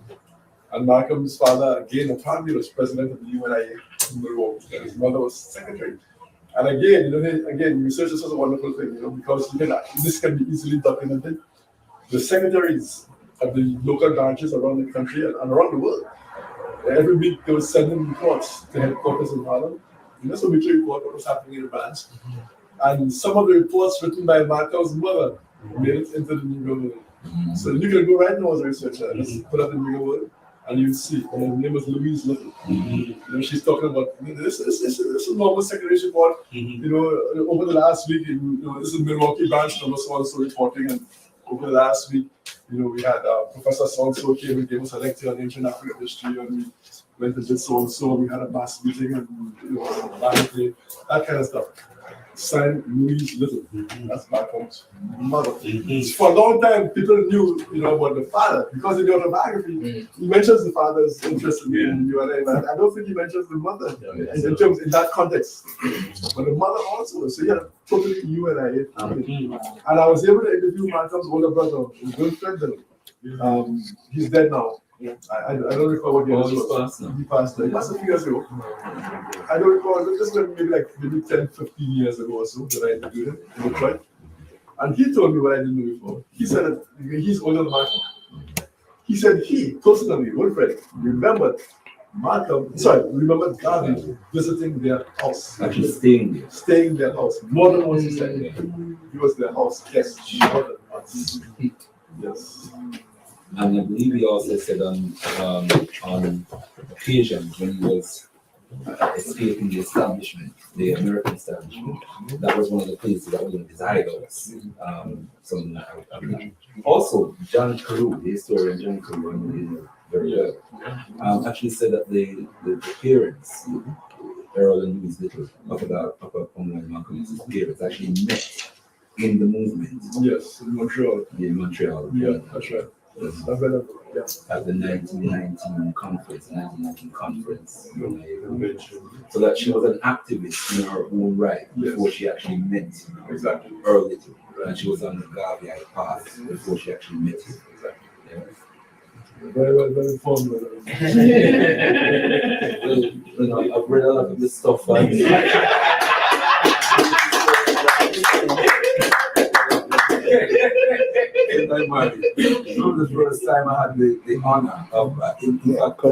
And Malcolm's father, again, apparently was president of the UNI-ACL in Milwaukee. And his mother was secretary. And again, research is such a wonderful thing, because this can be easily documented. The secretaries of the local branches around the country and around the world, every week they were sending reports to headquarters in Harlem. That's a weekly report what was happening in the branch. And some of the reports written by Malcolm's mother made it into the Negro World. So you can go right now as a researcher, just put up the Negro World, and you'll see. Her name was Louise Little. She's talking about this is a normal secretary report. Over the last week, this is Milwaukee branch number so also reporting, and over the last week, we had Professor so came and gave us a lecture on ancient African history, and we went and did so and so. We had a mass meeting and that kind of stuff. Signed Louise Little. That's Malcolm's mother. For a long time, people knew, about the father because in the autobiography, he mentions the father's interest in UNA, but I don't think he mentions the mother in that context. But the mother also. So he had a totally UNA. And I was able to interview Malcolm's older brother, Wilfred. He's dead now. I don't recall what year this was. He passed a few years ago. I don't recall. This was maybe 10, 15 years ago or so that I interviewed him in Detroit. And he told me what I didn't know before. He said that he's older than Malcolm. He said he, personally, Wilfred, remembered Garvey visiting their house. Actually staying in their house. More than once he said. He was their house guest. More than once. Yes. And I believe he also said on occasions when he was escaping the establishment, the American establishment, that was one of the places that was in his hideouts. Also, John Carew, the historian John Carew, I know him very well, actually said that the parents, Earl and Louise Little, Papa Pumla and Malcolm X's parents, actually met in the movement. Yes, in Montreal. In Montreal. Yeah, that's right. At the 1919 conference, so that she was an activist in her own right before she actually met Earl Little, and she was on the Garvey path before she actually met him. Very well, very informed. I've read a lot of this stuff. The first time I had the honor of, in fact,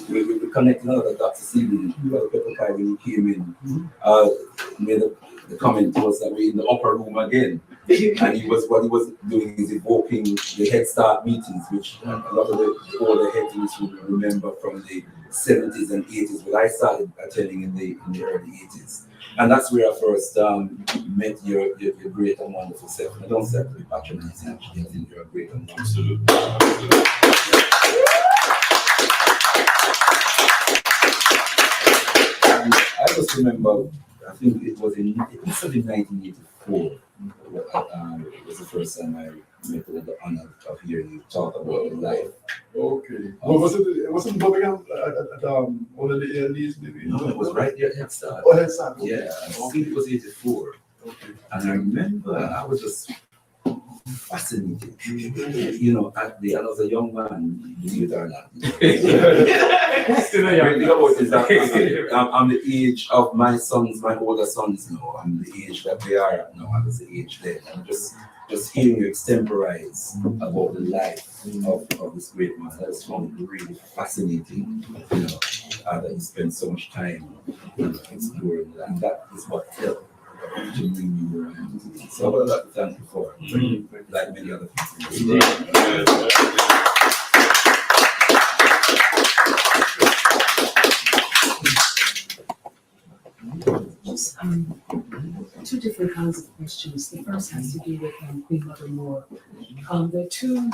we connected another Dr. Stephen, when he came in, made the comment to us that we're in the upper room again. And what he was doing is evoking the Head Start meetings, which a lot of the older heads will remember from the 70s and 80s, but I started attending in the early 80s. And that's where I first met your great and wonderful self. And I don't say that to be patronizing, actually. I think you're a great and wonderful. And I just remember, I think it was in 1984. It was the first time I met with the honor of hearing you talk about life. Okay. Was it Birmingham at one of the ALDs maybe? No, it was right there at Head Start. Oh, Head Start. Yeah, I think it was 84. Okay. And I remember I was just fascinated. I was a young man, believe it or not. Still a young man. I'm the age of my older sons now. I'm the age that they are at now. I was the age then. I'm just hearing you extemporize about the life of this great man. I just found it really fascinating, that you spend so much time exploring that. And that is what helped to bring me around. So I would like to thank you for like many other people. Two different kinds of questions. The first has to do with Queen Mother Moore. There are two,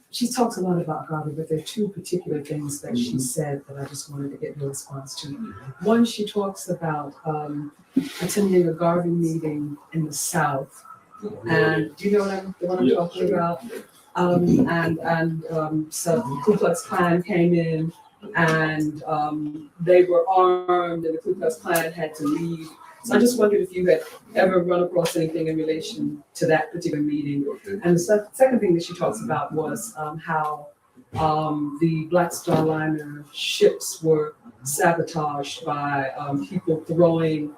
she talks a lot about Garvey, but there are two particular things that she said that I just wanted to get your response to. One, she talks about attending a Garvey meeting in the South. And do you know what I'm talking about? So Ku Klux Klan came in and they were armed, and the Ku Klux Klan had to leave. So I just wondered if you had ever run across anything in relation to that particular meeting. And the second thing that she talks about was how the Black Star Liner ships were sabotaged by people throwing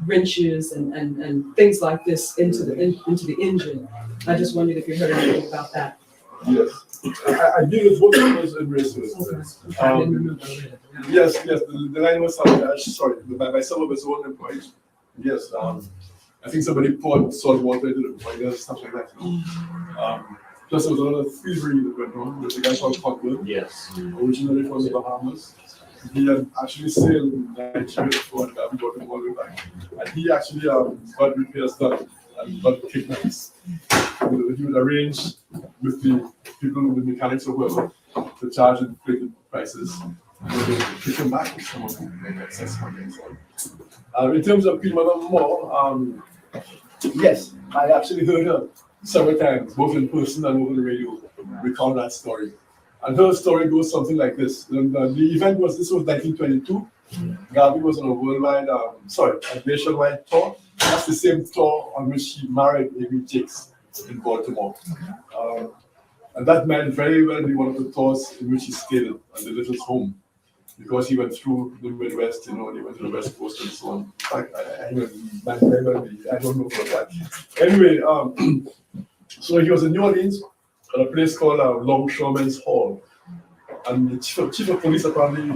wrenches and things like this into the engine. I just wondered if you heard anything about that. Yes. I deal with both of those in races. I didn't remember. Yes, the line was sorry, by some of his own employees. Yes, I think somebody poured salt water into the boiler, stuff like that. Plus there was another thievery that went on with a guy called Cockburn. Yes. Originally from the Bahamas. He had actually sailed in Nigeria before and got him all the way back. And he actually got repairs done and got kickbacks. He would arrange with the people, with the mechanics or whoever, to charge inflated prices. And they would kick him back with some of the excess money and so on. In terms of Queen Mother Moore, yes, I actually heard her several times, both in person and over the radio, recount that story. And her story goes something like this. The event was 1922. Garvey was on a worldwide, a nationwide tour. That's the same tour on which she married Amy Jakes in Baltimore. And that might very well be one of the tours in which he stayed at the Little's home, because he went through the Midwest, and he went to the West Coast and so on. In fact, I don't know for that. Anyway, so he was in New Orleans at a place called Longshoremen's Hall. And the chief of police apparently,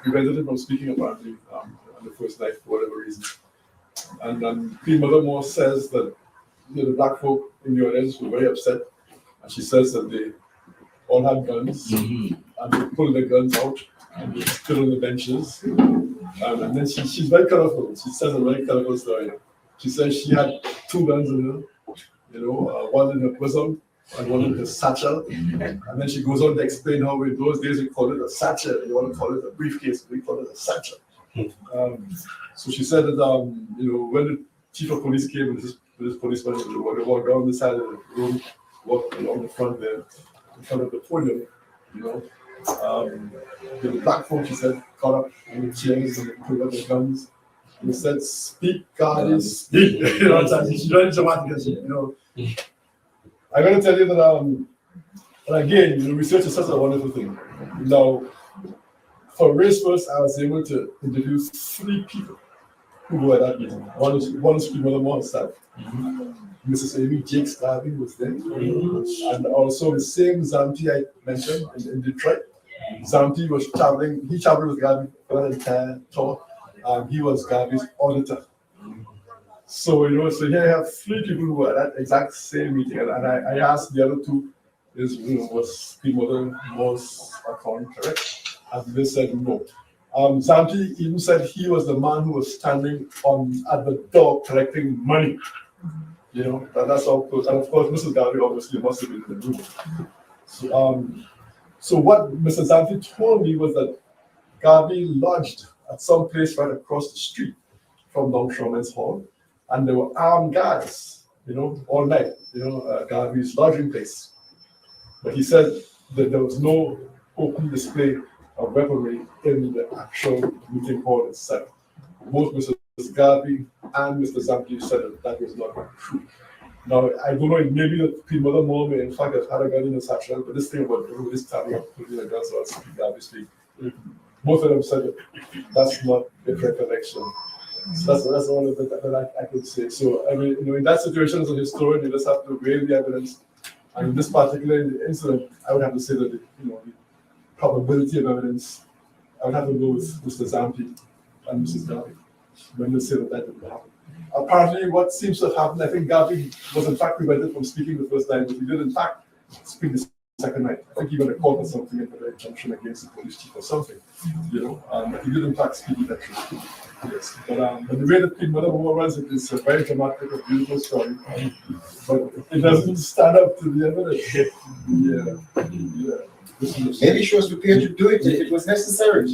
prevented him from speaking apparently on the first night for whatever reason. And Queen Mother Moore says that the black folk in New Orleans were very upset. And she says that they all had guns, and they pulled their guns out and they stood on the benches. And then she's very colorful. She says a very colorful story. She says she had 2 guns in her, one in her bosom and one in her satchel. And then she goes on to explain how in those days we call it a satchel. You want to call it a briefcase, we call it a satchel. So she said that when the chief of police came with this policeman, they walked down the side of the room, walked along the front there, in front of the podium, the black folk, she said, caught up in the chairs and pulled up the guns. And they said, "Speak, God, speak." She's very dramatic, I'm going to tell you that, and again, research is such a wonderful thing. Now, for Race First, I was able to interview 3 people who were at that meeting. One is Queen Mother Moore herself. Mrs. Amy Jakes Garvey was there. And also the same Zamti I mentioned in Detroit. Zamti was traveling, he traveled with Garvey for an entire tour, and he was Garvey's auditor. So, so here I have 3 people who were at that exact same meeting. And I asked the other 2, was Queen Mother Moore's account correct? And they said no. Zamti even said he was the man who was standing at the door collecting money. That's all close. And of course, Mrs. Garvey obviously must have been in the room. So what Mr. Zamti told me was that Garvey lodged at some place right across the street from Longshoremen's Hall, and there were armed guards, all night, Garvey's lodging place. But he said that there was no open display of weaponry in the actual meeting hall itself. Both Mr. Garvey and Mr. Zamti said that was not true. Now, I don't know, maybe the Queen Mother Moore may in fact have had a gun in his satchel, but this thing about this standing up, putting a gun so I'll speak Garvey speak. Both of them said that that's not the recollection. So that's all that I could say. So, in that situation as a historian, you just have to weigh the evidence. And in this particular incident, I would have to say that the probability of evidence, I would have to go with Mr. Zamti and Mrs. Garvey when they say that didn't happen. Apparently, what seems to have happened, I think Garvey was in fact prevented from speaking the first night, but he did in fact speak the second night. I think he went to court or something and put an injunction against the police chief or something, but he did in fact speak eventually. Yes, but the way that Queen Mother Moore runs it is a very dramatic, a beautiful story, but it doesn't stand up to the evidence. Yeah. Maybe she was prepared to do it if it was necessary.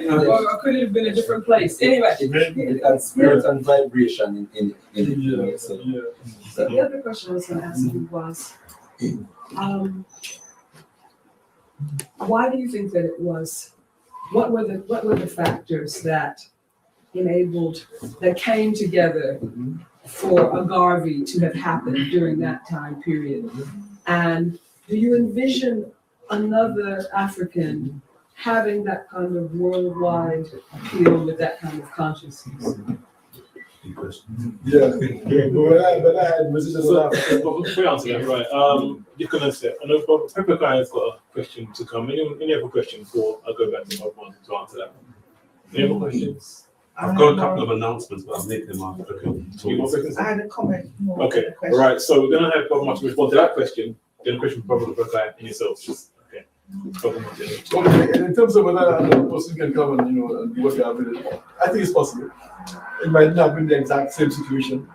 Or could it have been a different place? Anyway. It had spirit and vibration in it. So the other question I was going to ask you was, why do you think that it was? What were the factors that came together for a Garvey to have happened during that time period? And do you envision another African having that kind of worldwide appeal with that kind of consciousness? Yeah, but I had messages So, on that. before we answer that, right? You can answer. I know Pepper Guy has got a question to come. Any other questions before I go back to Bob Martin to answer that? Any other questions? I've got a couple of announcements, but I'll make them after. Any more questions? I had a comment more. Okay, than a all question. right. So we're gonna have Bob Martin respond to that question. Then a question from Pepper Guy and yourself. Just okay. Bob Martin. Okay, and in terms of whether another person can come and and do what you have with it, I think it's possible. It might not be the exact same situation.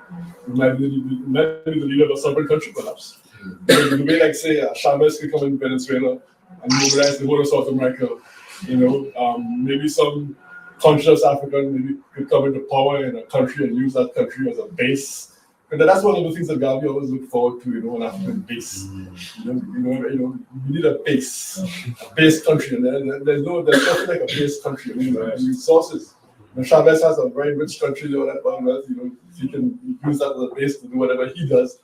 It might be the leader of a sovereign country, perhaps. The way, like say, Chavez could come in Venezuela and mobilize the whole of South America. Maybe some conscious African maybe could come into power in a country and use that country as a base. And that's one of the things that Garvey always look forward to, an African base. You need a base country, and there's nothing like a base country. Resources. Chavez has a very rich country, that wealth, he can use that as a base to do whatever he does.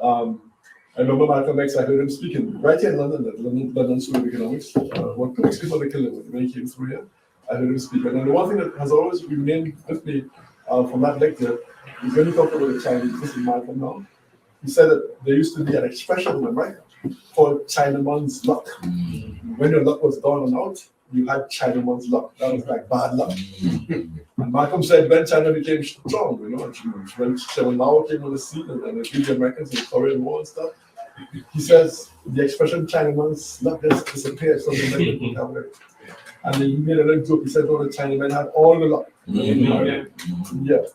I remember Malcolm X, I heard him speaking right here in London, at London School of Economics. 2 weeks before they killed him, when he came through here, I heard him speak. And the one thing that has always remained with me from that lecture is when he talked about the Chinese, this is Malcolm now, he said that there used to be an expression in America called Chinaman's luck. When your luck was down and out, you had Chinaman's luck. That was like bad luck. And Malcolm said when China became strong, when Mao came on the scene and they beat the Americans in the Korean War and stuff, he says the expression Chinaman's luck just disappeared from the vocabulary. And then he made a little joke. He said, the Chinamen had all the luck. Yeah.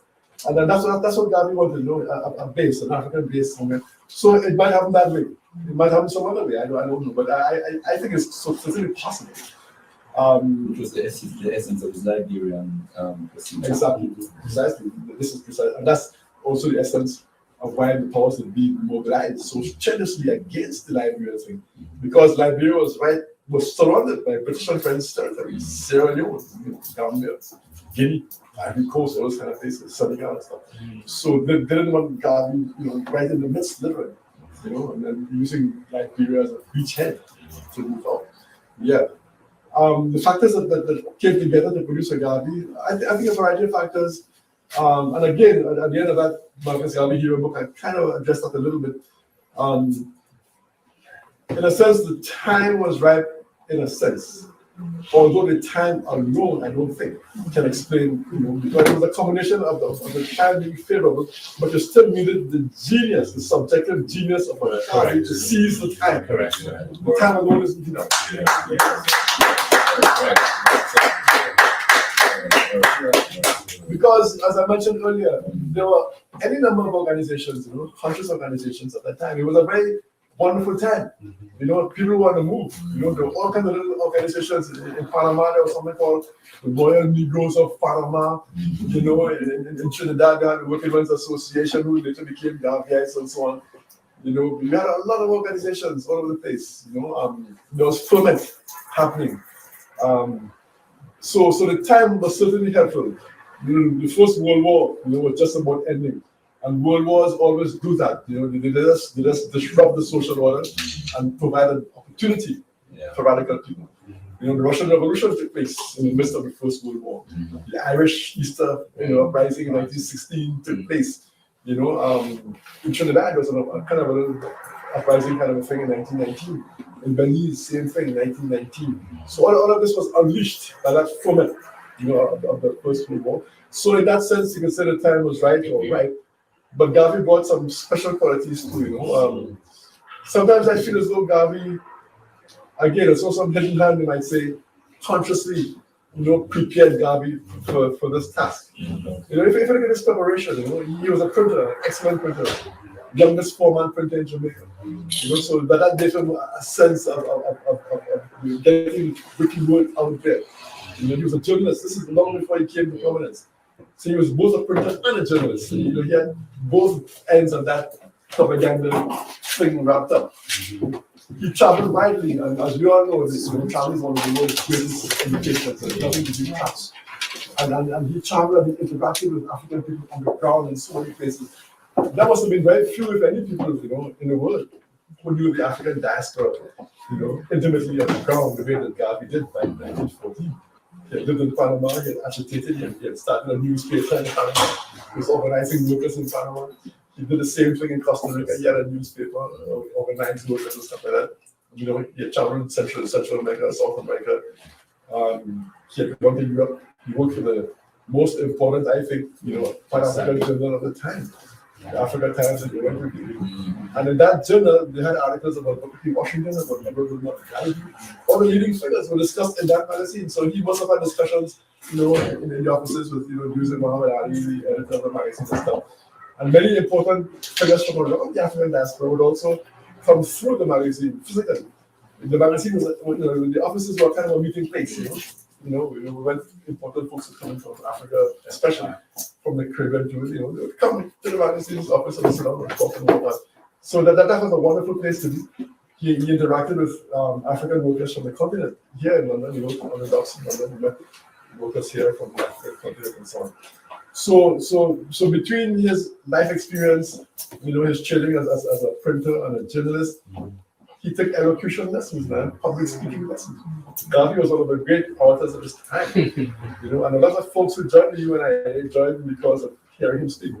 And then that's what Garvey wanted, a base, an African base somewhere. So it might happen that way. It might happen some other way. I don't know. But I think it's certainly possible. Which was the essence of his Liberian procedure. Exactly. Precisely. This is precise. And that's also the essence of why the powers that be mobilized so strenuously against the Liberian thing. Because Liberia was surrounded by British and French territories, Sierra Leone, Gambia, Guinea, Ivory Coast, all those kind of places, Senegal and stuff. So they didn't want Garvey, right in the midst, literally, and then using Liberia as a beachhead to move out. Yeah. The factors that came together to produce a Garvey, I think a variety of factors. And again, at the end of that Marcus Garvey hero book, I kind of addressed that a little bit. In a sense, the time was right, in a sense. Although the time alone, I don't think, can explain, because it was a combination of the time being favorable, but you still needed the genius, the subjective genius of a Garvey to seize the time. Correct. The time alone isn't enough. Because, as I mentioned earlier, there were any number of organizations, conscious organizations at that time. It was a very wonderful time. People want to move. There were all kinds of little organizations in Panama. There was something called the Royal Negroes of Panama. In Trinidad, the Working Men's Association, who later became Garveyism and so on. We had a lot of organizations all over the place. There was ferment happening. So the time was certainly helpful. The First World War, was just about ending. And world wars always do that. They just disrupt the social order and provide an opportunity for radical people. The Russian Revolution took place in the midst of the First World War. The Irish Easter uprising in 1916 took place. In Trinidad, there was a kind of a little uprising kind of a thing in 1919. In Belize, same thing in 1919. So all of this was unleashed by that ferment, of the First World War. So in that sense, you can say the time was right or right. But Garvey brought some special qualities too, Sometimes I feel as though Garvey, again, it's also some hidden hand, you might say, consciously, prepared Garvey for this task. If you look at his preparation, he was a printer, excellent printer, youngest four-man printer in Jamaica. So that gave him a sense of getting written word out there. He was a journalist. This is long before he came to prominence. So he was both a printer and a journalist. So, he had both ends of that propaganda thing wrapped up. he traveled widely, and as we all know, travel is one of the world's greatest educations, and nothing to do trust. And he traveled and he interacted with African people on the ground in so many places. There must have been very few, if any, people, in the world who knew the African diaspora, intimately on the ground, the way that Garvey did by 1914. He had lived in Panama, he had agitated, he had started a newspaper in Panama, he was organizing workers in Panama. He did the same thing in Costa Rica, he had a newspaper, organized workers and stuff like that. He had traveled in Central America, South America. He had gone to Europe. He worked for the most important, I think, Pan-African journal of the time, the Africa Times and UNI-ACL. And in that journal, they had articles about Booker T. Washington, about Garvey. All the leading figures were discussed in that magazine. So he must have had discussions, in the offices with, Yusuf Muhammad Ali, the editor of the magazine and stuff. And many important figures from around the African diaspora would also come through the magazine physically. The magazine was, the offices were kind of a meeting place, when important folks were coming from Africa, especially from the Caribbean, they would come to the magazine's office and sit down and talk about that. So that was a wonderful place to be. He interacted with African workers from the continent here in London. He worked on the docks in London. He met workers here from the African continent and so on. So between his life experience, his training as a printer and a journalist, he took elocution lessons, public speaking lessons. Garvey was one of the great authors of his time, and a lot of folks who joined the UNIA joined because of hearing him speak.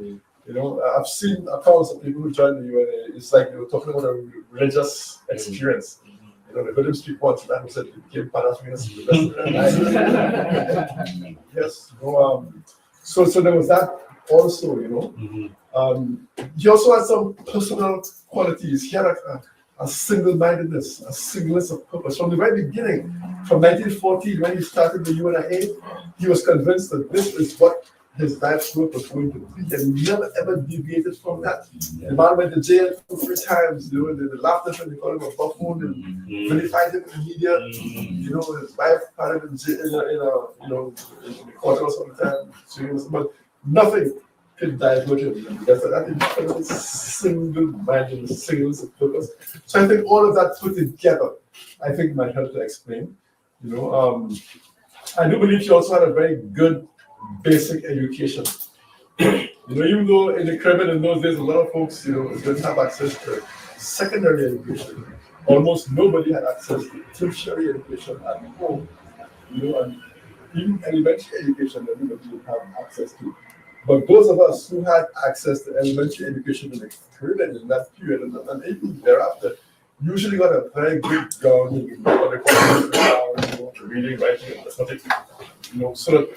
I've seen accounts of people who joined the UNIA. It's like they were talking about a religious experience. They heard him speak once, and that said he became Pan-Africanist. Yes. So there was that also. He also had some personal qualities. He had a single-mindedness, a singleness of purpose. From the very beginning, from 1914, when he started the UNIA, he was convinced that this is what his life's work was going to be, and he never ever deviated from that. The man went to jail 3 times, they laughed at him, they called him a buffoon, and vilified him in the media. His wife had him in jail, in the courthouse all the time, but nothing could divert him. That's that incredible single-minded, singleness of purpose. So I think all of that put together, I think might help to explain. I do believe she also had a very good basic education. Even though in the Caribbean in those days, a lot of folks, didn't have access to secondary education. Almost nobody had access to tertiary education at home. And even elementary education, everybody would have access to. But those of us who had access to elementary education in the Caribbean in that period and even thereafter, usually got a very good grounding in what they call reading, writing, and arithmetic. So that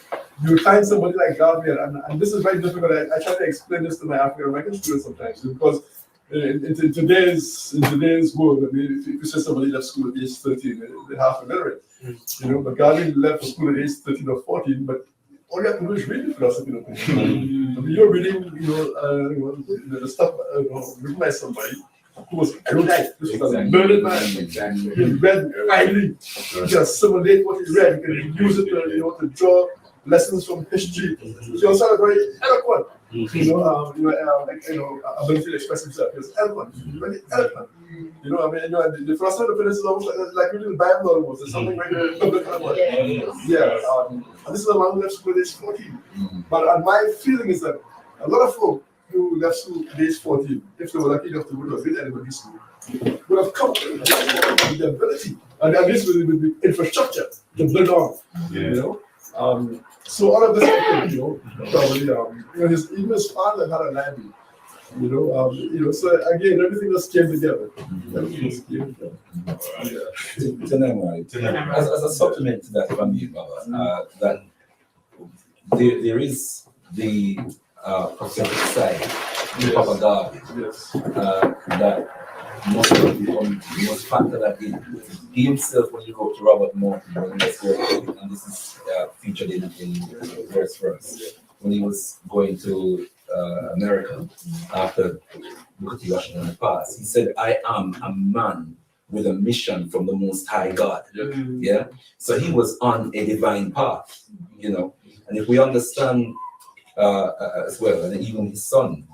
you find somebody like Garvey, and this is very difficult. I try to explain this to my African American students sometimes because in today's world, if you say somebody left school at age 13, they're half illiterate. But Garvey left school at age 13 or 14, but all you have to do is read the philosophy of things. You're reading, the stuff written by somebody who was erudite. This was a learned man. He read widely. He can assimilate what he read. He can use it to draw lessons from history. He also had a very eloquent, ability to express himself. He was eloquent, very eloquent. The philosophy of the is almost like reading the Bible almost. There's something very biblical about it. And this is a man who left school at age 14. But my feeling is that a lot of folk who left school at age 14, if they were lucky enough to go to a great elementary school, would have come with the ability and at least with the infrastructure to build on. So all of this, probably, even his father had a library. So again, everything just came together. As a supplement to that, that there is the prophetic side, the Papa Garvey, that must factor that in. He himself, when he wrote to Robert Morton, and this is featured in verse first, when he was going to America after Booker T. Washington had passed, he said, "I am a man with a mission from the Most High God." Yeah. So he was on a divine path, And if we understand as well, and even his son,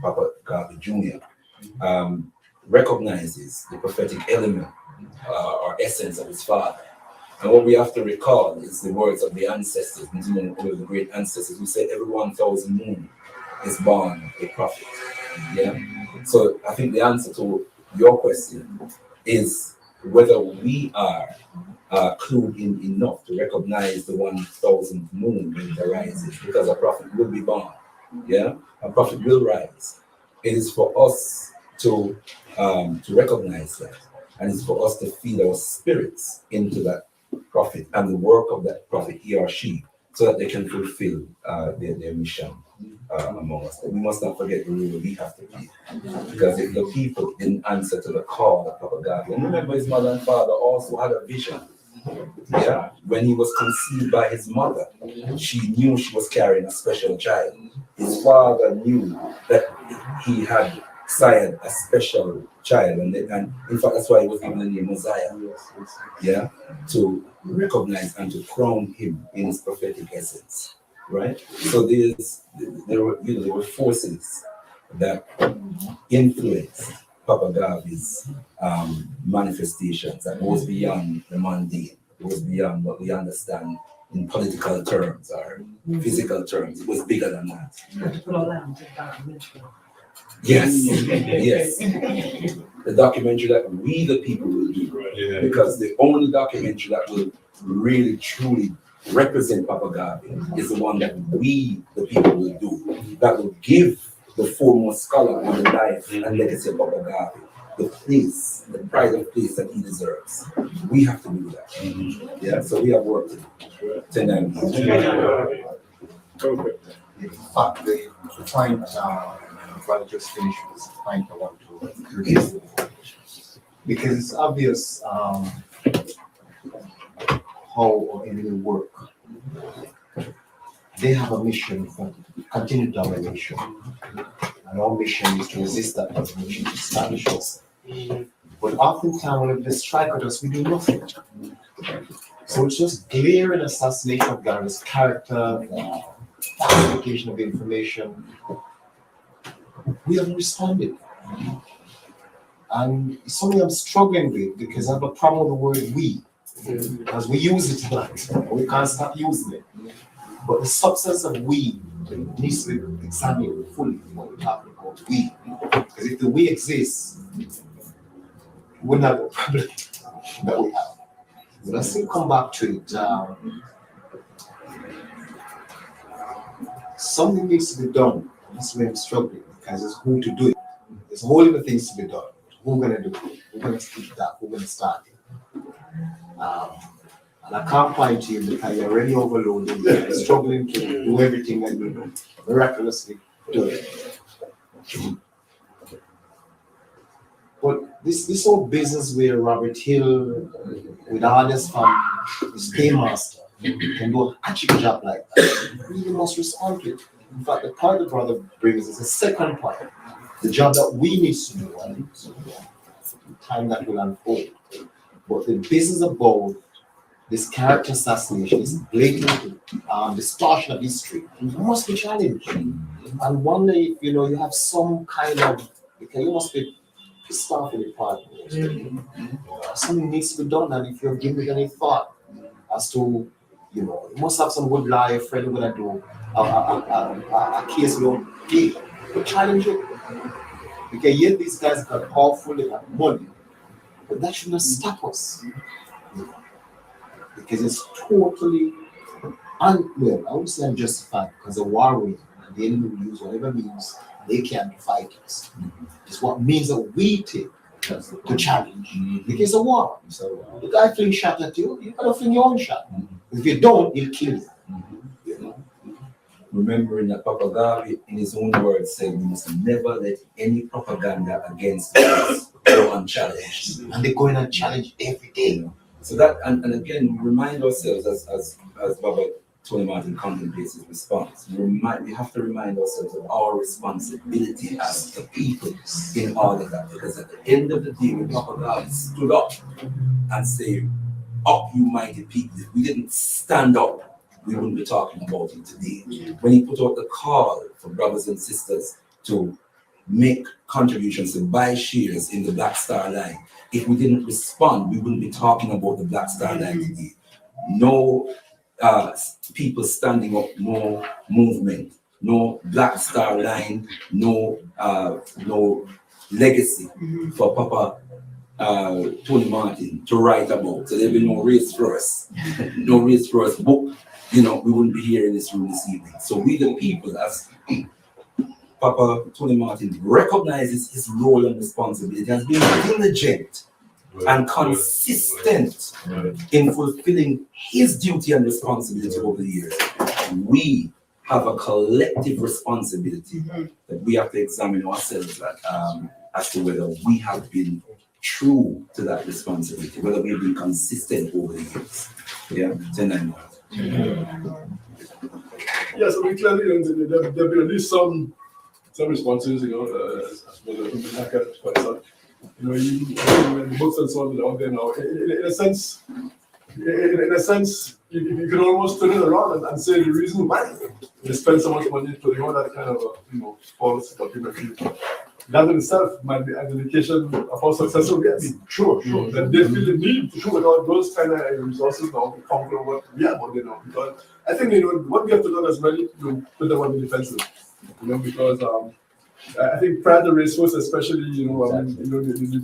Papa Garvey Jr., recognizes the prophetic element or essence of his father. And what we have to recall is the words of the ancestors, the great ancestors who said every 1,000 moon is born a prophet. Yeah. So I think the answer to your question is whether we are clued in enough to recognize the 1,000th moon when it arises, because a prophet will be born. Yeah, a prophet will rise. It is for us to recognize that, and it's for us to feed our spirits into that prophet and the work of that prophet, he or she, so that they can fulfill their mission among us. We must not forget the role we have to play, because if the people didn't answer to the call of Papa Garvey, and remember his mother and father also had a vision. Yeah, when he was conceived by his mother, she knew she was carrying a special child. His father knew that he had sired a special child, and in fact that's why he was given the name Mosiah. Yeah, to recognize and to crown him in his prophetic essence. Right. So there were forces that influenced Papa Garvey's manifestations that goes beyond the mundane, goes beyond what we understand in political terms or physical terms. It was bigger than that. Yes, yes. The documentary that we the people will do, because the only documentary that will really truly represent Papa Garvey is the one that we the people will do, that will give the foremost scholar on the life and legacy of Papa Garvey the place, the pride of place that he deserves. We have to do that. Yeah, so we have work to do. In fact, the point what I just finished was the point I want to raise, because it's obvious how Eminent work. They have a mission for continued domination, and our mission is to resist that domination, to establish us. But oftentimes, when they strike at us, we do nothing. So it's just glaring assassination of Garvey's character, falsification of information. We haven't responded. And it's something I'm struggling with, because I have a problem with the word we, because we use it a lot. We can't stop using it. But the substance of we needs to be examined fully when we're talking about we. Because if the we exists, we wouldn't have the problem that we have. But I still come back to it. Something needs to be done. That's why I'm struggling, because it's who to do it. There's a whole lot of things to be done. Who's going to do it? Who's going to speak that? Who's going to start it? And I can't point to you because you're already overloaded. You're struggling to do everything that you do. Miraculously do it. But this whole business where Robert Hill, with others from his paymaster, can do a hatchet job like that, we must respond to it. In fact, the point the brother brings is the second point, the job that we need to do, and time that will unfold. But the business about this character assassination, this blatant distortion of history, must be challenged. And one day, you have some kind of, because you must be pissed off in the part. Something needs to be done, and if you're giving it any thought as to, you must have some good lawyer friend who's gonna do a case loan deal. Challenge it. Because yet these guys are powerful, they have money, but that should not stop us. Because it's totally unwell. I would say unjustified, because the war room and the enemy will use whatever means they can to fight us. It's what means that we take to challenge. Because it's a war. So the guy fling shot at you, you gotta fling your own shot. If you don't, he'll kill you. Remembering that Papa Garvey, in his own words, said we must never let any propaganda against us go unchallenged. And they go in and challenge every day. So that, and again, remind ourselves as Baba Tony Martin contemplates his response, we have to remind ourselves of our responsibility as the people in all of that. Because at the end of the day, when Papa Garvey stood up and said, "Up, you mighty people," if we didn't stand up, we wouldn't be talking about it today. When he put out the call for brothers and sisters to make contributions, to buy shares in the Black Star Line. If we didn't respond, we wouldn't be talking about the Black Star Line today. No people standing up, no movement, no Black Star Line, no legacy for Papa Tony Martin to write about. So there'll be no race for us, no race for us book. We wouldn't be here in this room this evening. So we the people, as Papa Tony Martin recognizes his role and responsibility, has been diligent and consistent in fulfilling his duty and responsibility over the years. We have a collective responsibility that we have to examine ourselves as to whether we have been true to that responsibility, whether we've been consistent over the years. Yeah, 10 more. Yeah, so we clearly, there have been at least some responses, as well as the hacker points out. When the books and so on are out there now, in a sense, you can almost turn it around and say the reason why they spend so much money putting on that kind of false documentary. That in itself might be an indication of how successful we have been. Sure. That they feel the need to put out those kind of resources now to conquer what we have on there now. Because I think what we have to do is really to put them on the defensive. Because I think prior to race force, especially, the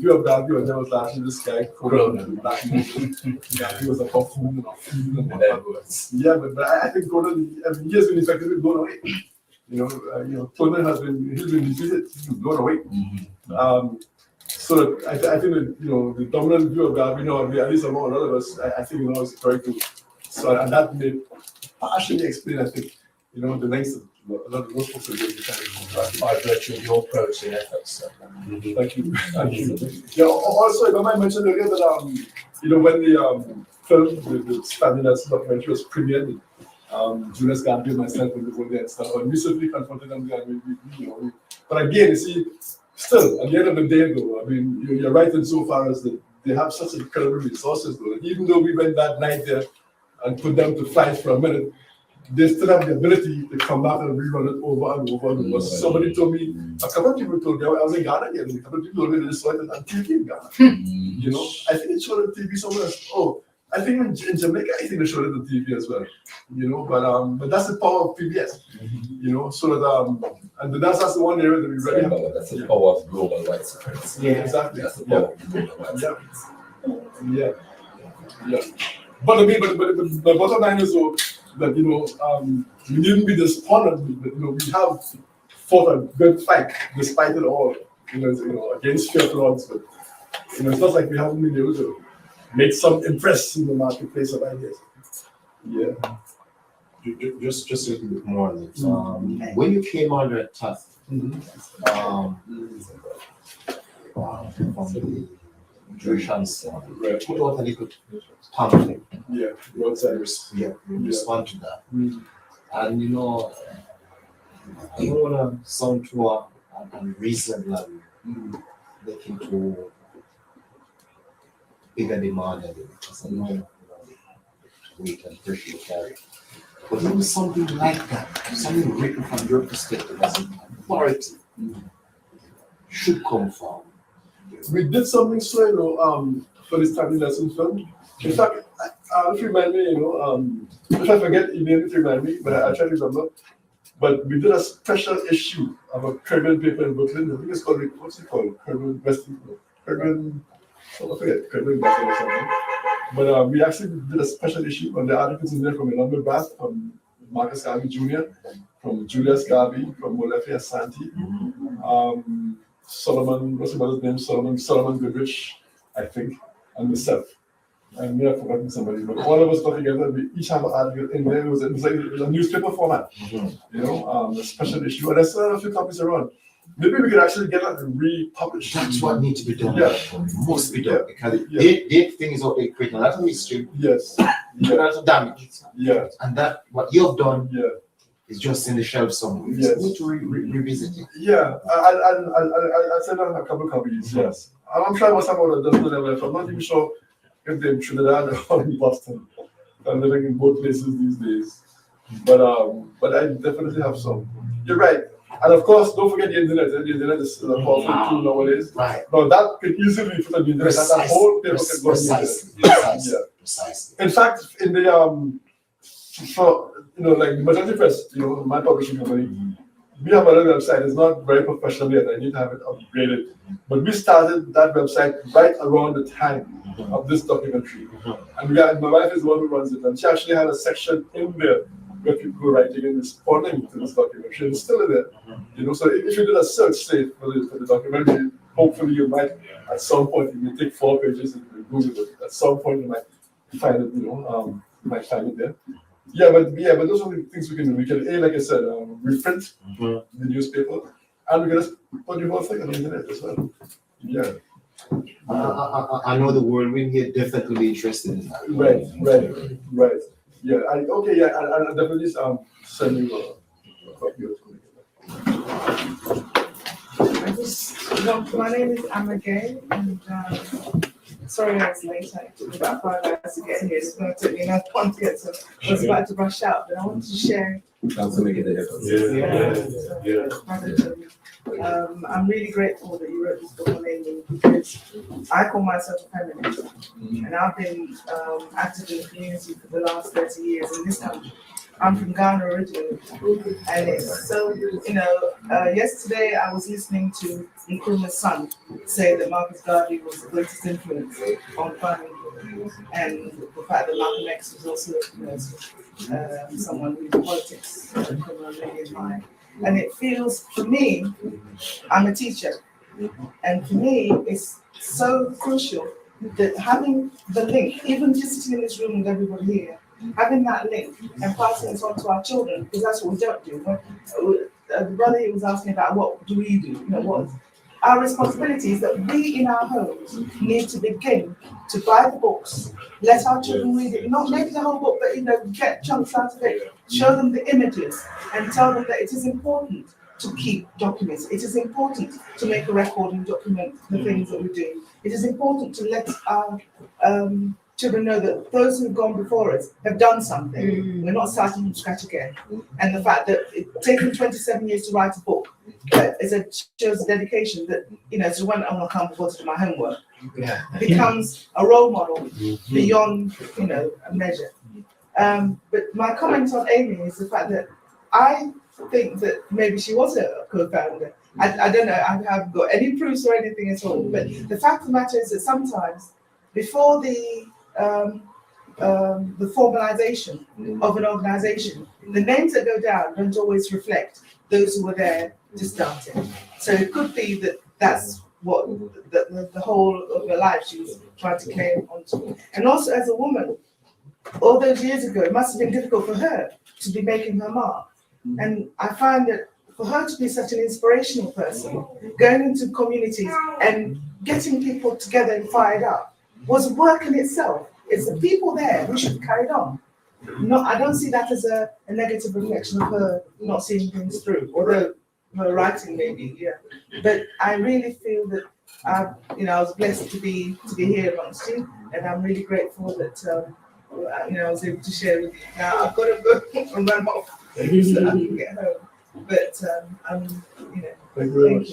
view of Garvey was there was largely this guy Garvey was a buffoon and a fool and whatnot. Yeah, but I think he has been effectively blown away. Tony has been defeated, blown away. So I think that, the dominant view of Garvey, at least among a lot of us, I think is very good. So, and that may partially explain, I think, the lengths of a lot of those folks are doing by virtue of your approach and efforts. Thank you. Yeah, also, if I might mention earlier that, when the film, the Standing As documentary was premiered, Julius Garvey and myself were there and stuff, and we certainly confronted them there. But again, you see, still, at the end of the day, though, you're right in so far as that they have such incredible resources, though, that even though we went that night there and put them to flight for a minute, they still have the ability to come back and rerun it over and over and over. Somebody told me, a couple of people told me, I was in Ghana again, a couple of people told me they saw it on TV in Ghana. I think it showed on TV somewhere else. Oh, I think in Jamaica, I think they showed it on TV as well. But that's the power of PBS. So that and that's the one area that we really have. That's the power of global white supremacy. Yeah, exactly. That's the power of global white supremacy. Yeah. But the bottom line is that we needn't be despondent. We have fought a good fight despite it all. Against fear odds. But it's not like we haven't been able to make some impress in the marketplace of ideas. Yeah. Just a little bit more on it. When you came under attack from the Jewish answer, put out a little pamphlet. Yeah, roadside. Respond to that. And I don't want to sound too unreasonable and looking to bigger demand than it, because I know weight and pressure you carry. But even something like that, something written from your perspective as an authority, should come from. We did something so, for this study lesson film. In fact, if you remind me, if I forget, you need to remind me, but I try to remember. But we did a special issue of a Caribbean paper in Brooklyn. I think it's called, what's it called? Caribbean Western, Caribbean, I forget, Caribbean Western or something. But we actually did a special issue on the articles in there from Elmer Bath, from Marcus Garvey Jr., from Julius Garvey, from Molefe Asante, Solomon, what's his name? Solomon Goodrich, I think, and myself. I may have forgotten somebody, but all of us got together. We each have an article in there. It was like a newspaper format, a special issue. And there's still a few copies around. Maybe we could actually get that and republish. That's what needs to be done. Yeah. Must be done, because the thing is okay, creating a lot of history. Yes. A lot of damage. Yeah. And that what you've done. Yeah. It's just in the shelf somewhere. Yes. We need to revisit it. Yeah, I'll send out a couple of copies. Yes. I'm sure I must have about a dozen of them. I'm not even sure if they're in Trinidad or in Boston. I'm living in both places these days. But I definitely have some. You're right. And of course, don't forget the internet. The internet is a powerful tool nowadays. Right. Now that could easily be put on the internet. That's a whole paper can go on the internet. Yeah. Precisely. In fact, in the for like the Majority Press, my publishing company, we have another website. It's not very professional yet. I need to have it upgraded. But we started that website right around the time of this documentary. And my wife is the one who runs it. And she actually had a section in there where people were writing and responding to this documentary. It's still in there. So if you did a search, say, for the documentary, hopefully you might, at some point, you may take 4 pages and Google it. At some point, you might find it, you might find it there. But those are the things we can do. We can, like I said, reprint the newspaper, and we're gonna put the whole thing on the internet as well. Yeah. I know the whirlwind here definitely be interested in that. Right. Yeah. I'll definitely send you a copy of it. My name is Emma Gay, and sorry I was late. I took about 5 hours to get here. It's going to take me enough time to get to. I was about to rush out, but I wanted to share. Thanks for making the effort. I'm really grateful that you wrote this book on Amy, because I call myself a feminist, and I've been active in the community for the last 30 years in this country. I'm from Ghana originally, and it's so, yesterday I was listening to Nkrumah's son say that Marcus Garvey was the greatest influence on farming, and the fact that Malcolm X was also, someone who's in politics from a really high. And it feels, for me, I'm a teacher, and for me, it's so crucial that having the link, even just sitting in this room with everybody here, having that link and passing it on to our children, because that's what we don't do. The brother here was asking about what do we do, what our responsibility is that we in our homes need to begin to buy the books, let our children read it, not make the whole book, but get chunks out of it, show them the images, and tell them that it is important to keep documents. It is important to make a record and document the things that we do. It is important to let our children know that those who've gone before us have done something. We're not starting from scratch again. And the fact that it's taken 27 years to write a book shows a dedication that, so when I can't before to do my homework, becomes a role model beyond, a measure. But my comment on Amy is the fact that I think that maybe she was a co-founder. I don't know, I haven't got any proofs or anything at all. But the fact of the matter is that sometimes before the formalization of an organization, the names that go down don't always reflect those who were there to start it. So it could be that that's what the whole of her life she was trying to claim onto. And also as a woman, all those years ago, it must have been difficult for her to be making her mark. And I find that for her to be such an inspirational person, going into communities and getting people together and fired up, was work in itself. It's the people there who should be carried on. I don't see that as a negative reflection of her not seeing things through, although her writing maybe, But I really feel that I was blessed to be here amongst you, and I'm really grateful that I was able to share with you. Now I've got to go and run off so I can get home. But thank you very much.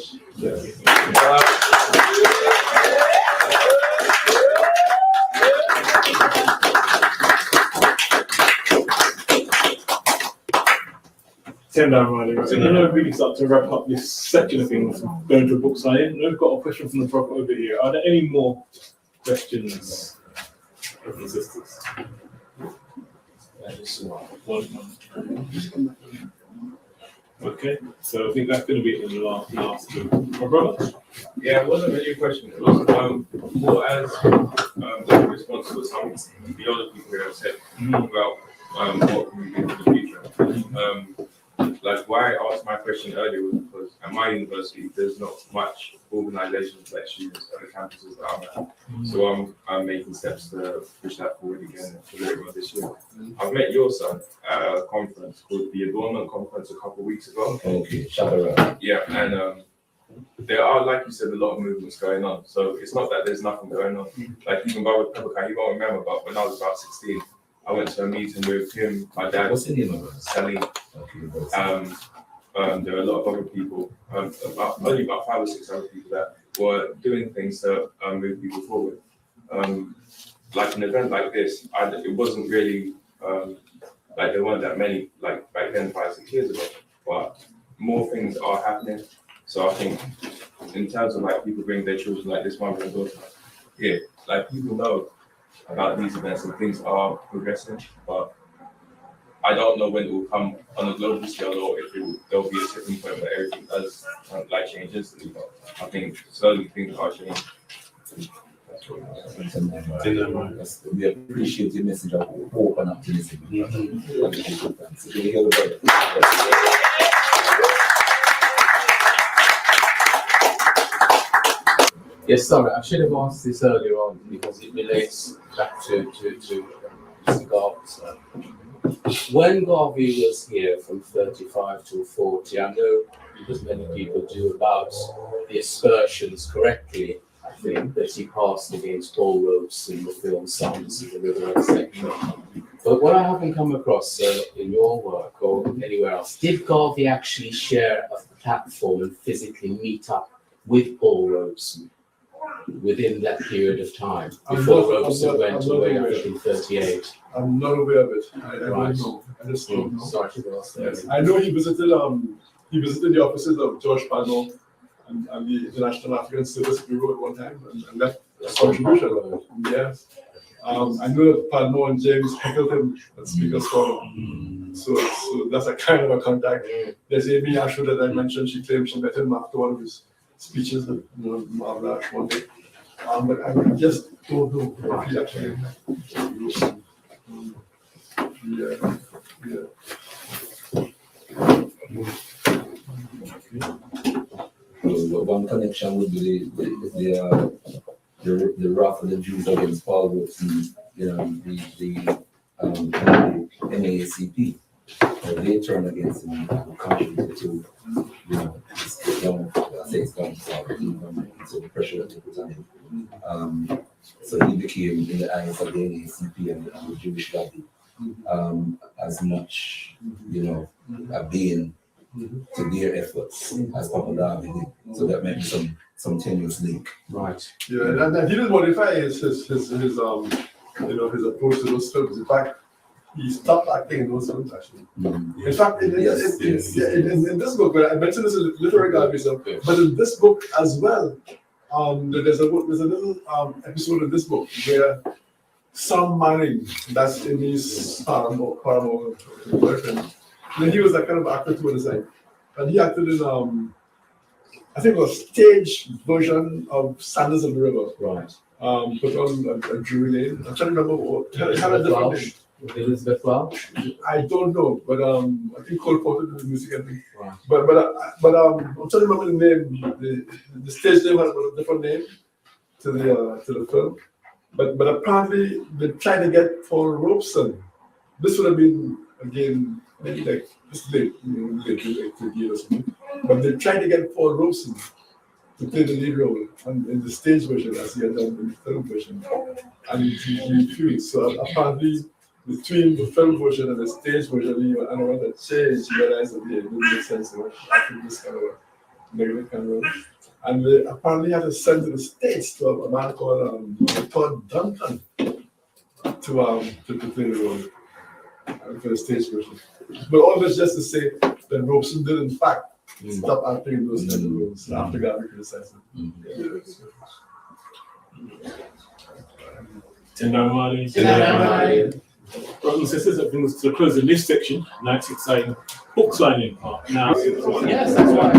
Really start to wrap up this section of things, going to book signing. We've got a question from the prophet over here. Are there any more questions, brothers and sisters? Okay, so I think that's going to be the last two. My brother? Yeah, it wasn't really a question. It was the response to some of the other people have said about what we do for the future. Like why I asked my question earlier was because at my university there's not much organisation for black students at the campuses that I'm at. So I'm making steps to push that forward again for later on this year. I've met your son at a conference called the Adornment Conference a couple of weeks ago. Okay, shout out. Yeah, and there are, like you said, a lot of movements going on. So it's not that there's nothing going on. Like even Brother Pepperkai, you won't remember, but when I was about 16, I went to a meeting with him, my dad. What's the name of it? Salim. there are a lot of other people, only about 5 or 6 other people that were doing things to move people forward. Like an event like this, it wasn't really like there weren't that many like back then 5 or 6 years ago, but more things are happening. So I think in terms of like people bring their children, like this mother and daughter, yeah, like people know about these events and things are progressing, but I don't know when it will come on a global scale or if there'll be a tipping point where everything does like change instantly. But I think slowly things are changing. We appreciate your message of hope and optimism. Yes, sorry, I should have asked this earlier on because it relates back to Mr. Garvey's. When Garvey was here from 35 to 40, I know, because many people do, about the aspersions correctly, I think, that he passed against Paul Robeson in the film Sons of the River, etc. But what I haven't come across in your work or anywhere else, did Garvey actually share a platform and physically meet up with Paul Robeson within that period of time before Robeson went away, I think, in 38? I'm not aware of it. I Right. don't know. I just don't know. Sorry to ask that. Yes. I know he visited the offices of George Palmer and the International African Service Bureau at one time and left a contribution. Yes. I know that Palmer and James heckled him at Speaker's Forum. So that's a kind of a contact. There's Amy Ashwood that I mentioned. She claimed she met him after one of his speeches with Marla one day. But I just don't know if he actually One connection would be the wrath of the Jews against Paul Robeson, the UNI-ACL. They turn against him and contribute to, his so the pressure that they put on him. So he became, in the eyes of the UNI-ACL and the Jewish body, as much, a being to their efforts as Papa Garvey did. So that might be some tenuous link. Right. Yeah, and he didn't modify his approach to those films. In fact, he stopped acting in those films actually. In fact, in this book, I mentioned this in Literary Garveyism, but in this book as well, there's a little episode in this book where Sam Manning, that's Amy's Paramore boyfriend, then he was that kind of actor too on the side. And he acted in I think it was a stage version of Sanders of the River. Right. Put on a Drury Lane. I'm trying to remember what it had a different name. Elizabeth Welch? I don't know, but I think Cole Porter did the music, I think. Right. But I'm trying to remember the name. The stage name had a different name to the film. But apparently they tried to get Paul Robeson. This would have been again maybe like this late 30 or something. But they tried to get Paul Robeson to play the lead role in the stage version as he had done in the film version, and he refused. So apparently, between the film version and the stage version, he underwent a change. He realized that it didn't make sense to acting this kind of a negative kind of role. And they apparently had to send to the States to a man called Todd Duncan to play the role for the stage version. But all this just to say that Robeson did in fact stop acting in those kind of roles after Garvey criticized him. Brothers and sisters, that brings us to the close of this section. Now it's exciting book signing part. Now, yes, that's why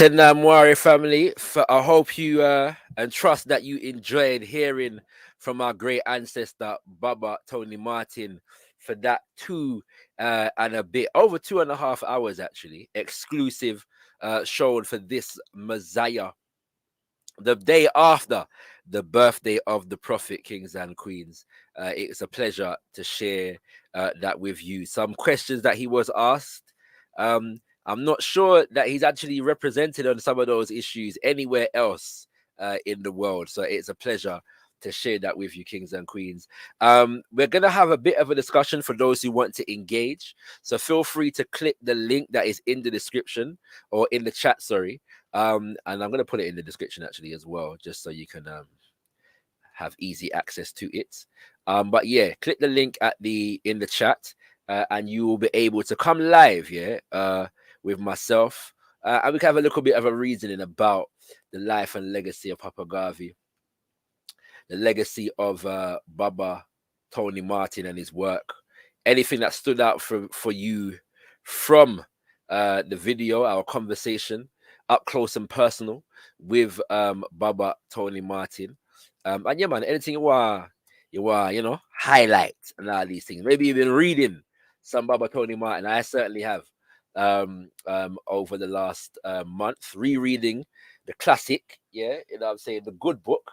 Tenamwari family, I hope you and trust that you enjoyed hearing from our great ancestor Baba Tony Martin for that over 2.5 hours actually, exclusive shown for this Mosiah, the day after the birthday of the Prophet, kings and queens. It's a pleasure to share that with you. Some questions that he was asked. I'm not sure that he's actually represented on some of those issues anywhere else in the world. So it's a pleasure to share that with you, kings and queens. We're going to have a bit of a discussion for those who want to engage. So feel free to click the link that is in the description or in the chat, sorry. And I'm going to put it in the description actually as well, just so you can have easy access to it. But yeah, click the link in the chat and you will be able to come live, with myself, and we can have a little bit of a reasoning about the life and legacy of Papa Garvey, the legacy of Baba Tony Martin and his work. Anything that stood out for you from the video, our conversation, up close and personal with Baba Tony Martin. And yeah, man, anything you want, highlight and all these things. Maybe you've been reading some Baba Tony Martin. I certainly have. Over the last month, rereading the classic, I'm saying, the good book,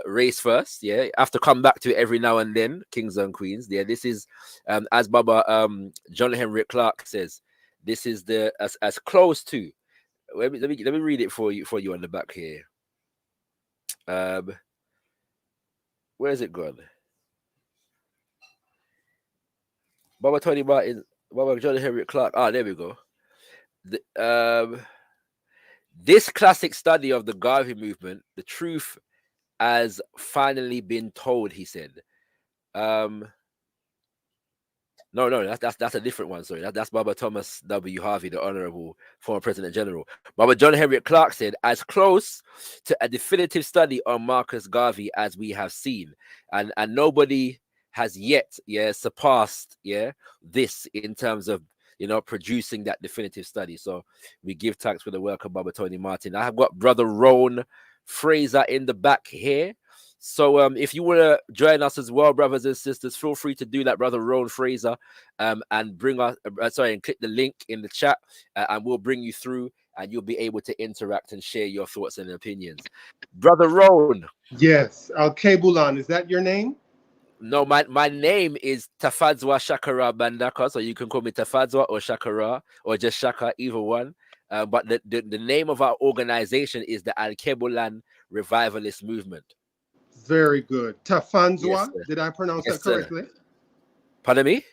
Race First. I have to come back to it every now and then, kings and queens. This is as Baba John Henry Clark says, this is the as close to, let me read it for you on the back here. Where is it gone? Baba Tony Martin, Baba John Henry Clark. There we go. This classic study of the Garvey movement, the truth has finally been told, he said. No, that's a different one. Sorry, that's Baba Thomas W. Harvey, the Honorable former President General. Baba John Henry Clark said, as close to a definitive study on Marcus Garvey as we have seen, and nobody has yet surpassed this in terms of producing that definitive study. So we give thanks for the work of Baba Tony Martin. I have got Brother Roan Fraser in the back here. So if you want to join us as well, brothers and sisters, feel free to do that, Brother Roan Fraser, and bring us and click the link in the chat, and we'll bring you through and you'll be able to interact and share your thoughts and opinions. Brother Roan. Yes, Alkebu-Lan, is that your name? No, my name is Tafadzwa Shakara Bandaka, so you can call me Tafadzwa or Shakara or just Shaka, either one. But the name of our organization is the Alkebu-Lan Revivalist Movement. Very good. Tafanzwa, Yes, did I pronounce that sir. correctly? Pardon me?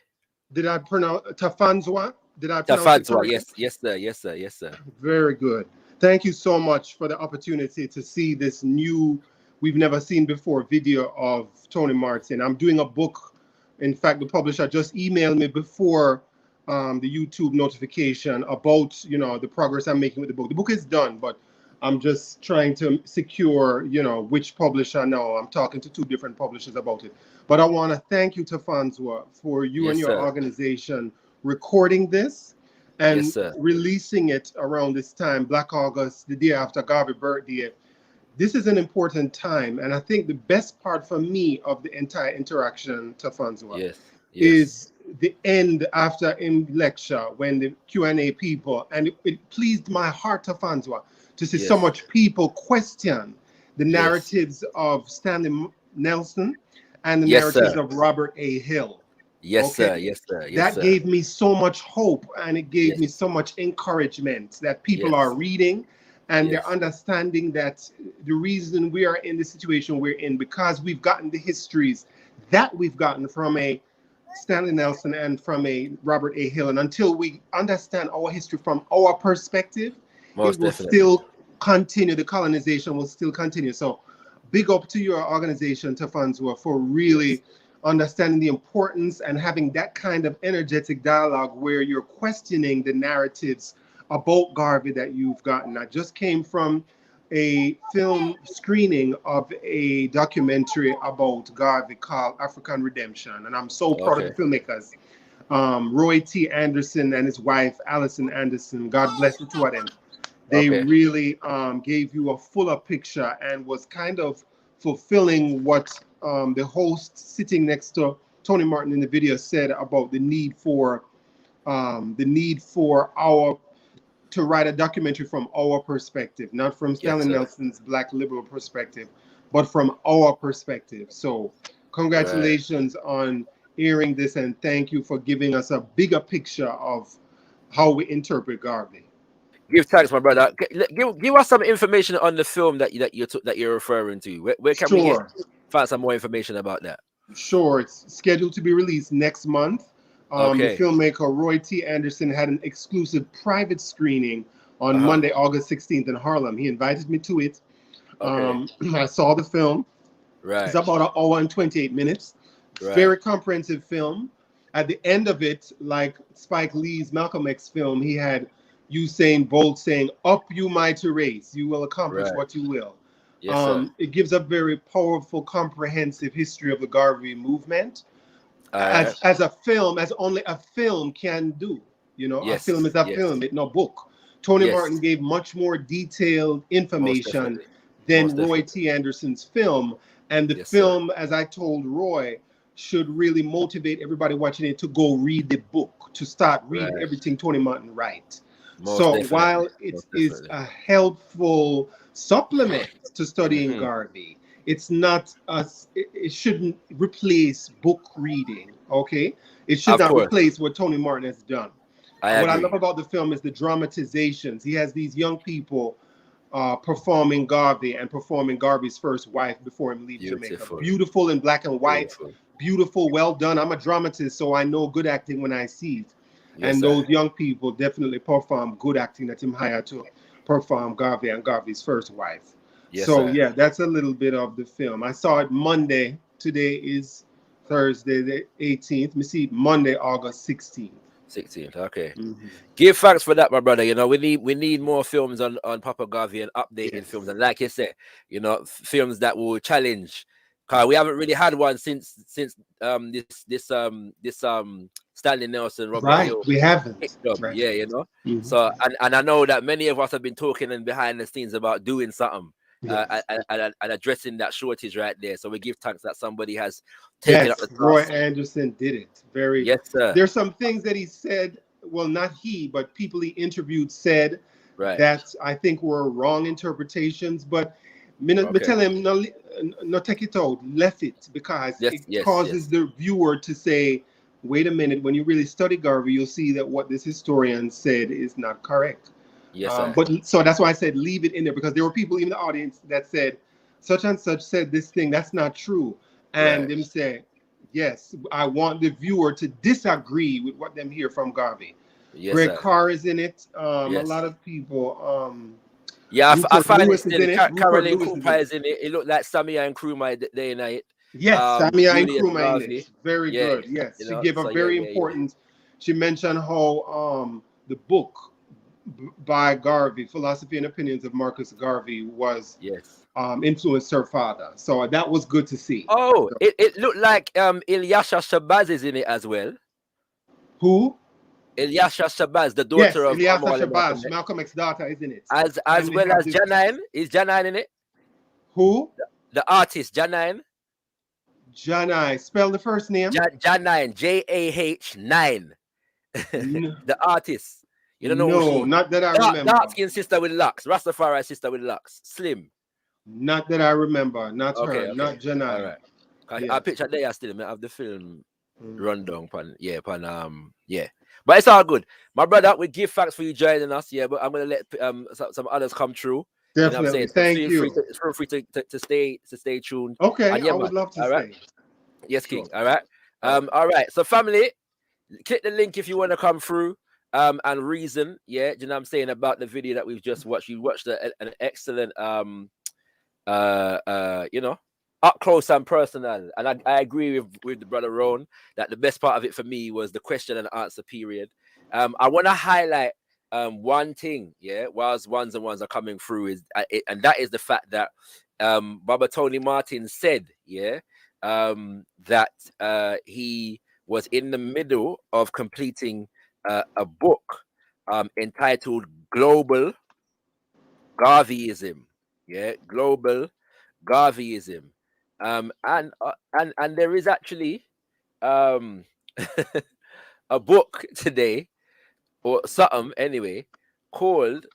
Did I pronounce Tafanzwa? Did I pronounce it correctly? Yes, sir. Very good. Thank you so much for the opportunity to see this new, we've never seen before, video of Tony Martin. I'm doing a book. In fact, the publisher just emailed me before the YouTube notification about, the progress I'm making with the book. The book is done, but I'm just trying to secure, which publisher now. I'm talking to 2 different publishers about it. But I want to thank you, Tafanzwa, for you and your organization recording this and releasing it around this time, Black August, the day after Garvey's birthday. This is an important time, and I think the best part for me of the entire interaction, Tafanzwa, is the end after in lecture when the Q&A people, and it pleased my heart, Tafanzwa, to see so much people question the narratives of Stanley Nelson and the narratives of Robert A. Hill. Yes, sir. That gave me so much hope, and it gave me so much encouragement that people are reading and they're understanding that the reason we are in the situation we're in, because we've gotten the histories that we've gotten from a Stanley Nelson and from a Robert A. Hill. And until we understand our history from our perspective, it will still continue. The colonization will still continue. So big up to your organization, Tafanzwa, for really understanding the importance and having that kind of energetic dialogue where you're questioning the narratives about Garvey that you've gotten. I just came from a film screening of a documentary about Garvey called African Redemption, and I'm so proud of the filmmakers. Roy T. Anderson and his wife, Allison Anderson, God bless the 2 of them. They Okay. really gave you a fuller picture and was kind of fulfilling what the host sitting next to Tony Martin in the video said about the need for our to write a documentary from our perspective, not from Stanley Nelson's Black liberal perspective, but from our perspective. So congratulations on airing this, and thank you for giving us a bigger picture of how we interpret Garvey. Give thanks, my brother. Give us some information on the film that you're referring to. Where can we find some more information about that? Sure, it's scheduled to be released next month. The filmmaker Roy T. Anderson had an exclusive private screening on Monday, August 16th in Harlem. He invited me to it. I saw the film. It's about an hour and 28 minutes. Very comprehensive film. At the end of it, like Spike Lee's Malcolm X film, he had Usain Bolt saying, "Up you mighty race, you will accomplish what you will." It gives a very powerful, comprehensive history of the Garvey movement. As a film, as only a film can do. You know, a film is a film, it's no book. Tony Martin gave much more detailed information than Roy T. Anderson's film. And the film, as I told Roy, should really motivate everybody watching it to go read the book, to start reading everything Tony Martin writes. While it is a helpful supplement to studying Garvey, it's not it shouldn't replace book reading, okay? It should not replace what Tony Martin has done. What I love about the film is the dramatizations. He has these young people performing Garvey and performing Garvey's first wife before him leaves Jamaica. Beautiful in black and white, beautiful, well done. I'm a dramatist, so I know good acting when I see it. And those young people definitely perform good acting that him hired to perform Garvey and Garvey's first wife. Yeah, that's a little bit of the film. I saw it Monday. Today is Thursday, the 18th. Me see it Monday, August 16th. 16th, okay. Give thanks for that, my brother. You know, we need more films on Papa Garvey and updated films. And like you said, you know, films that will challenge. Cause we haven't really had one since this Stanley Nelson, Robert Hill. We haven't. Yeah, you know. So and I know that many of us have been talking and behind the scenes about doing something. And addressing that shortage right there. So we give thanks that somebody has taken up the task. Roy Anderson did it. There's some things that he said, well, not he, but people he interviewed said that I think were wrong interpretations, but me tell him no take it out, left it, because it causes the viewer to say, wait a minute, when you really study Garvey, you'll see that what this historian said is not correct. But so that's why I said leave it in there, because there were people in the audience that said such and such said this thing that's not true, and them say, yes, I want the viewer to disagree with what them hear from Garvey. Greg Carr is in it. A lot of people. I find it in Caroline Cooper is in it. It looked like Samia and Nkrumah day and night. Yes, Samia and Nkrumah in it. Very good. Yes, she gave a very important. She mentioned how the book by Garvey, Philosophy and Opinions of Marcus Garvey, was influenced her father. So that was good to see. Oh, it looked like Ilyasha Shabazz is in it as well. Who? Ilyasha Shabazz, the daughter of Ilyasha Shabazz, Malcolm X's daughter, is in it. As well as Janine. Is Janine in it? Who? The artist, Janine. Janine. Spell the first name. Janine. Jah9. The artist. You don't know? No, not that I remember. Dark skin sister with locks. Rastafari sister with locks. Slim. Not that I remember. Not her. Not Janine. All right. I picture there still. I have the film rundown. But it's all good. My brother, we give thanks for you joining us. Yeah, but I'm gonna let some others come through. Definitely. Thank you. Feel free to stay tuned. Okay, I would love to stay. Yes, King. All right. All right. So family, click the link if you want to come through. And reason, you know what I'm saying, about the video that we've just watched. You watched an excellent you know, up close and personal. And I agree with the brother Ron that the best part of it for me was the question and answer period. I want to highlight one thing, whilst ones and ones are coming through, and that is the fact that Baba Tony Martin said, that he was in the middle of completing a book entitled Global Garveyism, yeah, global Garveyism, and there is actually a book today or something anyway called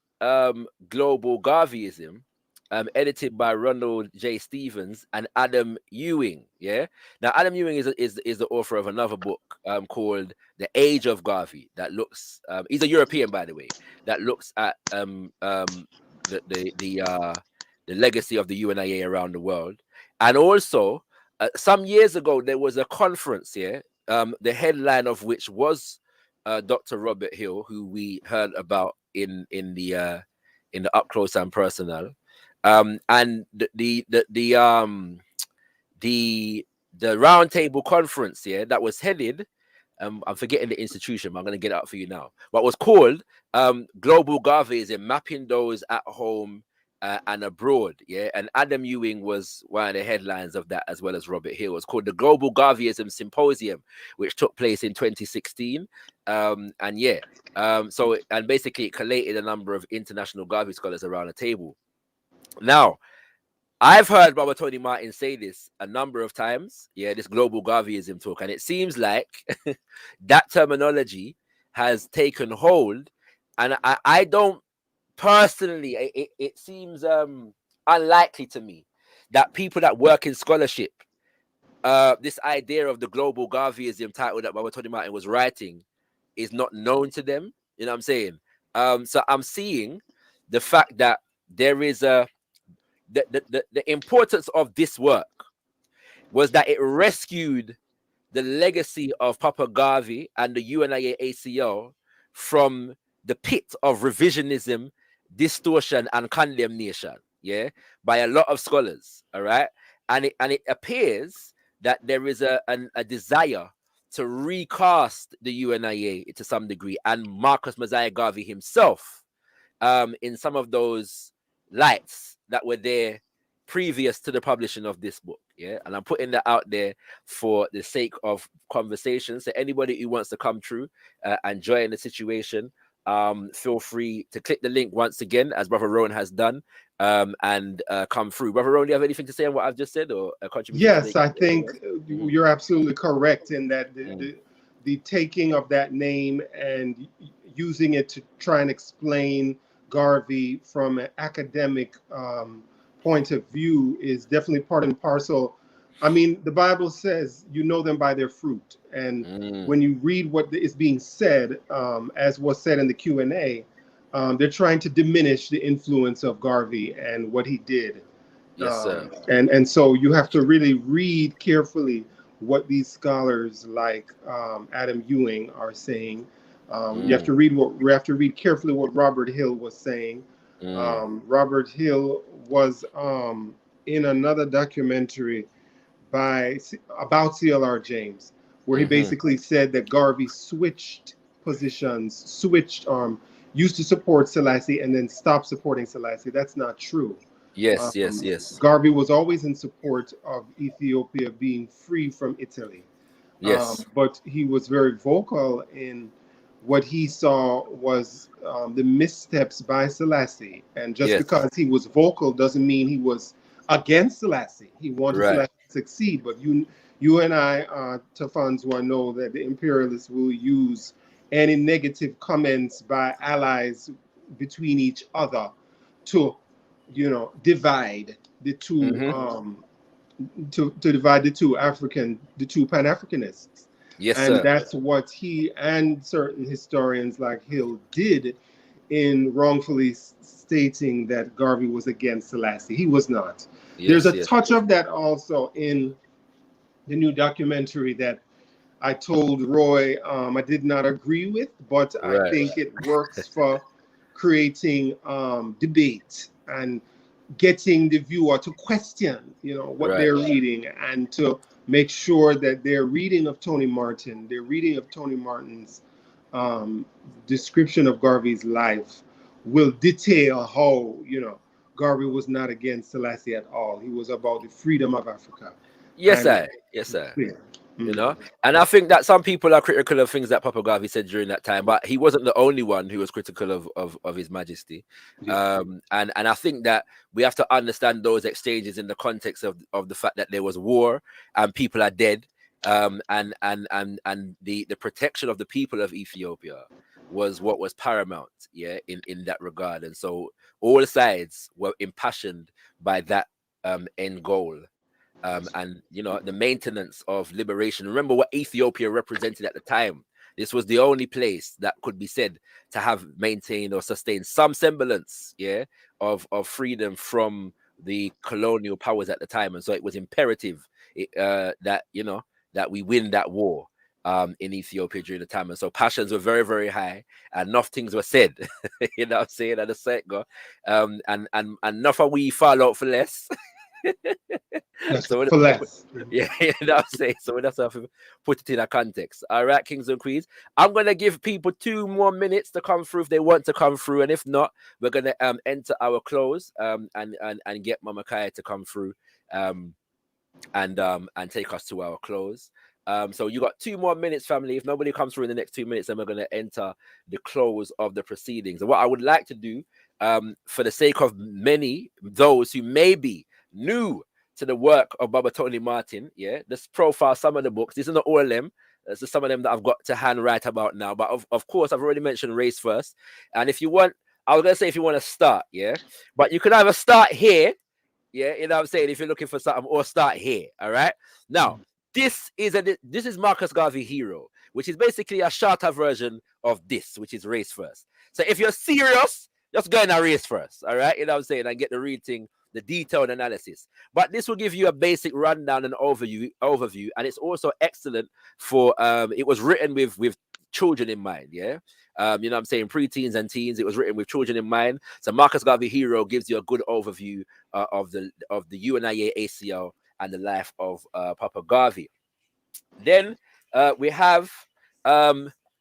Global Garveyism, edited by Ronald J. Stevens and Adam Ewing. Yeah. Now Adam Ewing is the author of another book called The Age of Garvey that looks he's a European, by the way, that looks at the legacy of the UNIA around the world. And also some years ago there was a conference here, the headline of which was Dr. Robert Hill, who we heard about in the up close and personal, and the roundtable conference here that was headed. I'm forgetting the institution, but I'm going to get it out for you now. What was called Global Garveyism, mapping those at home and abroad. Yeah, and Adam Ewing was one of the headlines of that, as well as Robert Hill. It's called the Global Garveyism Symposium, which took place in 2016. And basically it collated a number of international Garvey scholars around the table. Now, I've heard Brother Tony Martin say this a number of times, yeah, this global Garveyism talk, and it seems like that terminology has taken hold, and I don't personally, it seems unlikely to me that people that work in scholarship, this idea of the global Garveyism title that Brother Tony Martin was writing is not known to them. You know what I'm saying? So I'm seeing the fact that there is the importance of this work was that it rescued the legacy of Papa Garvey and the UNI-ACL from the pit of revisionism, distortion, and condemnation, yeah, by a lot of scholars. All right, and it appears that there is a desire to recast the UNIA to some degree, and Marcus Mosiah Garvey himself in some of those lights that were there previous to the publishing of this book. Yeah, and I'm putting that out there for the sake of conversation. So anybody who wants to come through and join the situation, feel free to click the link once again, as Brother Rowan has done, and come through. Brother Rowan, do you have anything to say on what I've just said, or a contribution? Yes, I think you're absolutely correct in that the taking of that name and using it to try and explain Garvey from an academic point of view is definitely part and parcel. I mean, the Bible says you know them by their fruit. And when you read what is being said, as was said in the Q&A, they're trying to diminish the influence of Garvey and what he did. Yes, sir. And so you have to really read carefully what these scholars like Adam Ewing are saying. You have to read carefully what Robert Hill was saying. Robert Hill was in another documentary about CLR James, where he basically said that Garvey switched positions, used to support Selassie and then stopped supporting Selassie. That's not true. Yes, yes. Garvey was always in support of Ethiopia being free from Italy. Yes. But he was very vocal in what he saw was the missteps by Selassie. And just because he was vocal doesn't mean he was against Selassie. He wanted Selassie to succeed. But you and I, Tafans, will know that the imperialists will use any negative comments by allies between each other to, divide the two, to divide the two Pan-Africanists. Yes, and sir. That's what he and certain historians like Hill did in wrongfully stating that Garvey was against Selassie. He was not. There's a touch of that also in the new documentary that I told Roy I did not agree with, but I think it works for creating debate and getting the viewer to question, what they're reading, and to make sure that their reading of Tony Martin's description of Garvey's life will detail how, Garvey was not against Selassie at all. He was about the freedom of Africa. Yes, sir. Yes, sir. You know, and I think that some people are critical of things that Papa Garvey said during that time, but he wasn't the only one who was critical of His Majesty. And I think that we have to understand those exchanges in the context of the fact that there was war and people are dead, and the protection of the people of Ethiopia was what was paramount, in that regard. And so all sides were impassioned by that end goal. And the maintenance of liberation. Remember what Ethiopia represented at the time. This was the only place that could be said to have maintained or sustained some semblance, of freedom from the colonial powers at the time. And so it was imperative that we win that war in Ethiopia during the time. And so passions were very, very high, and enough things were said. You know what I'm saying? At the set go, and enough of we fall out for less. So for less. Yeah, you know what I'm saying? So that's how to put it in a context. All right, kings and queens. I'm gonna give people 2 more minutes to come through if they want to come through, and if not, we're gonna enter our close and get Mama Kaya to come through and take us to our close. So you got 2 more minutes, family. If nobody comes through in the next 2 minutes, then we're gonna enter the close of the proceedings. And what I would like to do, for the sake of those who may be new to the work of Baba Tony Martin, let's profile some of the books. These are not all of them. This is some of them that I've got to hand right about now. But of course, I've already mentioned Race First. And if you want, I was going to say if you want to start, but you can either start here, you know what I'm saying, if you're looking for something, or start here, all right? Now, this is Marcus Garvey Hero, which is basically a shorter version of this, which is Race First. So if you're serious, just go in a Race First, all right? You know what I'm saying? And get the reading, the detailed analysis. But this will give you a basic rundown and overview, and it's also excellent for it was written with children in mind, you know what I'm saying, preteens and teens. It was written with children in mind. So Marcus Garvey Hero gives you a good overview of the UNIA-ACL and the life of Papa Garvey. Then we have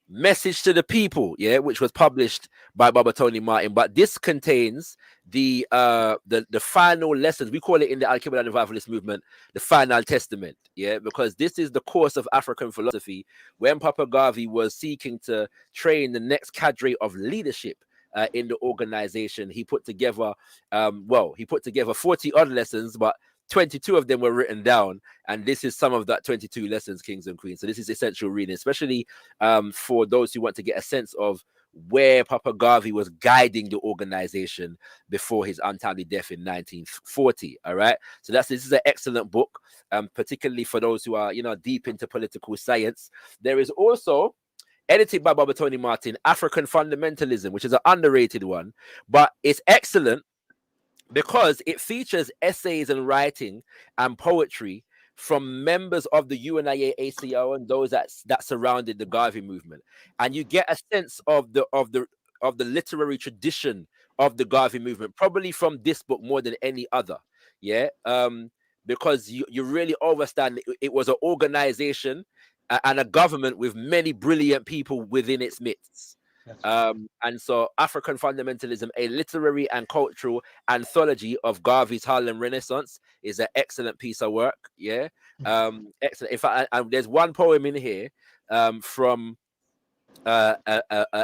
Message to the People, which was published by Baba Tony Martin, but this contains the final lessons. We call it in the Alkebu-Lan Revivalist Movement the Final Testament, because this is the course of African philosophy when Papa Garvey was seeking to train the next cadre of leadership in the organization. He put together 40 odd lessons, but 22 of them were written down, and this is some of that 22 lessons, kings and queens. So this is essential reading, especially for those who want to get a sense of where Papa Garvey was guiding the organization before his untimely death in 1940. All right, so this is an excellent book, particularly for those who are deep into political science. There is also, edited by Baba Tony Martin, African Fundamentalism, which is an underrated one, but it's excellent because it features essays and writing and poetry from members of the UNIA-ACL and those that surrounded the Garvey movement, and you get a sense of the literary tradition of the Garvey movement, probably from this book more than any other. Because you really understand it was an organization and a government with many brilliant people within its midst. And so African Fundamentalism, a literary and cultural anthology of Garvey's Harlem Renaissance, is an excellent piece of work. Excellent. In fact, there's one poem in here from an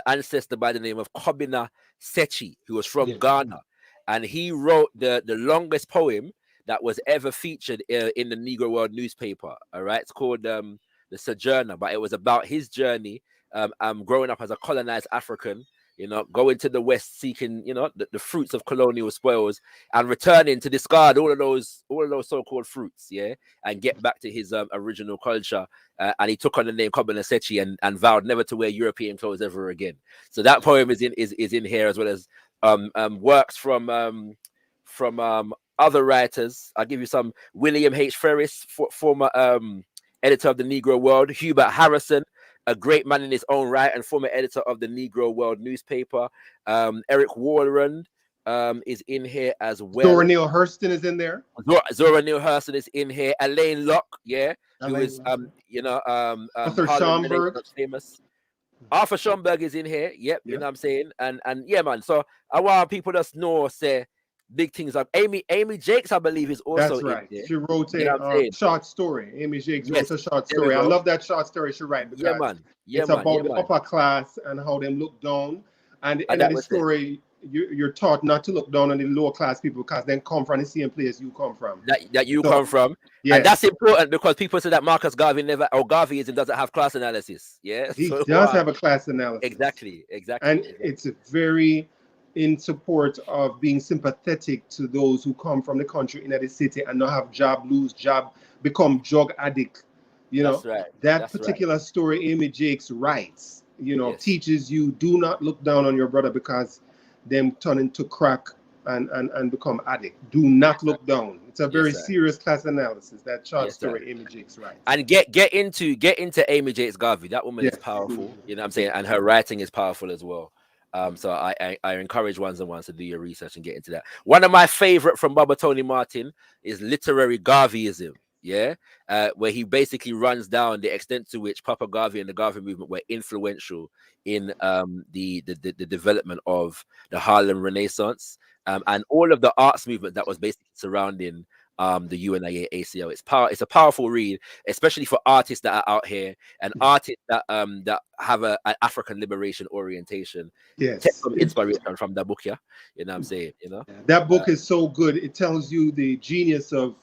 ancestor by the name of Kobina Sechi, who was from Ghana, and he wrote the longest poem that was ever featured in the Negro World newspaper. All right, it's called The Sojourner, but it was about his journey growing up as a colonized African, going to the West seeking, the fruits of colonial spoils, and returning to discard all of those so-called fruits, and get back to his original culture. And he took on the name Kobina Sechi and vowed never to wear European clothes ever again. So that poem is in here, as well as works from other writers. I'll give you some: William H. Ferris, former editor of the Negro World; Hubert Harrison, a great man in his own right and former editor of the Negro World newspaper; Eric Warren is in here as well. Zora Neale Hurston is in there. Zora Neale Hurston is in here. Elaine Locke, who is Arthur Schomburg, famous. Arthur Schomburg is in here. You know what I'm saying? And yeah, man. So I want people just know, say, big things. Amy Jakes, I believe, is also That's right. in there. She wrote You know what I'm saying? a short story. Amy Jakes Yes, wrote a short there we story. I go. love that short story she wrote Yeah, because man. Yeah, it's man. about Yeah, the man. upper class and how them look down. And in that the was it. story, you're taught not to look down on the lower class people because they come from the same place you come from. That you So, come from. yes. And that's important because people say that Marcus Garvey never, or Garveyism doesn't have class analysis. Yeah. He So, does have a class analysis. Exactly. And it's very in support of being sympathetic to those who come from the country in the city and not have job, lose job, become drug addict. You know, That's right. that That's particular story Amy Jakes writes, you know, Yes. teaches you do not look down on your brother because them turn into crack and become addict. Do not look down. It's a very sir. serious class analysis, that short Yes, sir. story Amy Jakes writes. And get into Amy Jakes Garvey. That woman is powerful. You know what I'm saying? And her writing is powerful as well. So I encourage ones and ones to do your research and get into that. One of my favorite from Baba Tony Martin is literary Garveyism. Yeah, where he basically runs down the extent to which Papa Garvey and the Garvey movement were influential in the development of the Harlem Renaissance and all of the arts movement that was basically surrounding the UNIA-ACL. It's a powerful read, especially for artists that are out here and artists that have an African liberation orientation. Yes, take some inspiration from that book. Yeah, you know what I'm saying. You know, that book is so good. It tells you the genius of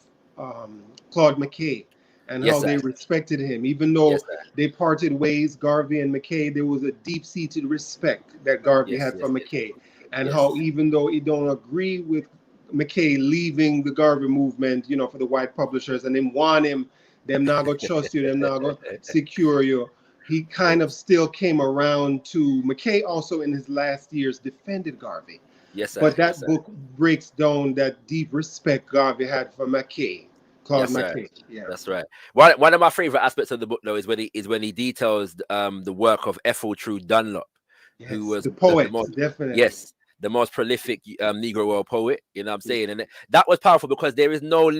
Claude McKay and Yes, how they sir. respected him, even though Yes, sir. they parted ways. Garvey and McKay, there was a deep-seated respect that Garvey Yes, had yes, for yes. McKay, and Yes. how even though he don't agree with McKay leaving the Garvey movement, you know, for the white publishers, and them want him, them not gonna trust you, them not gonna secure you. He kind of still came around to McKay. Also, in his last years, defended Garvey. Yes, sir. But that Yes, sir. book breaks down that deep respect Garvey had for McKay, Claude Yes, sir. McKay. Yeah, That's right. One of my favorite aspects of the book, though, is when he details the work of Etheltrud Dunlop, who yes, was the poet, most, definitely. yes, the most prolific Negro world poet. You know what I'm saying? And that was powerful because there is no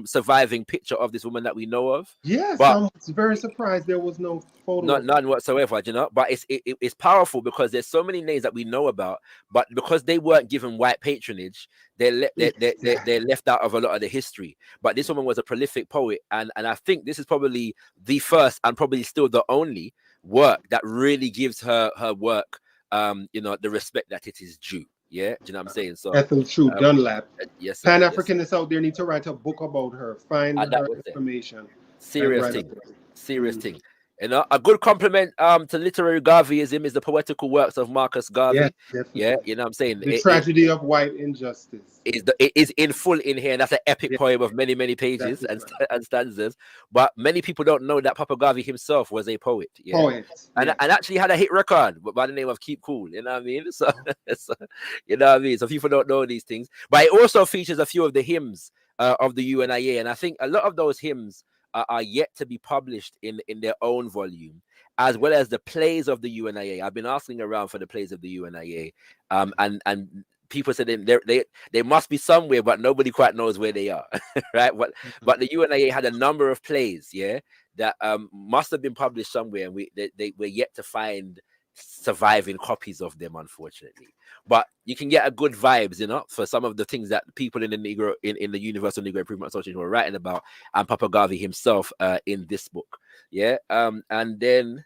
surviving picture of this woman that we know of. Yes, But I'm very surprised there was no photo. none whatsoever, you know. But it's powerful because there's so many names that we know about, but because they weren't given white patronage, they're left out of a lot of the history. But this woman was a prolific poet, and I think this is probably the first and probably still the only work that really gives her work, you know, the respect that it is due. Yeah, do you know what I'm saying? So Etheltrud Dunlap. Yes, sir. Pan-Africanists out there need to write a book about her. Find And that her was it. information. Serious and write thing. a book. Serious thing. You know, a good compliment to literary Garveyism is the poetical works of Marcus Garvey. Yes, definitely. Yeah, you know what I'm saying? The tragedy of white injustice. It is in full in here, and that's an epic poem of many pages and stanzas. But many people don't know that Papa Garvey himself was a poet. Yeah? Poet. And actually had a hit record by the name of Keep Cool. You know what I mean? So, you know what I mean? So people don't know these things. But it also features a few of the hymns of the UNIA, and I think a lot of those hymns are yet to be published in their own volume, as well as the plays of the UNIA. I've been asking around for the plays of the UNIA, and people said they must be somewhere, but nobody quite knows where they are, right? But the UNIA had a number of plays, yeah, that must have been published somewhere, and they were yet to find surviving copies of them, unfortunately. But you can get a good vibes, you know, for some of the things that people in the Universal Negro Improvement Association were writing about, and Papa Garvey himself in this book. Yeah. And then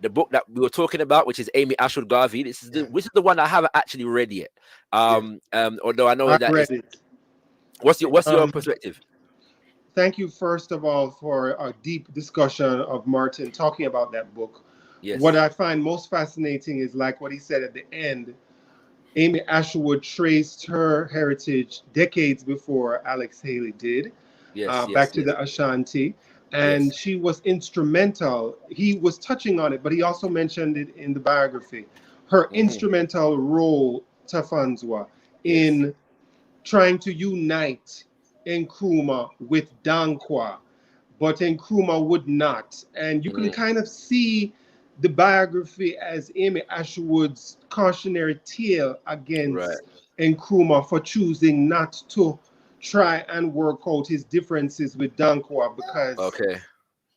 the book that we were talking about, which is Amy Ashwood Garvey. This is the one I haven't actually read yet. Although I know I've that read it. What's your perspective? Thank you, first of all, for a deep discussion of Martin talking about that book. Yes. What I find most fascinating is, like what he said at the end, Amy Ashwood traced her heritage decades before Alex Haley did, back to the Ashanti. And she was instrumental. He was touching on it, but he also mentioned it in the biography. Her instrumental role, Tafanzwa, in trying to unite Nkrumah with Dankwa, but Nkrumah would not. And you can kind of see the biography as Amy Ashwood's cautionary tale against Nkrumah for choosing not to try and work out his differences with Dankwa, because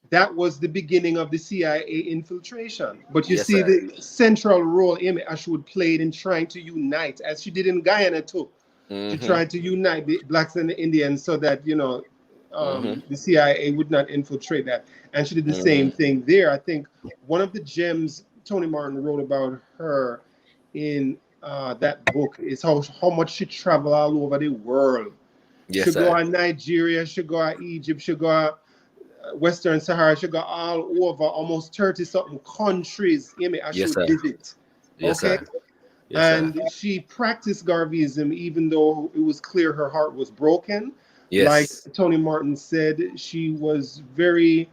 that was the beginning of the CIA infiltration. But you Yes, see sir. the central role Amy Ashwood played in trying to unite, as she did in Guyana too. She tried to unite the blacks and the Indians so that, you know, the CIA would not infiltrate that. And she did the same thing there. I think one of the gems Tony Martin wrote about her in that book is how much she traveled all over the world. Yes, She sir. go to Nigeria, she go to Egypt, she go to Western Sahara, she go all over almost 30-something countries. Amy Yes, Ashwood sir. visit. Yes, Okay. sir. Yes, sir. And she practiced Garveyism even though it was clear her heart was broken. Yes. Like Tony Martin said, she was very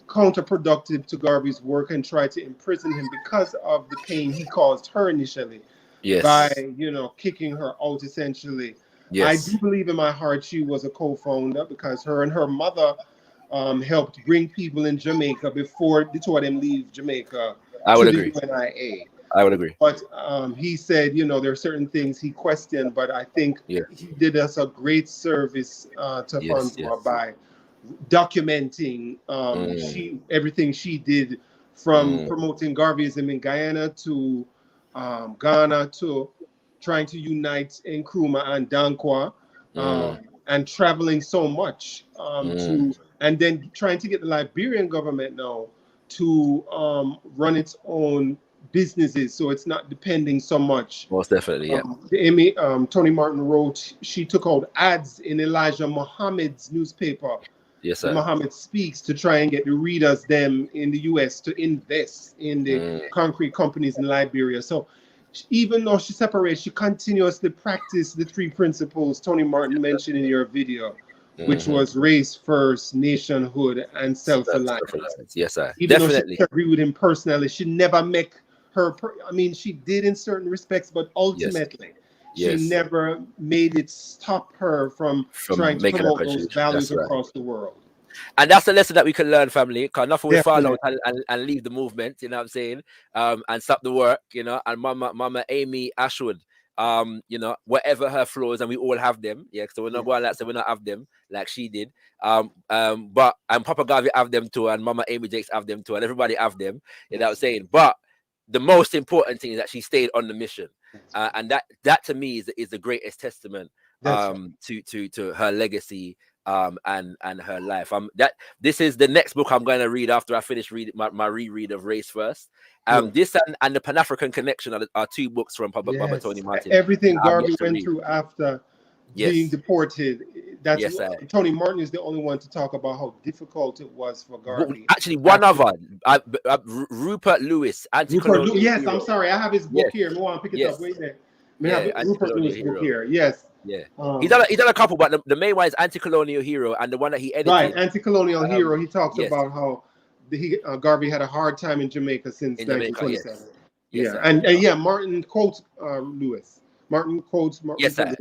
counterproductive to Garvey's work and tried to imprison him because of the pain he caused her initially. Yes. By, you know, kicking her out essentially. Yes. I do believe in my heart she was a co-founder because her and her mother helped bring people in Jamaica before the two of them leave Jamaica I would to agree. the UNIA. I would agree. But he said, you know, there are certain things he questioned, but I think he did us a great service to Francois by documenting everything she did from promoting Garveyism in Guyana to Ghana to trying to unite Nkrumah and Dankwa and traveling so much and then trying to get the Liberian government now to run its own businesses, so it's not depending so much. Most definitely, yeah. Tony Martin wrote she took out ads in Elijah Muhammad's newspaper. Yes, sir. Muhammad Speaks, to try and get the readers them in the US to invest in the concrete companies in Liberia. So even though she separates, she continuously practiced the three principles Tony Martin mentioned in your video, which was race first, nationhood, and self-reliance. Yes, sir. Even Definitely. though she agreed with him personally, she never make her. I mean, she did in certain respects, but ultimately, she never made it stop her from trying to promote those values across the world. And that's the lesson that we can learn, family. Because nothing will fall out and leave the movement, you know what I'm saying? And stop the work, you know. And Mama Amy Ashwood, you know, whatever her flaws, and we all have them, so we're not going like, so we're not have them like she did. But and Papa Garvey have them too, and Mama Amy Jakes have them too, and everybody have them, you know what I'm saying? But the most important thing is that she stayed on the mission. And that to me is the greatest testament to her legacy and her life. This is the next book I'm going to read after I finish reading my reread of Race First. This and the Pan-African Connection are two books from Papa Tony Martin. Everything Garvey went through after being deported. That's Tony Martin is the only one to talk about how difficult it was for Garvey. Actually, one other, Rupert Lewis. Yes, I'm sorry, I have his book here. I want to pick it up. Wait there. Rupert Lewis book here. Yes. Yeah, he's done a couple, but the main one is Anti-Colonial Hero, and the one that he edited. Right, Anti-Colonial Hero. He talks about how Garvey had a hard time in Jamaica since 1927. And Martin quotes Lewis. Martin quotes Martin. Yes, sir.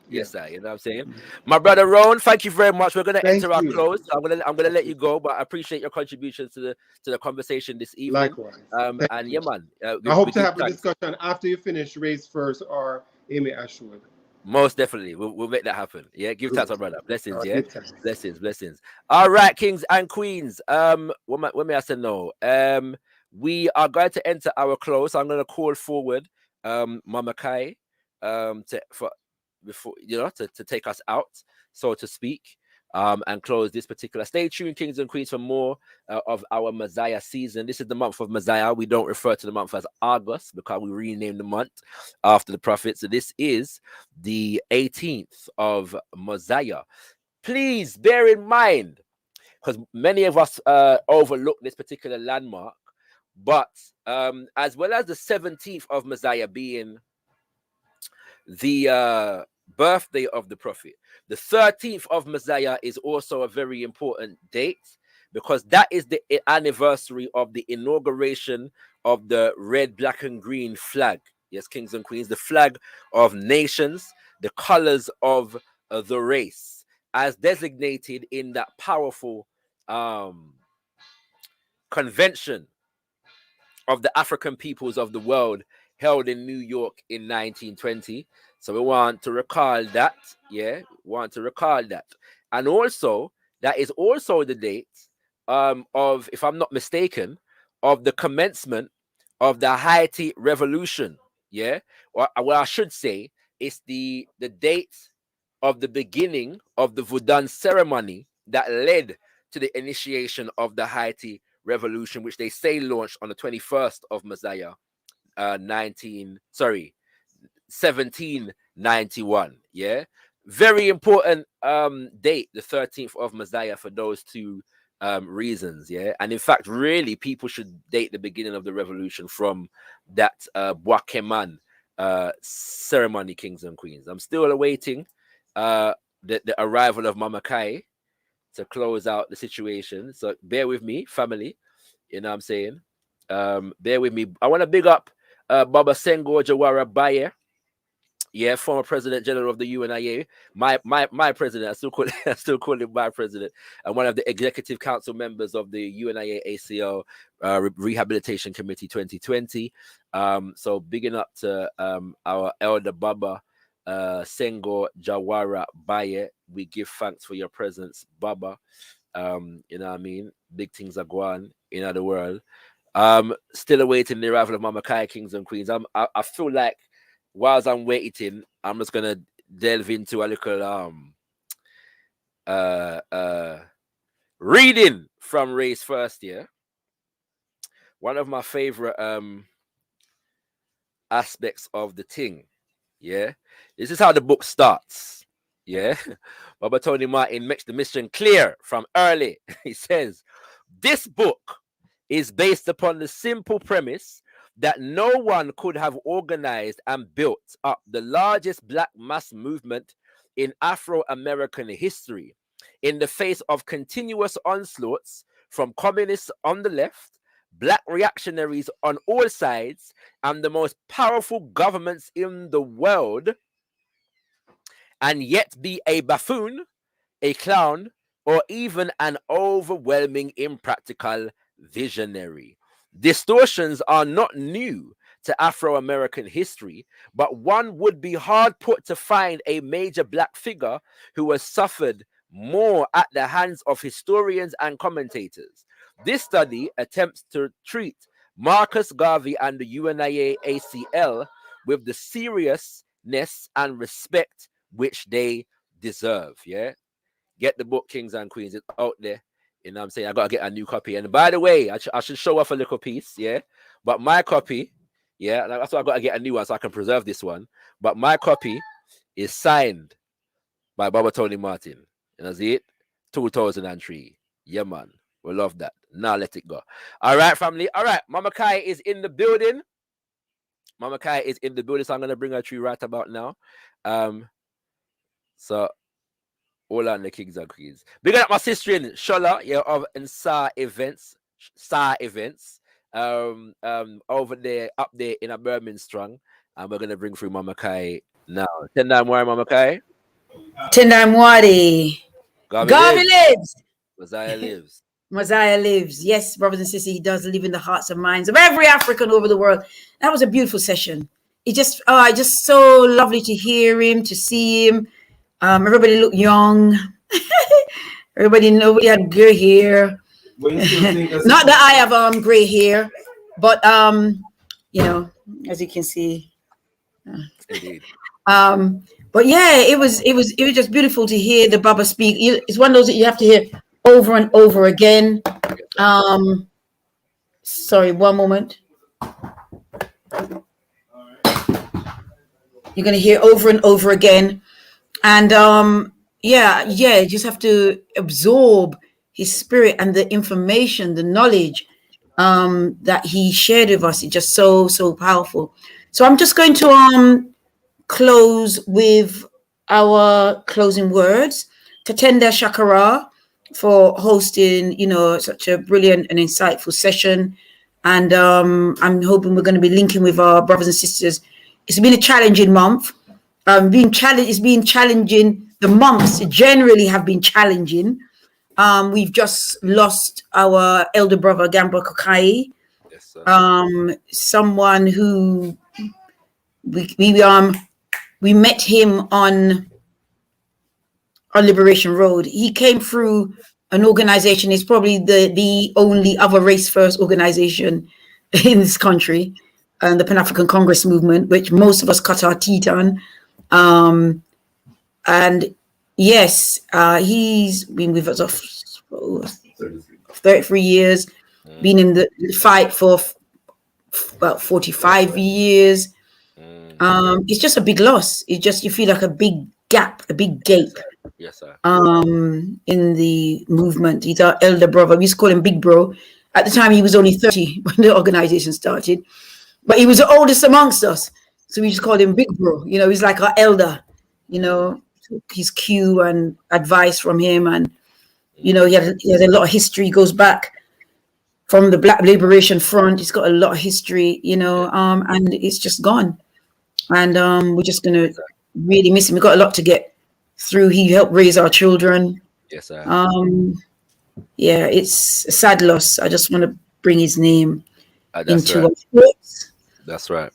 Yes, sir. You know what I'm saying? My brother Ron, thank you very much. We're gonna enter our close. I'm gonna let you go, but I appreciate your contributions to the conversation this evening. Likewise. And yeah, man. I hope to have a discussion after you finish Race First or Amy Ashwood. Most definitely, we'll make that happen. Yeah, give thanks, my brother. Blessings, yeah, blessings. All right, kings and queens. What may I say no? We are going to enter our close. I'm going to call forward, Mama Kai, to take us out, so to speak, and close this particular. Stay tuned, kings and queens, for more of our Mosiah season. This is the month of Mosiah. We don't refer to the month as August because we renamed the month after the prophet. So this is the 18th of Mosiah. Please bear in mind, because many of us overlook this particular landmark, but as well as the 17th of Mosiah being the birthday of the prophet, the 13th of Mosiah is also a very important date, because that is the anniversary of the inauguration of the red, black, and green flag. Yes, kings and queens, the flag of nations, the colors of the race, as designated in that powerful convention of the African peoples of the world held in New York in 1920. So we want to recall that. And also that is also the date of, if I'm not mistaken, of the commencement of the Haiti Revolution. Yeah, or what I should say is the date of the beginning of the Verdun ceremony that led to the initiation of the Haiti Revolution, which they say launched on the 21st of Mosiah, 1791. Yeah, very important date, the 13th of Mosiah, for those two reasons. Yeah, and in fact, really, people should date the beginning of the revolution from that Boakeman ceremony, kings and queens. I'm still awaiting the arrival of Mama Kai to close out the situation, so bear with me, family. You know what I'm saying? Bear with me. I want to big up Baba Senghor Jawara Baye, yeah, former President General of the UNIA, my president. I still call him my president, and one of the executive council members of the UNIA-ACL Rehabilitation Committee 2020. So bigging up to our elder Baba Senghor Jawara Baye. We give thanks for your presence, Baba. You know what I mean? Big things are going in the world. Still awaiting the arrival of Mama Kai, kings and queens. I feel like whilst I'm waiting, I'm just gonna delve into a little reading from Race First. Yeah, one of my favorite aspects of the thing. Yeah, this is how the book starts. Yeah, Baba Tony Martin makes the mission clear from early. He says, this book is based upon the simple premise that no one could have organized and built up the largest black mass movement in Afro-American history in the face of continuous onslaughts from communists on the left, black reactionaries on all sides, and the most powerful governments in the world, and yet be a buffoon, a clown, or even an overwhelming impractical visionary. Distortions are not new to Afro-American history, but one would be hard put to find a major black figure who has suffered more at the hands of historians and commentators. This study attempts to treat Marcus Garvey and the UNIA-ACL with the seriousness and respect which they deserve. Yeah, get the book, kings and queens. It's out there. You know what I'm saying? I got to get a new copy. And by the way, I should show off a little piece. Yeah, but my copy, yeah, that's why I got to get a new one so I can preserve this one. But my copy is signed by Baba Tony Martin. And that's it. 2003. Yeah, man. We love that. Now let it go. All right, family. All right. Mama Kai is in the building. Mama Kai is in the building. So I'm going to bring her through right about now. So all on the kings and queens. Big up my sister in Shola, yeah, of SAR events. Over there, up there in a Birmingham. And we're going to bring through Mama Kai now. Tendai Mwari, Mama Kai. Tendai Mwari. Garvey lives. Mosiah lives. Mosiah lives. Yes, brothers and sisters, he does live in the hearts and minds of every African over the world. That was a beautiful session. It just so lovely to hear him, to see him. Everybody looked young. Nobody had gray hair. Not that I have gray hair, but you know, as you can see. Indeed. But yeah, it was just beautiful to hear the Baba speak. It's one of those that you have to hear over and over again. Sorry, one moment. You're gonna hear over and over again. And yeah, you just have to absorb his spirit and the information, the knowledge that he shared with us. It's just so powerful. So I'm just going to close with our closing words. Katenda Shakara for hosting, you know, such a brilliant and insightful session. And I'm hoping we're going to be linking with our brothers and sisters. It's been a challenging month. It's been challenging. The months generally have been challenging. We've just lost our elder brother Gamba Kokai. Yes, sir. Someone who we met him on on Liberation Road. He came through an organization. It's probably the only other race first organization in this country, and the Pan-African Congress Movement, which most of us cut our teeth on. And yes, he's been with us for 33 years, been in the fight for about 45 years. It's just a big loss. It's just, you feel like a big gap, a big gape. Yes, sir. In the movement. He's our elder brother. We used to call him Big Bro. At the time, he was only 30 when the organization started, but he was the oldest amongst us. So we just called him Big Bro. You know, he's like our elder, you know, his cue and advice from him. And, you know, he has a lot of history. He goes back from the Black Liberation Front. He's got a lot of history, you know, and it's just gone. And we're just going to really miss him. We've got a lot to get through. He helped raise our children. Yes, sir. Yeah, it's a sad loss. I just want to bring his name into our thoughts. That's right.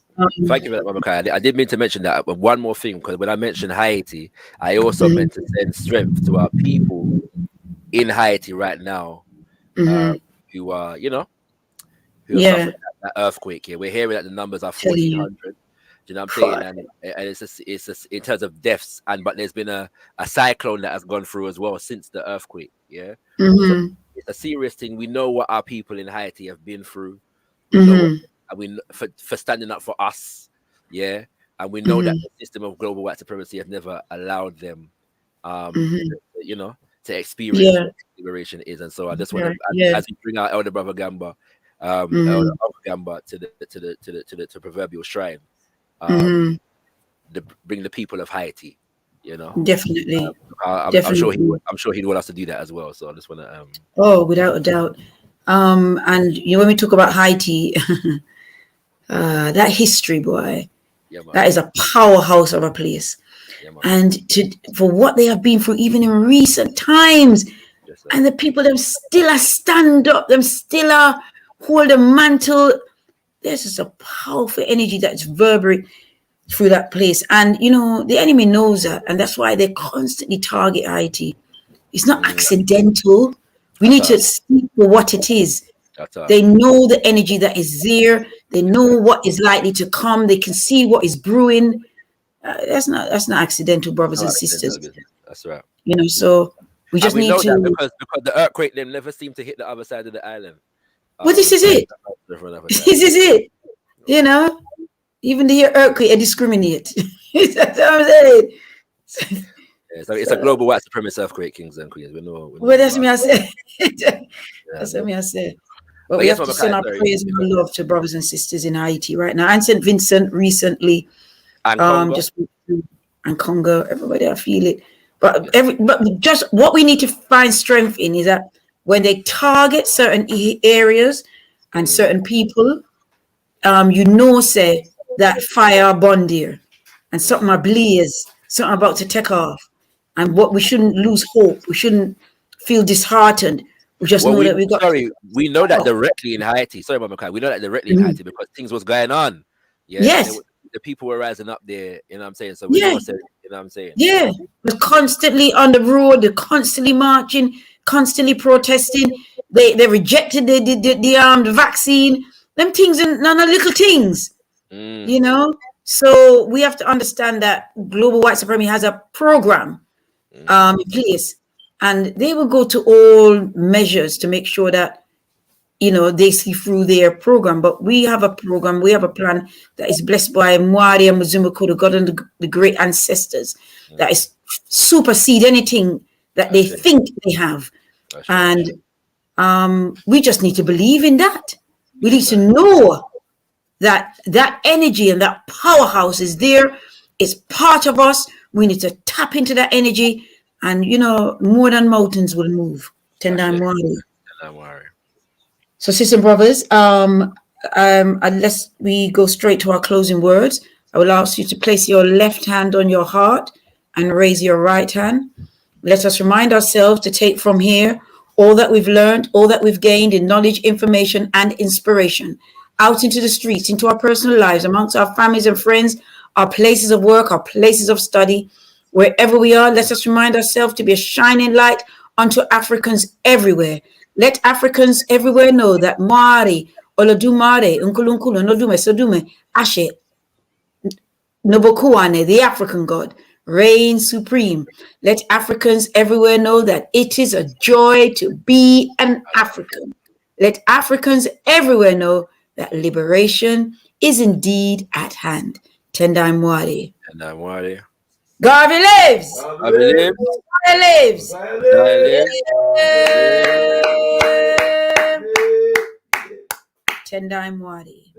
Thank you for that, Mama Kai. I did mean to mention that, but one more thing, because when I mentioned Haiti, I also meant to send strength to our people in Haiti right now, who are, you know, who are suffering that earthquake here. We're hearing that the numbers are 1,400. You know what I'm saying? And it's just in terms of deaths, but there's been a cyclone that has gone through as well since the earthquake. Yeah, so it's a serious thing. We know what our people in Haiti have been through. We know for standing up for us. Yeah, and we know that the system of global white supremacy has never allowed them, you know, to experience what liberation is. And so I just want to, as we bring our elder brother Gamba, elder Gamba to the proverbial shrine. Bring the people of Haiti, you know. Definitely. I'm sure he'd want us to do that as well. So I just want to. Oh, without a doubt. And you know, when we talk about Haiti, that history, boy, that is a powerhouse of a place. And for what they have been through, even in recent times, and the people them still are stand up, them still are hold a mantle. There's just a powerful energy that's reverberate through that place. And, you know, the enemy knows that. And that's why they constantly target Haiti. It's not accidental. We need to speak for what it is. They know the energy that is there. They know what is likely to come. They can see what is brewing. That's not accidental, brothers and sisters. That's right. You know, so we just need to. Because the earthquake them never seem to hit the other side of the island. Well, this is it. This is it. You know, even the earthquake, they discriminate. That's what I'm saying. So it's a global white supremacist earthquake, kings and queens. We know. Well, that's me. I say. That's what I say. But we have to send our prayers and our love to brothers and sisters in Haiti right now, and St. Vincent recently, and Congo. Everybody, I feel it. But just what we need to find strength in is that when they target certain areas and certain people, you know, say that fire burn there, and something ablaze, something about to take off, and what we shouldn't lose hope. We shouldn't feel disheartened. We just know that we got. Sorry, we know that directly in Haiti. Sorry, Mama Kai. We know that directly in Haiti because things was going on. Yeah, yes, the people were rising up there. You know what I'm saying? So we know, you know what I'm saying? Yeah, we're constantly on the road. They're constantly marching, constantly protesting. They rejected the vaccine. Them things and none of little things. You know. So we have to understand that global white supremacy has a program in place. And they will go to all measures to make sure that, you know, they see through their program. But we have a program, we have a plan that is blessed by Mwari and Muzumako, the God and the great ancestors, that is supersede anything that they think they have. And we just need to believe in that. We need to know that that energy and that powerhouse is there. It's part of us. We need to tap into that energy. And, you know, more than mountains will move. Tendai Mwari. So, sisters and brothers, unless we go straight to our closing words, I will ask you to place your left hand on your heart and raise your right hand. Let us remind ourselves to take from here all that we've learned, all that we've gained in knowledge, information, and inspiration out into the streets, into our personal lives, amongst our families and friends, our places of work, our places of study, Wherever we are, let us remind ourselves to be a shining light unto Africans everywhere. Let Africans everywhere know that Mari, Olodumare, Unkulunkulu, Nodume, Sodume, Ashe, Nobokuane, the African God, reigns supreme. Let Africans everywhere know that it is a joy to be an African. Let Africans everywhere know that liberation is indeed at hand. Tendai Mwari. Tendai Mwari. Garvey lives! Garvey lives! Garvey lives! Tendai Mwari.